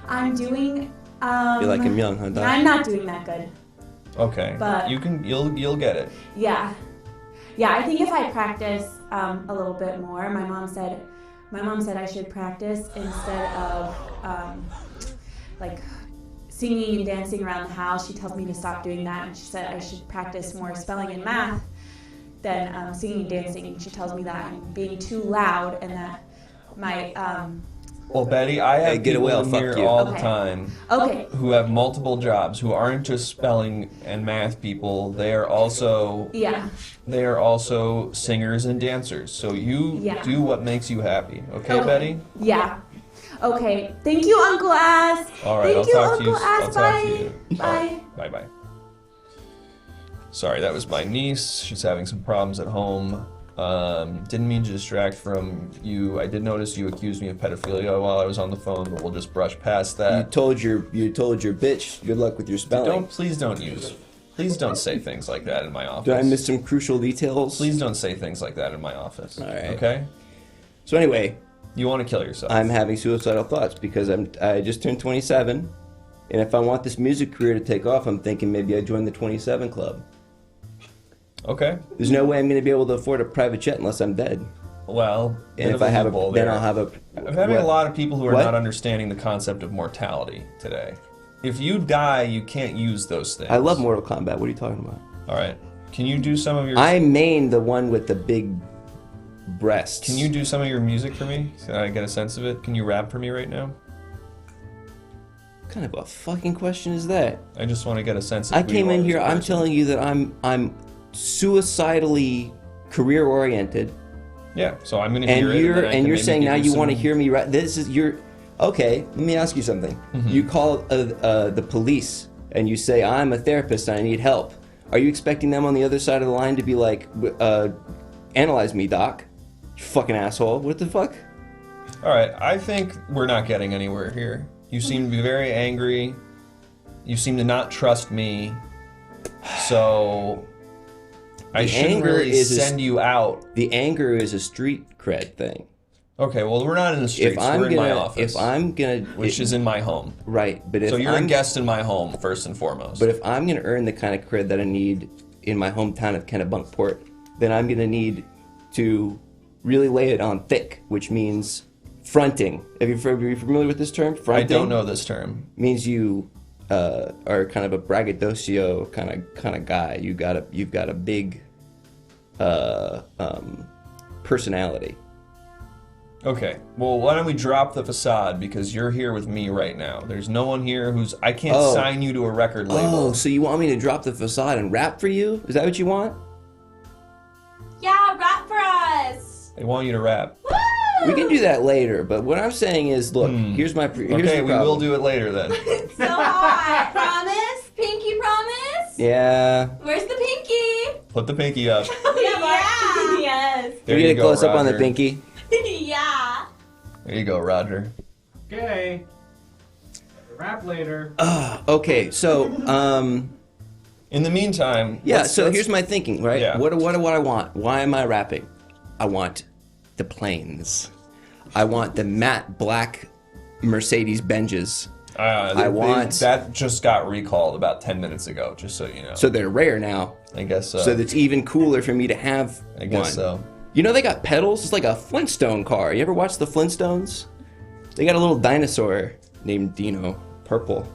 I'm doing. You like him young, huh, Doc? I'm not doing that good. Okay. But you'll get it. Yeah. I think if I practice a little bit more, my mom said I should practice instead of like singing and dancing around the house. She tells me to stop doing that, and she said I should practice more spelling and math than singing and dancing. She tells me that I'm being too loud and that my Well, Betty, I have people in here all the time who have multiple jobs, who aren't just spelling and math people. They are also singers and dancers. So you do what makes you happy. Okay, Betty? Yeah. Okay. Thank you, Uncle Ass. All right, Thank I'll talk Uncle to you. Ass. I'll talk to you. Bye. Bye-bye. Sorry, that was my niece. She's having some problems at home. Didn't mean to distract from you. I did notice you accused me of pedophilia while I was on the phone, but we'll just brush past that. You told your bitch, good luck with your spelling. Please don't say things like that in my office. Did I miss some crucial details? Please don't say things like that in my office. All right. Okay? So anyway, you want to kill yourself. I'm having suicidal thoughts because I just turned 27, and if I want this music career to take off, I'm thinking maybe I join the 27 club. Okay. There's no way I'm going to be able to afford a private jet unless I'm dead. Well, and if I have then I'll have a. I'm having a lot of people who are not understanding the concept of mortality today. If you die, you can't use those things. I love Mortal Kombat. What are you talking about? All right. Can you do some of your... I main the one with the big breasts. Can you do some of your music for me? Can I get a sense of it? Can you rap for me right now? What kind of a fucking question is that? I just want to get a sense of I came in here, I'm telling you that I'm suicidally career-oriented. Yeah, so I'm going to hear it. And you're saying now you want to hear me rap. This is your... Okay, let me ask you something. Mm-hmm. You call the police and you say, I'm a therapist and I need help. Are you expecting them on the other side of the line to be like, analyze me, doc? You fucking asshole. What the fuck? All right, I think we're not getting anywhere here. You seem to be very angry. You seem to not trust me. So I shouldn't really send you out. The anger is a street cred thing. Okay, well, we're not in the streets. We're in my office. Which is in my home. Right, but if so you're a guest in my home, first and foremost. But if I'm going to earn the kind of cred that I need in my hometown of Kennebunkport, then I'm going to need to really lay it on thick, which means fronting. Are you familiar with this term? Fronting? I don't know this term. Means you are kind of a braggadocio kind of guy. You've got a big personality. Okay, well, why don't we drop the facade, because you're here with me right now. There's no one here I can't sign you to a record label. Oh, so you want me to drop the facade and rap for you? Is that what you want? Yeah, rap for us. They want you to rap. We can do that later, but what I'm saying is, look, here's my here's Okay, the we will do it later then. So hot. Promise? Pinky promise? Yeah. Where's the pinky? Put the pinky up. Yeah. Yes. There you you get a go, close up on the Roger. pinky. Yeah. There you go, Roger. Okay. Rap later. Okay, so in the meantime, so here's my thinking, right? Yeah. What do I want? Why am I rapping? I want the planes. I want the matte black Mercedes Benz. That just got recalled about 10 minutes ago, just so you know. So they're rare now. I guess so. So that's even cooler for me to have I guess one. so. You know they got pedals? It's like a Flintstone car. You ever watch the Flintstones? They got a little dinosaur named Dino, purple.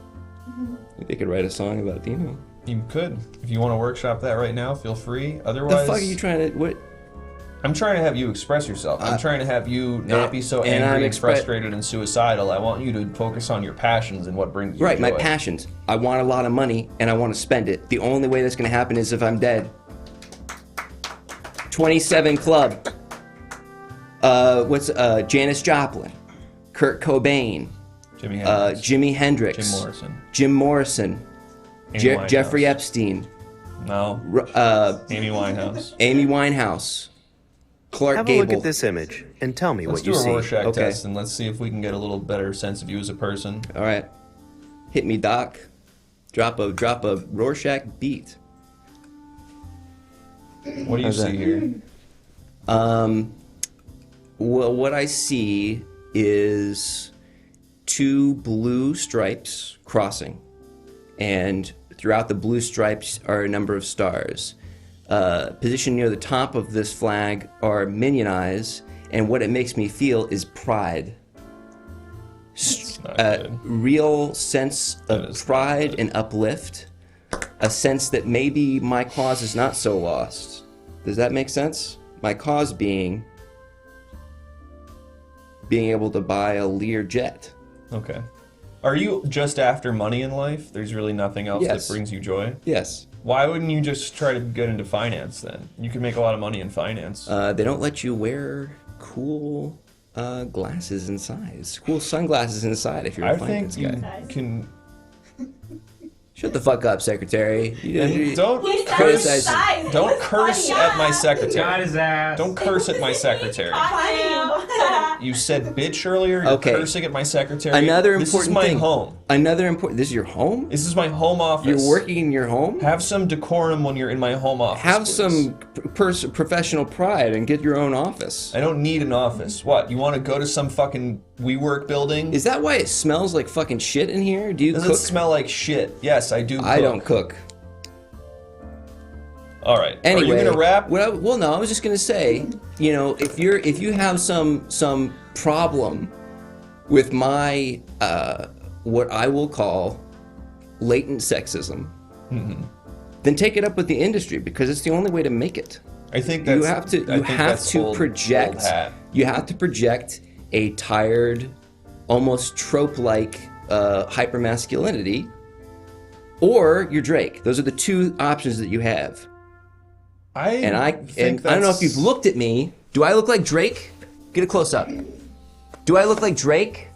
Think they could write a song about Dino. You could. If you want to workshop that right now, feel free. Otherwise... The fuck are you trying to... What? I'm trying to have you express yourself. I'm trying to have you not be so angry and frustrated and suicidal. I want you to focus on your passions and what brings you Right, joy. my passions. I want a lot of money and I want to spend it. The only way that's going to happen is if I'm dead. 27 Club. Janis Joplin. Kurt Cobain. Jimi Hendrix. Jim Morrison. Jeffrey Epstein. No. Amy Winehouse. Amy Winehouse. Clark Have Gable. a look at this image and tell me Let's what you see. do a Rorschach test and let's see if we can get a little better sense of you as a person. All right. Hit me, Doc. Drop a Rorschach beat. What do you see here? Well, what I see is two blue stripes crossing, and throughout the blue stripes are a number of stars. Positioned near the top of this flag are minion eyes, and what it makes me feel is pride. Real sense of pride and uplift. A sense that maybe my cause is not so lost. Does that make sense? My cause being able to buy a Lear jet. Okay. Are you just after money in life? There's really nothing else Yes. that brings you joy? Yes. Why wouldn't you just try to get into finance then? You could make a lot of money in finance. They don't let you wear cool glasses inside. Cool sunglasses inside if you're a finance guy. I think you can... Shut the fuck up, secretary. Don't curse. Don't curse at my secretary. Got his ass. Don't curse at my secretary. You said bitch earlier. You're cursing at my secretary. Another important This is my thing. home. This is your home? This is my home office. You're working in your home? Have some decorum when you're in my home office. Have please. some professional pride and get your own office. I don't need an office. What? You want to go to some fucking WeWork building? Is that why it smells like fucking shit in here? Do you Does cook? it smell like shit? Yes, I do cook. I don't cook. All right. Anyway, Are you gonna rap? Well, no. I was just gonna say, you know, if you have some problem with my what I will call latent sexism, then take it up with the industry because it's the only way to make it. I think you that's, have to project. You have to project a tired, almost trope-like hypermasculinity, or you're Drake. Those are the two options that you have. I don't know if you've looked at me. Do I look like Drake? Get a close up. Do I look like Drake?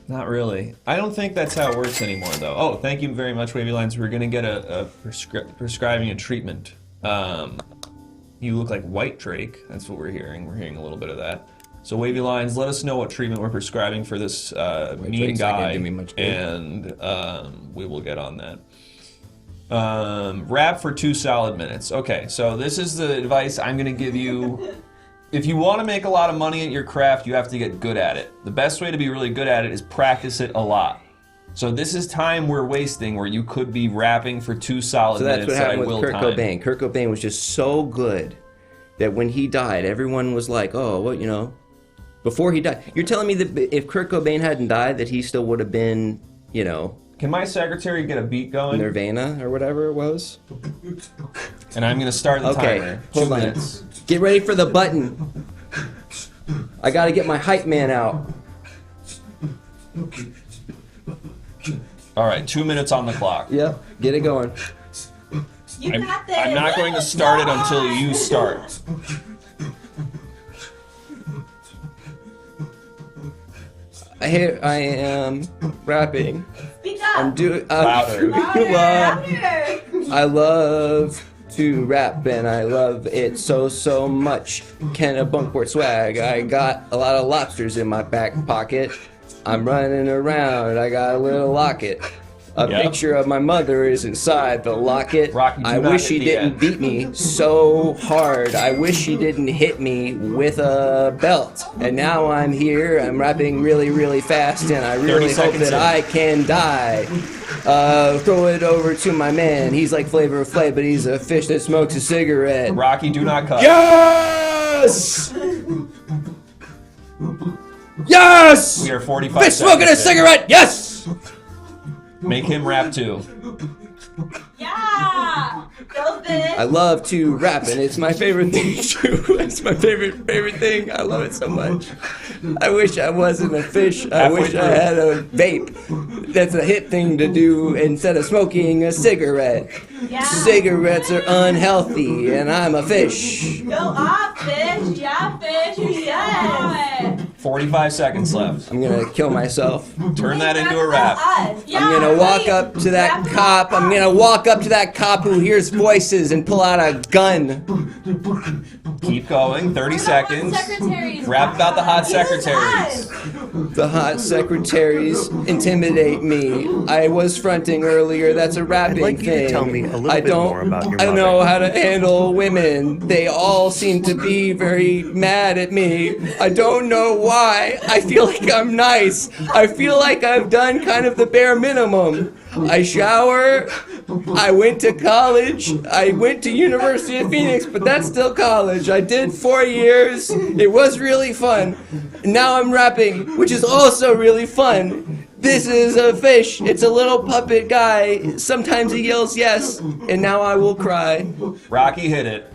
Not really. I don't think that's how it works anymore, though. Oh, thank you very much, Wavy Lines. We're gonna get a prescribing a treatment. You look like white Drake. That's what we're hearing. We're hearing a little bit of that. So Wavy Lines, let us know what treatment we're prescribing for this mean Drake's not gonna guy, do me much good. and we will get on that. Rap for 2 solid minutes. Okay, so this is the advice I'm gonna give you. If you want to make a lot of money at your craft, you have to get good at it. The best way to be really good at it is practice it a lot. So this is time we're wasting where you could be rapping for 2 solid So that's minutes. what happened that I with will Kurt time. Cobain. Kurt Cobain was just so good that when he died, everyone was like, "Oh, well, you know." Before he died, you're telling me that if Kurt Cobain hadn't died, that he still would have been, you know, Can my secretary get a beat going? Nirvana or whatever it was. And I'm gonna start the timer. 2 Hold on. minutes. Get ready for the button. I gotta get my hype man out. All right, 2 minutes on the clock. Yep, get it going. I'm not going to start it until you start. Here I am rapping. Speak up. I'm doing. Louder. I love to rap and I love it so much. Can a bunkboard swag? I got a lot of lobsters in my back pocket. I'm running around. I got a little locket. A picture of my mother is inside the locket. I wish she didn't beat me so hard. I wish she didn't hit me with a belt. And now I'm here. I'm rapping really fast, and I really hope that I can die. Throw it over to my man. He's like Flavor Flav, but he's a fish that smokes a cigarette. Rocky, do not cut. Yes! Yes! We are 45 Fish seconds smoking a in. cigarette! Yes! Make him rap too. Yeah! Go fish! I love to rap, and it's my favorite thing too. It's my favorite thing. I love it so much. I wish I wasn't a fish. I wish I had a vape. That's a hip thing to do instead of smoking a cigarette. Yeah. Cigarettes are unhealthy, and I'm a fish. Go off, fish! Yeah, fish! Yes! 45 seconds left. I'm gonna kill myself. Turn that into a rap. I'm gonna walk up to that cop. I'm gonna walk up to that cop who hears voices and pull out a gun. Keep going. 30 seconds. Rap about the hot secretaries. The hot secretaries intimidate me. I was fronting earlier. That's a rapping I'd like you thing. to tell me a little I bit don't. more about your I mother. know how to handle women. They all seem to be very mad at me. I don't know why. I feel like I'm nice. I feel like I've done kind of the bare minimum. I shower. I went to college. I went to University of Phoenix, but that's still college. I did 4 years. It was really fun. Now I'm rapping, which is also really fun. This is a fish. It's a little puppet guy. Sometimes he yells yes, and now I will cry. Rocky, hit it.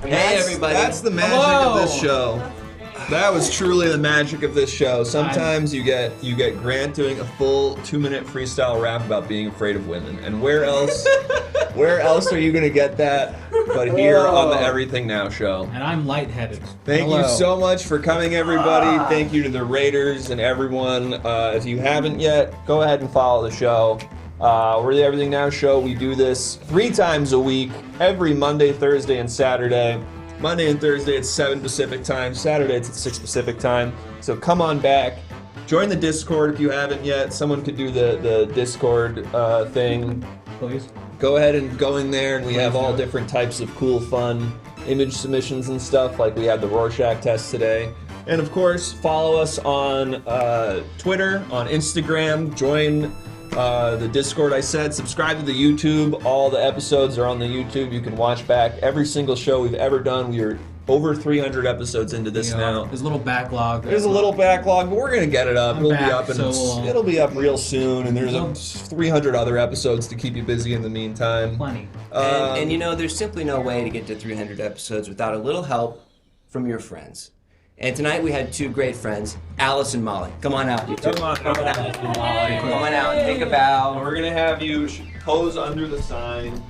Hey everybody. That's the magic of this show. That was truly the magic of this show. Sometimes you get Grant doing a full 2-minute freestyle rap about being afraid of women. And where else are you gonna get that but here on the Everything Now show? And I'm lightheaded. Thank you so much for coming, everybody. Thank you to the Raiders and everyone. If you haven't yet, go ahead and follow the show. We're the Everything Now show. We do this 3 times a week, every Monday, Thursday, and Saturday. Monday and Thursday it's 7 Pacific time. Saturday it's at 6 Pacific time. So come on back. Join the Discord if you haven't yet. Someone could do the Discord thing. Please. Go ahead and go in there, and we have all different types of cool, fun image submissions and stuff. Like we had the Rorschach test today. And of course, follow us on Twitter, on Instagram. Join the Discord I said. Subscribe to the YouTube. All the episodes are on the YouTube. You can watch back every single show we've ever done. We are over 300 episodes into this now. There's a little backlog. There's a little backlog, but we're gonna get it up. I'm It'll back, be up, and so it'll be up real soon. And there's 300 other episodes to keep you busy in the meantime. Plenty. And you know, there's simply no way to get to 300 episodes without a little help from your friends. And tonight we had 2 great friends, Alice and Molly. Come on out, you two. Come on out, Molly. Come on out and take a bow. And we're gonna have you pose under the sign,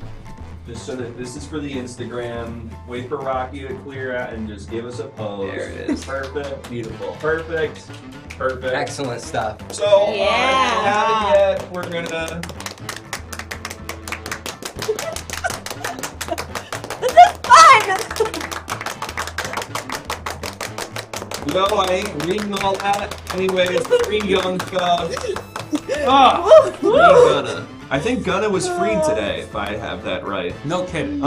just so that this is for the Instagram. Wait for Rocky to clear out and just give us a pose. There it is. Perfect. Beautiful. Perfect. Perfect. Excellent stuff. So, if you haven't yet, we're gonna. This is fun! No, I ain't reading all that. Anyways, free Young Thug. Free Gunna. I think Gunna was freed today, if I have that right. No kidding.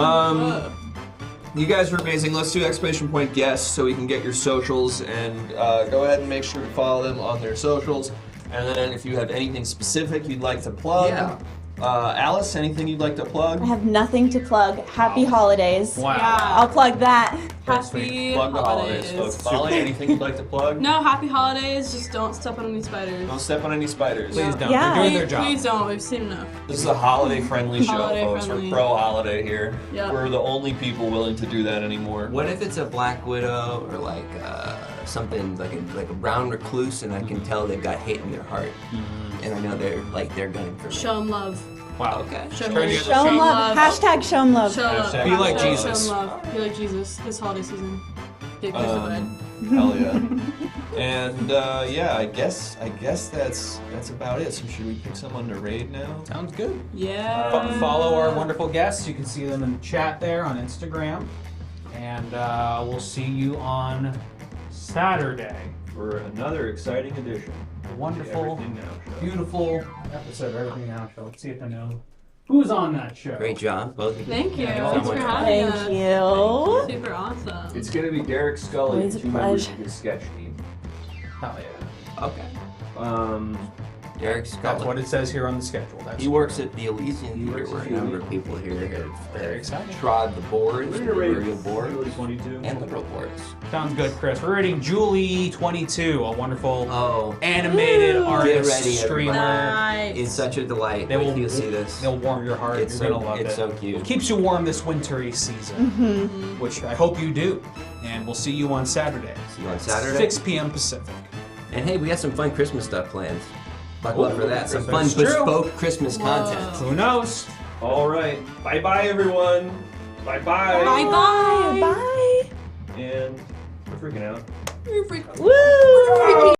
You guys are amazing. Let's do exclamation point guests so we can get your socials, and go ahead and make sure to follow them on their socials And then if you have anything specific you'd like to plug, Alice, anything you'd like to plug? I have nothing to plug. Happy holidays. Wow. Yeah. I'll plug that. Happy Plug the holidays, folks. Molly, anything you'd like to plug? No, happy holidays. Just don't step on any spiders. Don't step on any spiders. Please don't. Yeah. They're doing their job. Please don't. We've seen enough. This is a holiday-friendly show, Holiday folks. friendly. We're pro-holiday here. Yep. We're the only people willing to do that anymore. What if it's a black widow or like something like a brown recluse, and I can tell they've got hate in their heart, and I know they're gunning for me. Show them love. Wow. Okay. Show them Show 'em love. Hashtag show 'em love. Show love. Be like Show Jesus. 'em love. Be like Jesus this holiday season. Get crucified. Hell yeah. And yeah, I guess that's about it. So should we pick someone to raid now? Sounds good. Yeah. Follow our wonderful guests. You can see them in the chat there on Instagram. And we'll see you on Saturday. For another exciting edition. A wonderful, Everything Now Show. beautiful episode of Everything Now Show. Let's see if I know who's on that show. Great job, both of you. Thank you. Yeah, Thanks so for much having us. Thank you. Super awesome. It's gonna be Derek Scully Always and a 2 members pleasure. of his sketch team. Hell yeah. Okay. Derek Scully. That's what it says here on the schedule. That's He works at the Elysian Theater, where a number of people here Very have exciting. trod the boards, the We're gonna rate real boards, Julie 22. and liberal boards. Sounds good, Chris. We're rating Julie 22, a wonderful Oh, animated get artist, ready, streamer. everybody. It's such a delight. They Wait will till you see this. They'll warm your heart. It's You're so, gonna love it's it. so cute. It keeps you warm this wintry season, which I hope you do. And we'll see you on Saturday. See you on Saturday. 6 p.m. Pacific. And hey, we got some fun Christmas stuff planned. Buckle up for that. Some fun That's true. bespoke Christmas content. Who knows? All right. Bye-bye, everyone. Bye-bye. Bye. Bye. And we're freaking out. You're freaking. Woo!